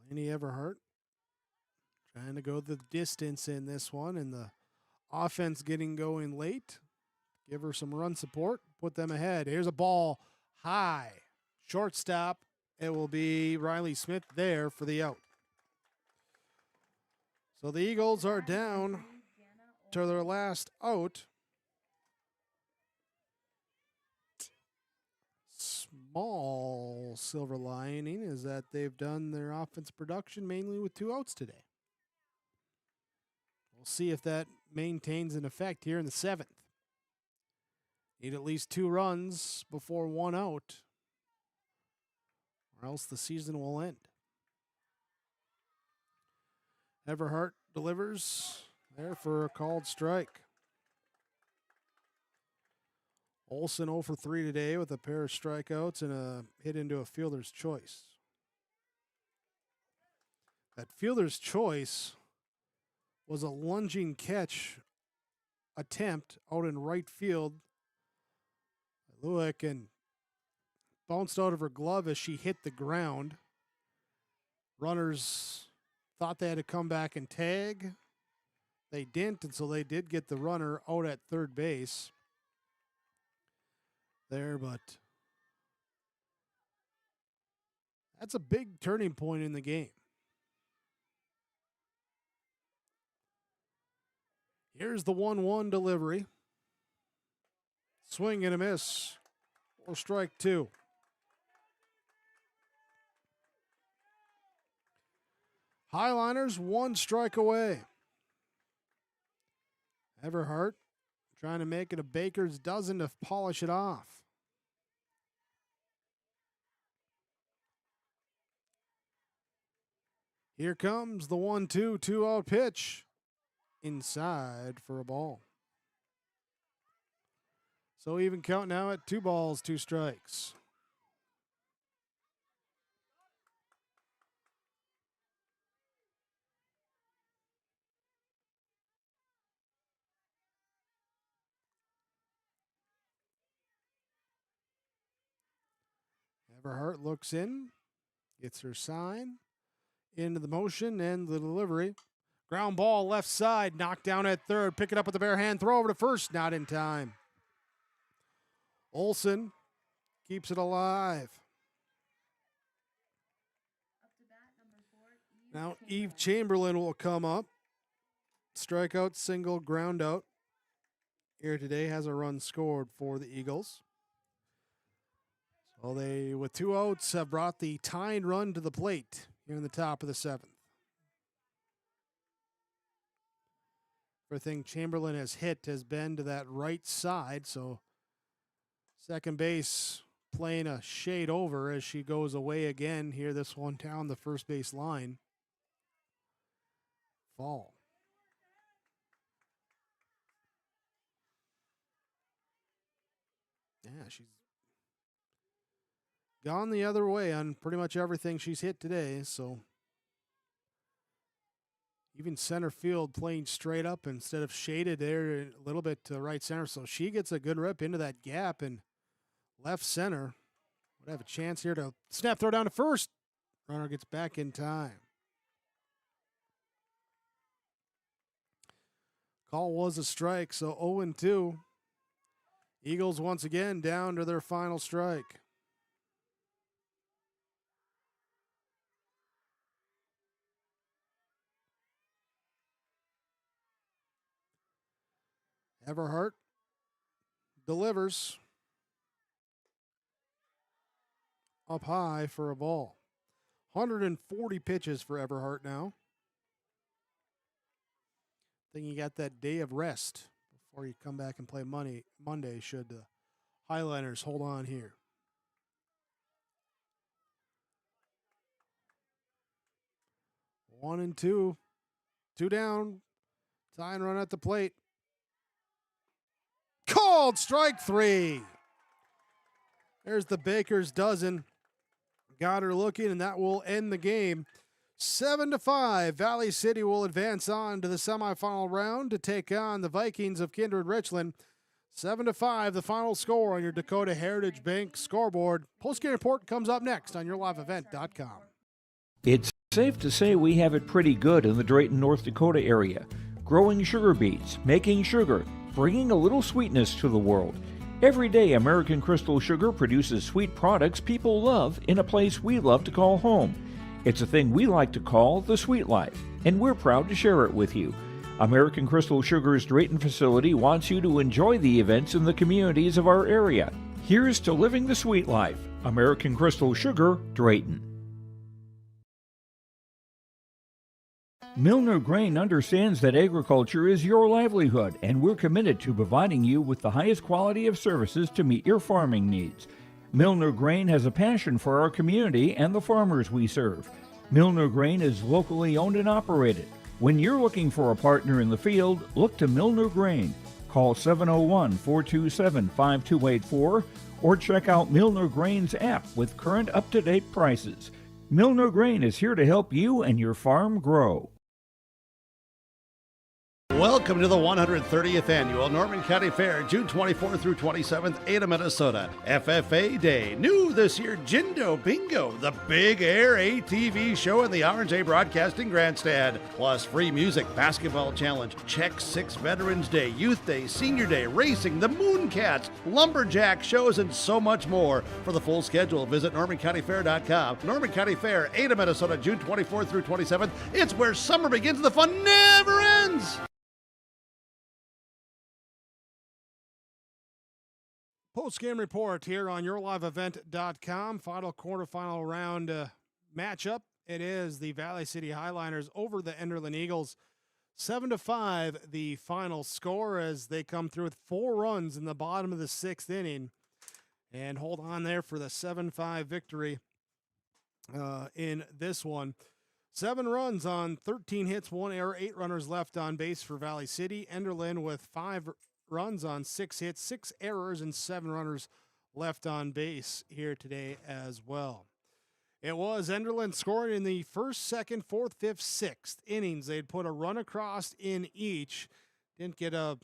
Delaney Everhart trying to go the distance in this one, and the offense getting going late. Give her some run support, put them ahead. Here's a ball high. Shortstop. It will be Riley Smith there for the out. So the Eagles are down to their last out. Small silver lining is that they've done their offense production mainly with 2 outs today. We'll see if that maintains an effect here in the 7th. Need at least 2 runs before 1 out, or else the season will end. Everhart delivers there for a called strike. Olson 0 for 3 today with a pair of strikeouts and a hit into a fielder's choice. That fielder's choice was a lunging catch attempt out in right field. Lewick and bounced out of her glove as she hit the ground. Runners thought they had to come back and tag. They didn't, and so they did get the runner out at third base there, but that's a big turning point in the game. Here's the 1-1 delivery. Swing and a miss. Or strike two. Highliners, one strike away. Everhart trying to make it a baker's dozen to polish it off. Here comes the 1-2, 2-0 pitch. Inside for a ball. So even count now at 2 balls, 2 strikes. Everhart looks in, gets her sign, into the motion and the delivery. Ground ball left side, knocked down at third. Pick it up with the bare hand, throw over to first, not in time. Olsen keeps it alive. Now Eve Chamberlain will come up. Strikeout, single, ground out. Here today has a run scored for the Eagles. So they, with 2 outs, have brought the tying run to the plate here in the top of the 7th. Everything Chamberlain has hit has been to that right side, so second base playing a shade over as she goes away again. Here, this one down the first base line. Fall. Yeah, she's gone the other way on pretty much everything she's hit today, so even center field playing straight up instead of shaded there a little bit to right center. So she gets a good rip into that gap, and left center would have a chance here to snap throw down to first. Runner gets back in time. Call was a strike, so 0-2. Eagles once again down to their final strike. Everhart delivers up high for a ball. 140 pitches for Everhart now. I think you got that day of rest before you come back and play Monday should the Highliners hold on here. One and two. 2 down. Tying run at the plate. Called strike 3. There's the Baker's dozen. Got her looking, and that will end the game. 7-5. Valley City will advance on to the semifinal round to take on the Vikings of Kindred Richland. 7-5, the final score on your Dakota Heritage Bank scoreboard. Postgame report comes up next on yourliveevent.com. It's safe to say we have it pretty good in the Drayton, North Dakota area. Growing sugar beets, making sugar, bringing a little sweetness to the world. Every day, American Crystal Sugar produces sweet products people love in a place we love to call home. It's a thing we like to call the sweet life, and we're proud to share it with you. American Crystal Sugar's Drayton facility wants you to enjoy the events in the communities of our area. Here's to living the sweet life. American Crystal Sugar, Drayton. Milner Grain understands that agriculture is your livelihood, and we're committed to providing you with the highest quality of services to meet your farming needs. Milner Grain has a passion for our community and the farmers we serve. Milner Grain is locally owned and operated. When you're looking for a partner in the field, look to Milner Grain. Call 701-427-5284 or check out Milner Grain's app with current up-to-date prices. Milner Grain is here to help you and your farm grow. Welcome to the 130th Annual Norman County Fair, June 24th through 27th, Ada, Minnesota. FFA Day. New this year, Jindo Bingo, the big air ATV show in the R&J Broadcasting Grandstand. Plus free music, basketball challenge, Check 6 Veterans Day, Youth Day, Senior Day, racing, the Mooncats, lumberjack shows, and so much more. For the full schedule, visit NormanCountyFair.com. Norman County Fair, Ada, Minnesota, June 24th through 27th. It's where summer begins and the fun never ends. Post-game report here on yourliveevent.com. Final quarterfinal round matchup. It is the Valley City Highliners over the Enderlin Eagles. 7-5, the final score as they come through with 4 runs in the bottom of the 6th inning. And hold on there for the 7-5 victory in this one. 7 runs on 13 hits, 1 error, 8 runners left on base for Valley City. Enderlin with 5 runs on 6 hits, 6 errors, and 7 runners left on base here today as well. It was Enderlin scoring in the first, second, fourth, fifth, sixth innings. They'd put a run across in each. Didn't get a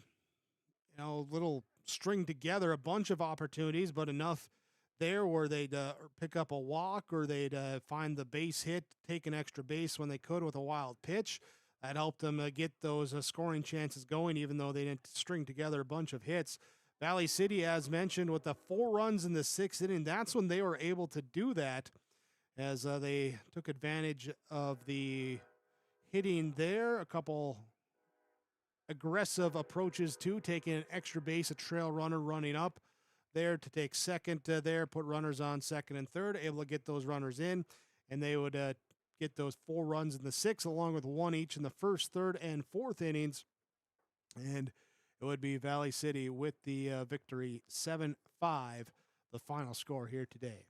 little string together, a bunch of opportunities, but enough there where they'd pick up a walk or they'd find the base hit, take an extra base when they could with a wild pitch. That helped them get those scoring chances going, even though they didn't string together a bunch of hits. Valley City, as mentioned, with the 4 runs in the 6th inning, that's when they were able to do that, as they took advantage of the hitting there. A couple aggressive approaches, too, taking an extra base, a trail runner running up there to take second there, put runners on second and third, able to get those runners in, and they would get those 4 runs in the 6th, along with 1 each in the first, third, and fourth innings. And it would be Valley City with the victory, 7-5, the final score here today.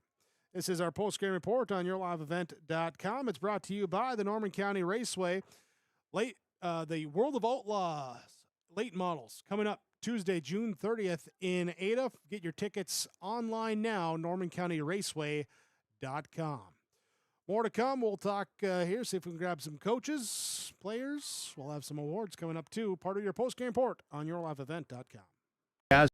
This is our post-game report on yourliveevent.com. It's brought to you by the Norman County Raceway. The World of Outlaws late models coming up Tuesday, June 30th in Ada. Get your tickets online now, normancountyraceway.com. More to come. We'll talk here, see if we can grab some coaches, players. We'll have some awards coming up, too. Part of your post-game report on yourliveevent.com.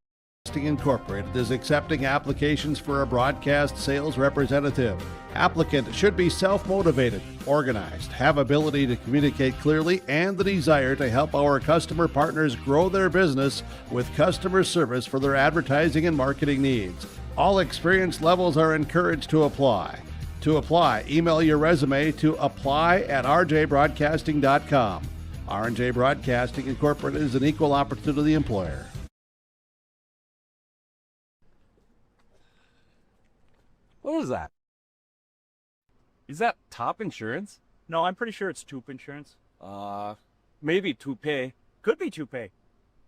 Incorporated is accepting applications for a broadcast sales representative. Applicant should be self-motivated, organized, have ability to communicate clearly, and the desire to help our customer partners grow their business with customer service for their advertising and marketing needs. All experience levels are encouraged to apply. To apply, email your resume to apply@rjbroadcasting.com. R&J Broadcasting Incorporated is an equal opportunity employer. What was that? Is that top insurance? No, I'm pretty sure it's Toop Insurance. Maybe toupee. Could be Toupee.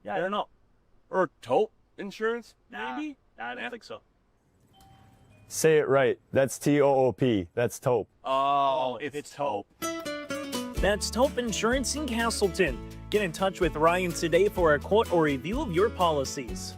Yeah, I don't know. Or taupe insurance, Nah, maybe? I don't think so. Say it right. That's T-O-O-P. That's taupe. Oh, it's Taupe. That's Taupe Insurance in Castleton. Get in touch with Ryan today for a quote or review of your policies.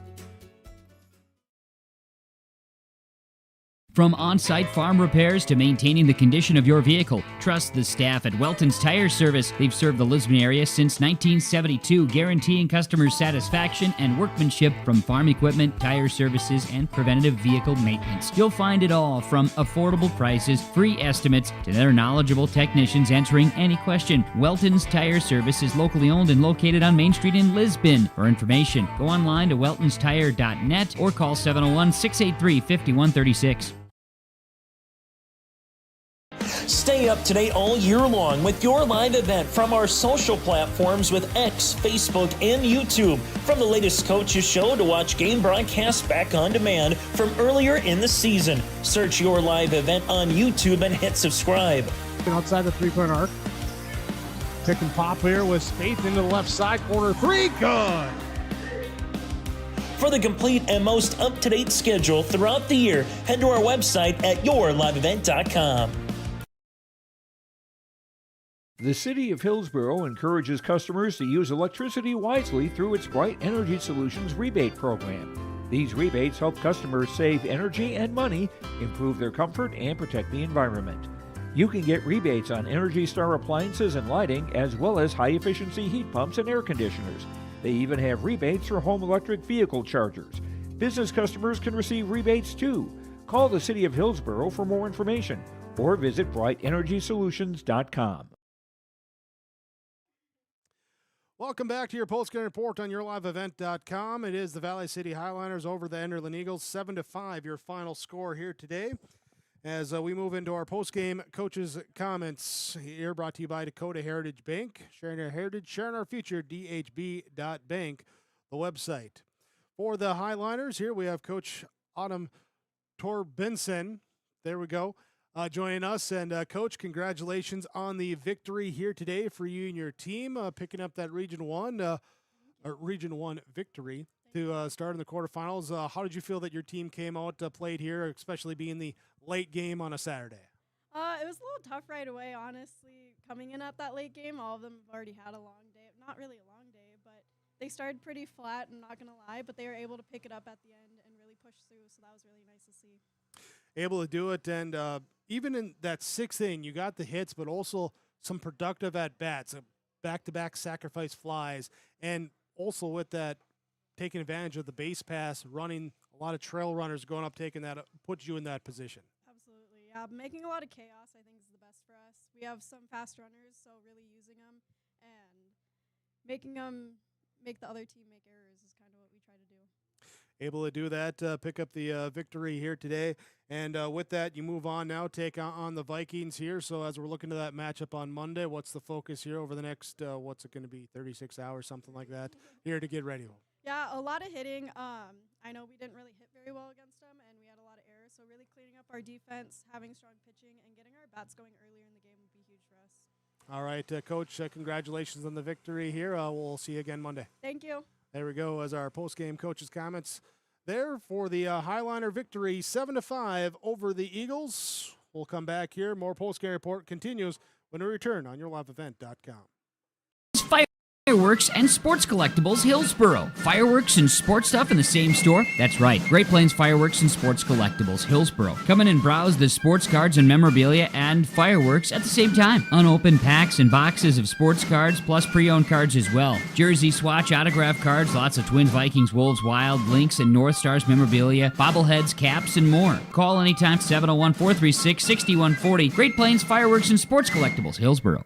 From on-site farm repairs to maintaining the condition of your vehicle, trust the staff at Welton's Tire Service. They've served the Lisbon area since 1972, guaranteeing customers satisfaction and workmanship from farm equipment, tire services, and preventative vehicle maintenance. You'll find it all, from affordable prices, free estimates, to their knowledgeable technicians answering any question. Welton's Tire Service is locally owned and located on Main Street in Lisbon. For information, go online to weltonstire.net or call 701-683-5136. Stay up to date all year long with your live event from our social platforms with X, Facebook, and YouTube. From the latest coaches show to watch game broadcasts back on demand from earlier in the season. Search your live event on YouTube and hit subscribe. Outside the 3-point arc. Pick and pop here with Spaeth into the left side corner. 3, good. For the complete and most up-to-date schedule throughout the year, head to our website at yourliveevent.com. The City of Hillsborough encourages customers to use electricity wisely through its Bright Energy Solutions rebate program. These rebates help customers save energy and money, improve their comfort, and protect the environment. You can get rebates on Energy Star appliances and lighting, as well as high-efficiency heat pumps and air conditioners. They even have rebates for home electric vehicle chargers. Business customers can receive rebates too. Call the City of Hillsborough for more information or visit brightenergysolutions.com. Welcome back to your post-game report on yourliveevent.com. It is the Valley City Highliners over the Enderlin Eagles, 7-5, your final score here today. As we move into our post-game coaches' comments here, brought to you by Dakota Heritage Bank. Sharing our heritage, sharing our future, dhb.bank, the website. For the Highliners, here we have Coach Autumn Torbenson. There we go. Joining us. And, Coach, congratulations on the victory here today for you and your team, picking up that Region 1 victory to start in the quarterfinals. How did you feel that your team came out, played here, especially being the late game on a Saturday? It was a little tough right away, honestly. Coming in at that late game, all of them have already had a long day. Not really a long day, but they started pretty flat, I'm not going to lie, but they were able to pick it up at the end and really push through, so that was really nice to see. Able to do it, and even in that sixth inning, you got the hits, but also some productive at-bats, back-to-back sacrifice flies, and also with that, taking advantage of the base pass, running a lot of trail runners going up, taking that, puts you in that position. Absolutely, yeah. Making a lot of chaos, I think, is the best for us. We have some fast runners, so really using them and making them make the other team make errors is kind of what we try to do. Able to do that, pick up the victory here today. And with that, you move on now, take on the Vikings here. So as we're looking to that matchup on Monday, what's the focus here over the next, what's it going to be, 36 hours, something like that, here to get ready? Yeah, a lot of hitting. I know we didn't really hit very well against them, and we had a lot of errors. So really cleaning up our defense, having strong pitching, and getting our bats going earlier in the game would be huge for us. All right, Coach, congratulations on the victory here. We'll see you again Monday. Thank you. There we go as our post-game coaches' comments there for the Highliner victory, 7-5 over the Eagles. We'll come back here. More post-game report continues when we return on yourliveevent.com. Fireworks and Sports Collectibles Hillsboro. Fireworks and sports stuff in the same store? That's right. Great Plains Fireworks and Sports Collectibles Hillsboro. Come in and browse the sports cards and memorabilia and fireworks at the same time. Unopened packs and boxes of sports cards plus pre-owned cards as well. Jersey swatch autograph cards, lots of Twins, Vikings, Wolves, Wild, Lynx, and North Stars memorabilia, bobbleheads, caps, and more. Call anytime 701-436-6140. Great Plains Fireworks and Sports Collectibles Hillsboro.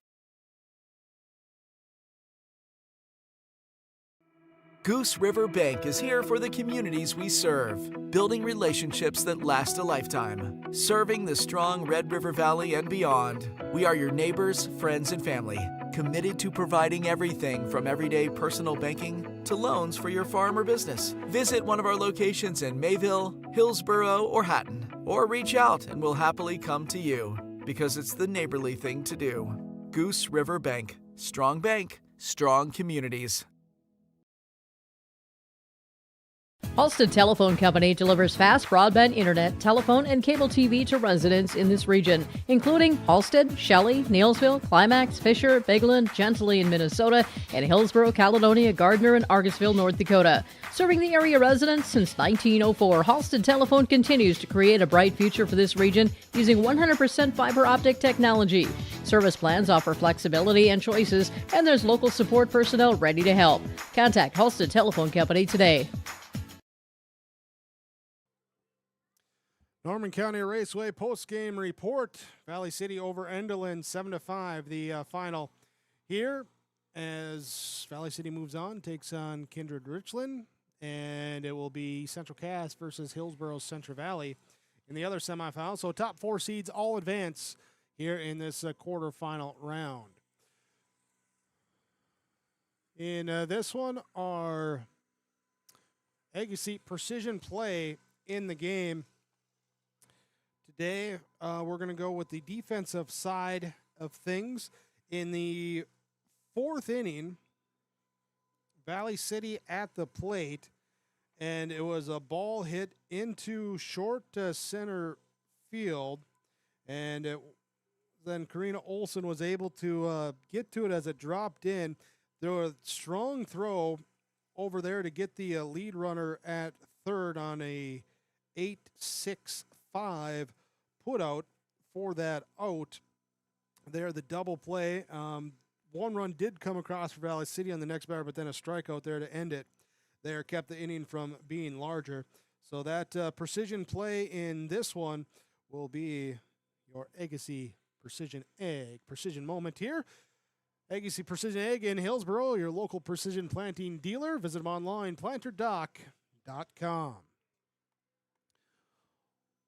Goose River Bank is here for the communities we serve, building relationships that last a lifetime. Serving the strong Red River Valley and beyond, we are your neighbors, friends, and family, committed to providing everything from everyday personal banking to loans for your farm or business. Visit one of our locations in Mayville, Hillsboro, or Hatton, or reach out and we'll happily come to you, because it's the neighborly thing to do. Goose River Bank. Strong bank, strong communities. Halstead Telephone Company delivers fast broadband internet, telephone, and cable TV to residents in this region, including Halstead, Shelley, Neillsville, Climax, Fisher, Bigland, Gentilly in Minnesota, and Hillsboro, Caledonia, Gardner, and Argosville, North Dakota. Serving the area residents since 1904, Halstead Telephone continues to create a bright future for this region using 100% fiber optic technology. Service plans offer flexibility and choices, and there's local support personnel ready to help. Contact Halstead Telephone Company today. Norman County Raceway post-game report. Valley City over Enderlin, 7-5. The final here as Valley City moves on, takes on Kindred Richland, and it will be Central Cass versus Hillsboro's Central Valley in the other semifinal. So top four seeds all advance here in this quarterfinal round. In this one, our Agassiz Precision Play in the game. Today, we're going to go with the defensive side of things. In the fourth inning, Valley City at the plate, and it was a ball hit into short center field, and then Karina Olson was able to get to it as it dropped in. There was a strong throw over there to get the lead runner at third on a 8-6-5 put out for that out there, the double play. One run did come across for Valley City on the next batter, but then a strikeout there to end it there kept the inning from being larger. So that precision play in this one will be your Agassiz Precision Egg. Precision moment here. Agassiz Precision Egg in Hillsboro, your local precision planting dealer. Visit them online, planterdoc.com.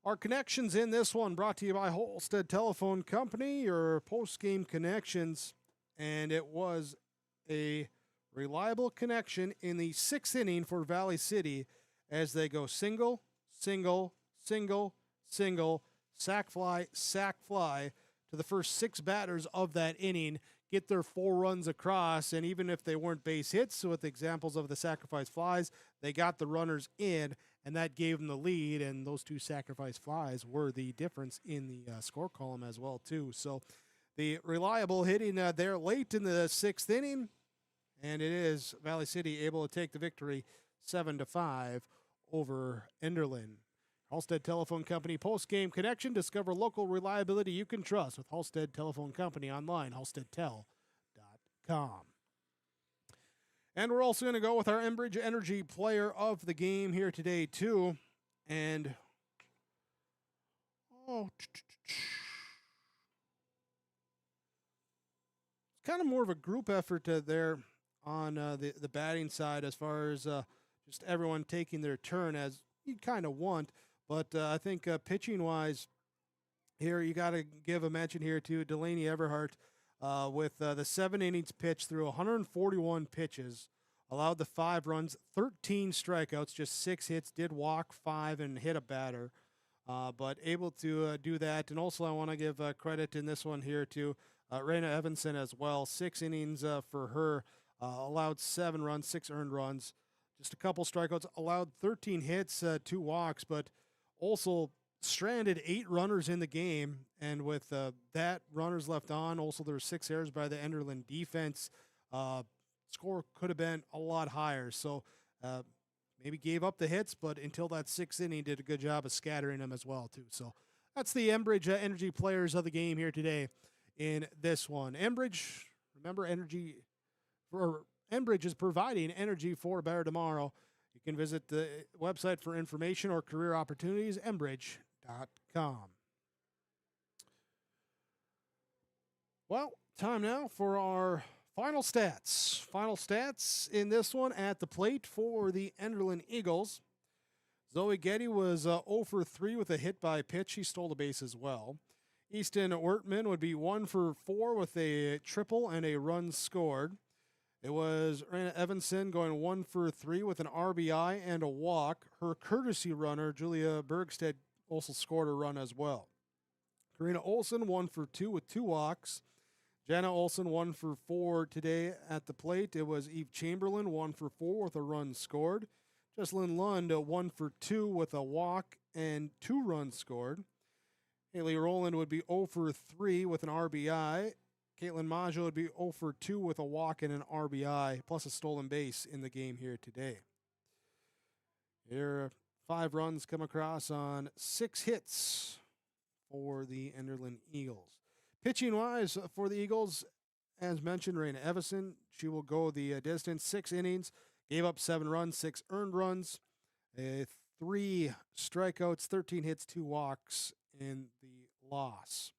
Our connections in this one brought to you by Halstead Telephone Company, your post-game connections. And it was a reliable connection in the 6th inning for Valley City as they go single, single, single, single, sac fly, to the first 6 batters of that inning, get their 4 runs across, and even if they weren't base hits, with examples of the sacrifice flies, they got the runners in, and that gave them the lead, and those 2 sacrifice flies were the difference in the score column as well, too. So the reliable hitting there late in the 6th inning, and it is Valley City able to take the victory 7-5 over Enderlin. Halstead Telephone Company post-game connection. Discover local reliability you can trust with Halstead Telephone Company online, halsteadtel.com. And we're also going to go with our Enbridge Energy player of the game here today, too. And, it's kind of more of a group effort there on the batting side as far as just everyone taking their turn as you kind of want. But I think pitching-wise, here you got to give a mention here to Delaney Everhart with the 7 innings pitched through 141 pitches, allowed the 5 runs, 13 strikeouts, just 6 hits, did walk 5 and hit a batter, but able to do that. And also I want to give credit in this one here to Raina Evanson as well. 6 innings for her, allowed 7 runs, 6 earned runs, just a couple strikeouts, allowed 13 hits, 2 walks, but also stranded 8 runners in the game, and with that runners left on, also there were 6 errors by the Enderlin defense. Score could have been a lot higher, so maybe gave up the hits, but until that 6th inning, did a good job of scattering them as well, too. So that's the Enbridge Energy players of the game here today in this one. Enbridge, remember, Enbridge is providing energy for a better tomorrow. You can visit the website for information or career opportunities, enbridge.com. Well, time now for our final stats. Final stats in this one at the plate for the Enderlin Eagles. Zoe Getty was 0 for 3 with a hit by pitch. She stole the base as well. Easton Wertman would be 1 for 4 with a triple and a run scored. It was Raina Evanson going 1 for 3 with an RBI and a walk. Her courtesy runner, Julia Bergstead, also scored a run as well. Karina Olson 1 for 2 with 2 walks. Jana Olson 1 for 4 today at the plate. It was Eve Chamberlain 1 for 4 with a run scored. Jesslyn Lund 1 for 2 with a walk and 2 runs scored. Haley Rowland would be 0 for 3 with an RBI. Caitlin Maggio would be 0 for 2 with a walk and an RBI, plus a stolen base in the game here today. Here, 5 runs come across on 6 hits for the Enderlin Eagles. Pitching-wise for the Eagles, as mentioned, Raina Evanson, she will go the distance, 6 innings, gave up 7 runs, 6 earned runs, 3 strikeouts, 13 hits, 2 walks in the loss.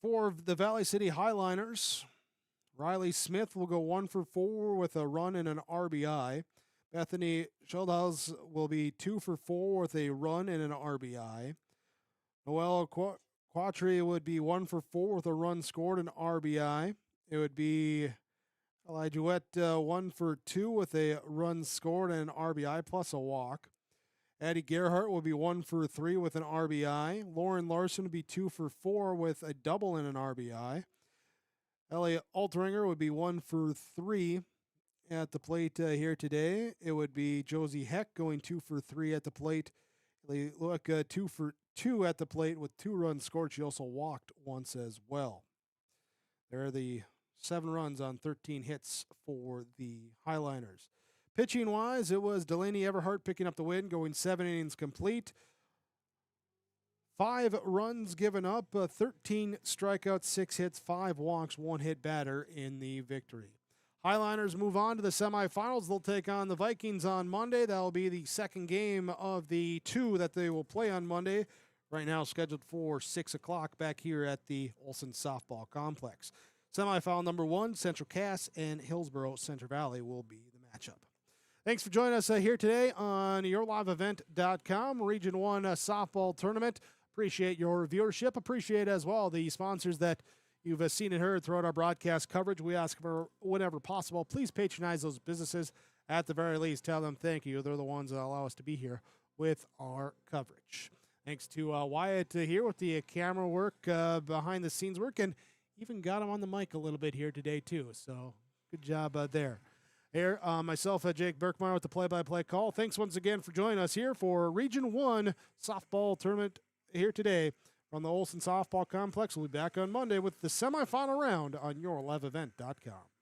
For the Valley City Highliners, Riley Smith will go 1 for 4 with a run and an RBI. Bethany Schildhaus will be 2 for 4 with a run and an RBI. Noelle Quatry would be 1 for 4 with a run scored and RBI. It would be Elijah Wett 1 for 2 with a run scored and an RBI plus a walk. Addie Gerhardt will be 1 for 3 with an RBI. Lauren Larson would be 2 for 4 with a double and an RBI. Ellie Altringer would be 1 for 3 at the plate here today. It would be Josie Heck going 2 for 3 at the plate. Look, 2 for 2 at the plate with 2 runs scored. She also walked once as well. There are the 7 runs on 13 hits for the Highliners. Pitching-wise, it was Delaney Everhart picking up the win, going 7 innings complete. 5 runs given up, 13 strikeouts, 6 hits, 5 walks, 1 hit batter in the victory. Highliners move on to the semifinals. They'll take on the Vikings on Monday. That'll be the second game of the 2 that they will play on Monday. Right now scheduled for 6 o'clock back here at the Olson Softball Complex. Semifinal number 1, Central Cass and Hillsborough Central Valley will be the matchup. Thanks for joining us here today on yourliveevent.com, Region 1 softball tournament. Appreciate your viewership. Appreciate as well the sponsors that you've seen and heard throughout our broadcast coverage. We ask for whenever possible, please patronize those businesses. At the very least, tell them thank you. They're the ones that allow us to be here with our coverage. Thanks to Wyatt here with the camera work, behind the scenes work, and even got him on the mic a little bit here today too. So good job there. Here, myself, Jake Berkmeyer with the play-by-play call. Thanks once again for joining us here for Region 1 softball tournament here today from the Olson Softball Complex. We'll be back on Monday with the semifinal round on yourliveevent.com.